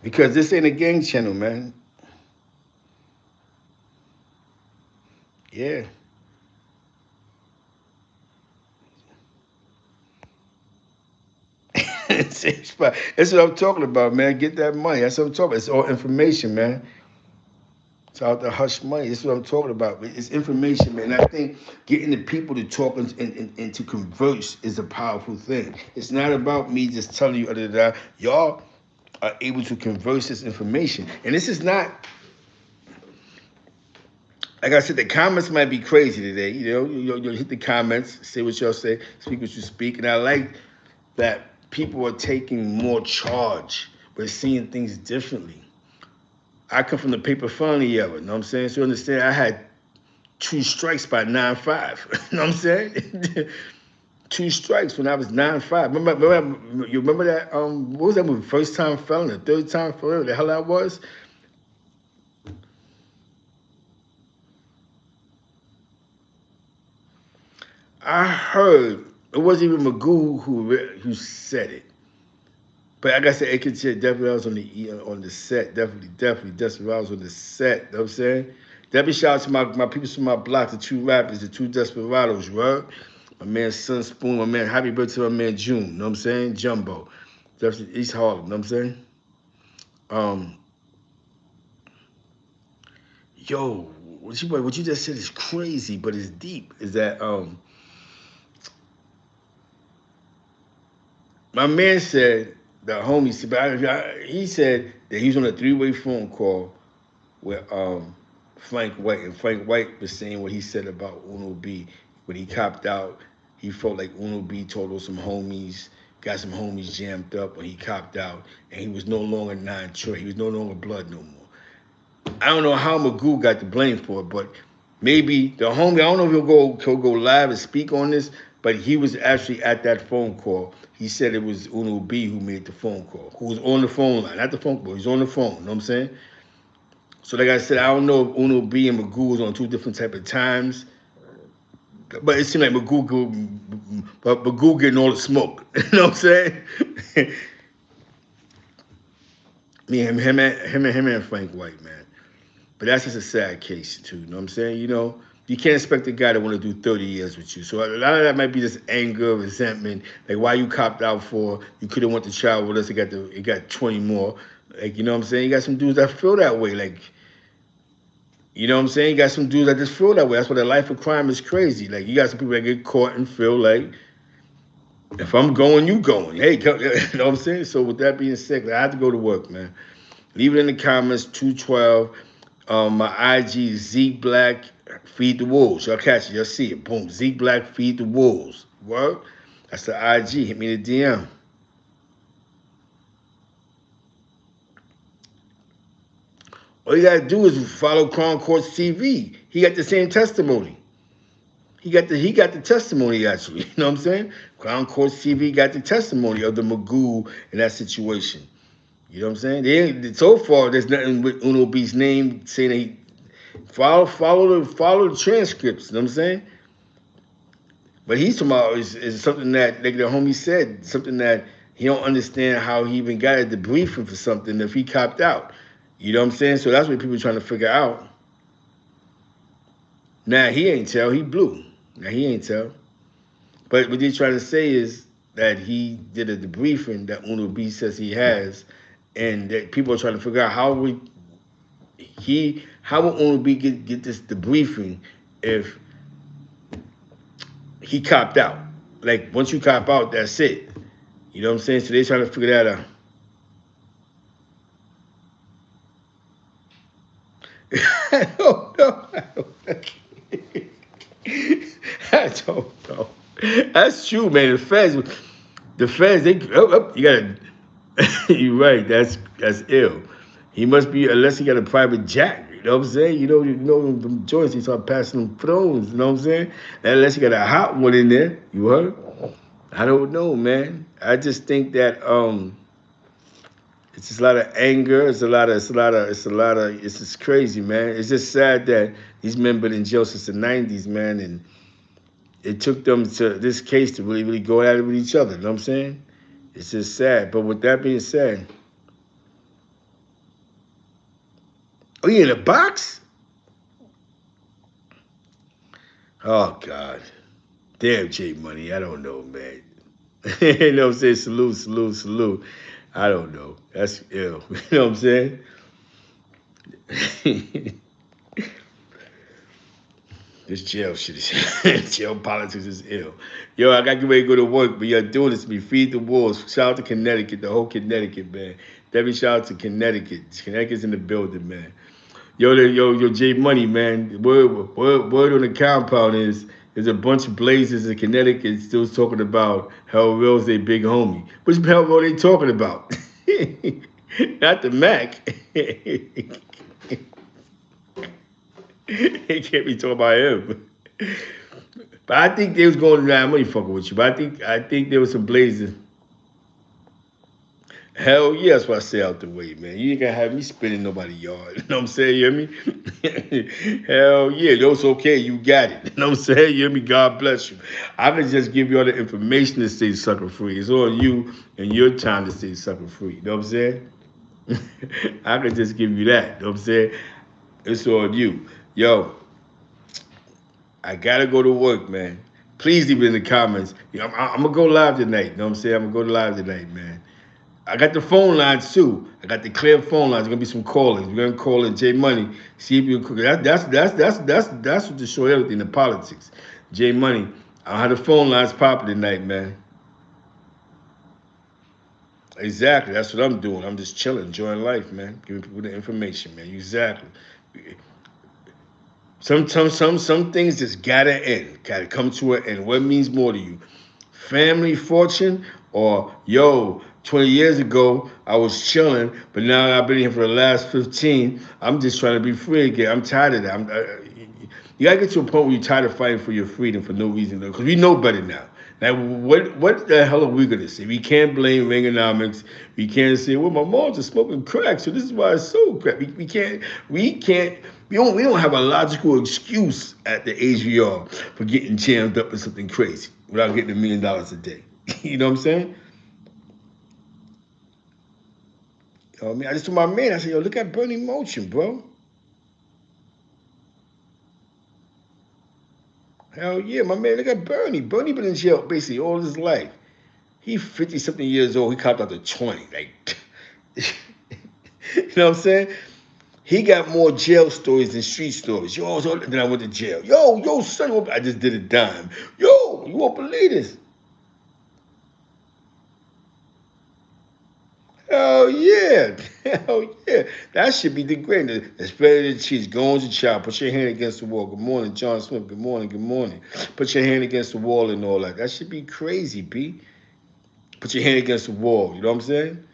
Because this ain't a gang channel, man. Yeah. That's what I'm talking about, man. Get that money. That's what I'm talking about. It's all information, man. It's out the hush money. That's what I'm talking about. It's information, man. I think getting the people to talk and to converse is a powerful thing. It's not about me just telling you, y'all are able to converse this information. And this is not, like I said, the comments might be crazy today. You know, you'll hit the comments, say what y'all say, speak what you speak. And I like that people are taking more charge. We're seeing things differently. I come from the paper felony era, you know what I'm saying? So you understand, I had two strikes by 9-5. You know what I'm saying? Two strikes when I was 9-5. You remember that? What was that movie? First time felon, the third time felon, what the hell that was? I heard it wasn't even Magoo who said it. But like I said, it could say definitely I was on the set. Definitely I was on the set. You know what I'm saying? Definitely shout out to my people from my block, the two rappers, the two desperados, right? My man Sun Spoon, my man Happy Birthday to my man June, you know what I'm saying? Jumbo. Definitely East Harlem, you know what I'm saying? Um, yo, what you just said is crazy, but it's deep. Is that my man said the homie said, he said that he was on a three-way phone call with Frank White, and Frank White was saying what he said about Uno B when he copped out. he felt like Uno B told on some homies, got some homies jammed up when he copped out, and he was no longer non-Troy. He was no longer blood no more. I don't know how Magoo got the blame for it, but maybe the homie. I don't know if he'll go live and speak on this, but he was actually at that phone call. He said it was Uno B who made the phone call, who was on the phone line, not the phone call. He's on the phone. You know what I'm saying? So like I said, I don't know if Uno B and Magoo was on two different type of times, but it seemed like Magoo getting all the smoke. You know what I'm saying? Me, him and Frank White, man. But that's just a sad case too. You know what I'm saying? You know, you can't expect a guy to want to do 30 years with you. So a lot of that might be just anger, resentment. Like why you copped out for? You could have went to trial with us. You got 20 more. Like you know what I'm saying? You got some dudes that feel that way. Like you know what I'm saying? You got some dudes that just feel that way. That's why the life of crime is crazy. Like you got some people that get caught and feel like if I'm going, you going. Hey, you know what I'm saying? So with that being said, I have to go to work, man. Leave it in the comments. 212. My IG is Zeke Black Feed the Wolves. Y'all catch it. Y'all see it. Boom. Zeke Black Feed the Wolves. Word? That's the IG. Hit me in the DM. All you gotta do is follow Crown Courts TV. He got the same testimony. He got the testimony actually. You know what I'm saying? Crown Courts TV got the testimony of the Magoo in that situation. You know what I'm saying? So far, there's nothing with Uno B's name saying that he follow the transcripts. You know what I'm saying? But he's talking about is something that, like the homie said, something that he don't understand how he even got a debriefing for something if he copped out. You know what I'm saying? So that's what people are trying to figure out. Now he ain't tell, he blew. Now he ain't tell. But what they're trying to say is that he did a debriefing that Uno B says he has, and that people are trying to figure out how would Uno B get this debriefing if he copped out. Like once you cop out, that's it. You know what I'm saying? So they're trying to figure that out. I don't know. I don't know. That's true, man. The feds, you gotta. You're right. That's ill. He must be unless he got a private jet. You know what I'm saying? You know them joints. He start passing them thrones. You know what I'm saying? Unless he got a hot one in there. You heard? I don't know, man. I just think that it's just a lot of anger. It's just crazy, man. It's just sad that these men been in jail since the '90s, man, and it took them to this case to really, really go at it with each other. You know what I'm saying? It's just sad. But with that being said, oh, you in a box? Oh God, damn, J Money. I don't know, man. You know what I'm saying? Salute, salute, salute. I don't know. That's ill. You know what I'm saying? This jail shit is jail politics is ill. Yo, I got to get ready to go to work, but y'all doing this to me. Feed the wolves. Shout out to Connecticut, the whole Connecticut, man. Debbie, shout out to Connecticut. Connecticut's in the building, man. Yo, J Money, man. Word on the compound is there's a bunch of blazers in Connecticut still talking about Hell Will's their big homie. Which Hell Will they talking about? Not the Mac. He can't be talking about him. But I think they was going around money fucking with you. But I think there was some blazers. Hell yeah, that's what I say out the way, man. You ain't gonna have me spinning nobody yard. You know what I'm saying? You hear me? Hell yeah, that's okay. You got it. You know what I'm saying? You hear me? God bless you. I can just give you all the information to stay sucker free. It's on you and your time to stay sucker free. You know what I'm saying? I can just give you that. You know what I'm saying? It's on you. Yo, I gotta go to work, man. Please leave it in the comments. I'm gonna go live tonight. You know what I'm saying? I'm gonna go live tonight, man. I got the phone lines too. I got the clear phone lines. There's gonna be some callers. We're gonna call in J Money. See if you. That's what to show everything. The politics. J Money. I have the phone lines popping tonight, man. Exactly. That's what I'm doing. I'm just chilling, enjoying life, man. Giving people the information, man. Exactly. Some things just gotta end, gotta come to an end. What means more to you? Family, fortune, or yo, 20 years ago I was chilling, but now I've been here for the last 15. I'm just trying to be free again. I'm tired of that. You gotta get to a point where you're tired of fighting for your freedom for no reason, because we know better now. Like, what the hell are we gonna say? We can't blame Reaganomics. We can't say, well, my mom's just smoking crack, so this is why it's so crap. We don't have a logical excuse at the age we are for getting jammed up in something crazy without getting $1 million a day. You know what I'm saying? You know what I mean? I just told my man, I said, yo, look at Bernie Motion, bro. Hell yeah, my man, look at Bernie. Bernie been in jail basically all his life. He 50 something years old. He copped out to 20. Like, you know what I'm saying? He got more jail stories than street stories. Yo, then I went to jail. Yo, son, I just did a dime. Yo, you won't believe this. Hell yeah. Hell yeah. That should be the greatest. It's better than cheese. Go on to child. Put your hand against the wall. Good morning, John Smith. Good morning. Good morning. Put your hand against the wall and all that. That should be crazy, B. Put your hand against the wall. You know what I'm saying?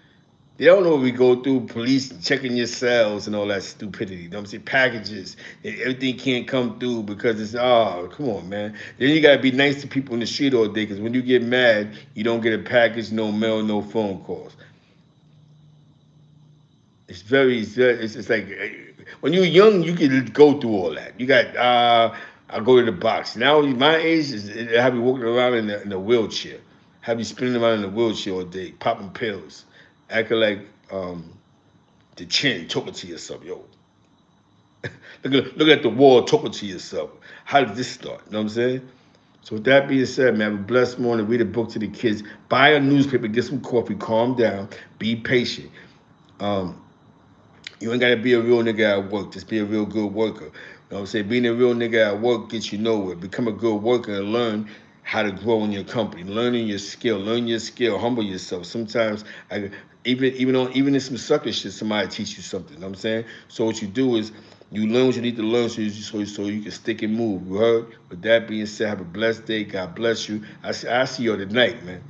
They don't know what we go through, police checking your cells and all that stupidity. You know what I'm saying? Packages. Everything can't come through because it's, oh, come on, man. Then you got to be nice to people in the street all day, because when you get mad, you don't get a package, no mail, no phone calls. It's like when you're young, you can go through all that. You got, I'll go to the box. Now, my age, is have you walking around in a wheelchair, have you spinning around in a wheelchair all day, popping pills, acting like, the chin, talking to yourself, yo. Look at the wall, talking to yourself. How did this start? You know what I'm saying? So with that being said, man, have a blessed morning. Read a book to the kids. Buy a newspaper. Get some coffee. Calm down. Be patient. Um, you ain't gotta be a real nigga at work. Just be a real good worker. You know what I'm saying? Being a real nigga at work gets you nowhere. Become a good worker and learn how to grow in your company. Learning your skill. Learn your skill. Humble yourself. Sometimes even in some sucker shit, somebody teach you something. You know what I'm saying? So what you do is you learn what you need to learn so you can stick and move. You heard? With that being said, have a blessed day. God bless you. I see you tonight, man.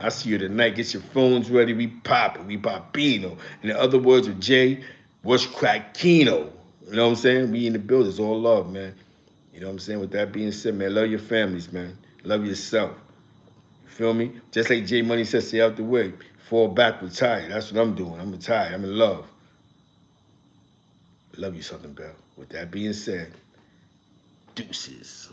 I see you tonight. Get your phones ready. We popping. We popino. In the other words of Jay, what's crackino? You know what I'm saying? We in the building. It's all love, man. You know what I'm saying? With that being said, man, love your families, man. Love yourself. You feel me? Just like Jay Money said, stay out the way. Fall back, retire. That's what I'm doing. I'm retired. I'm in love. Love you, Southern Belle. With that being said, deuces.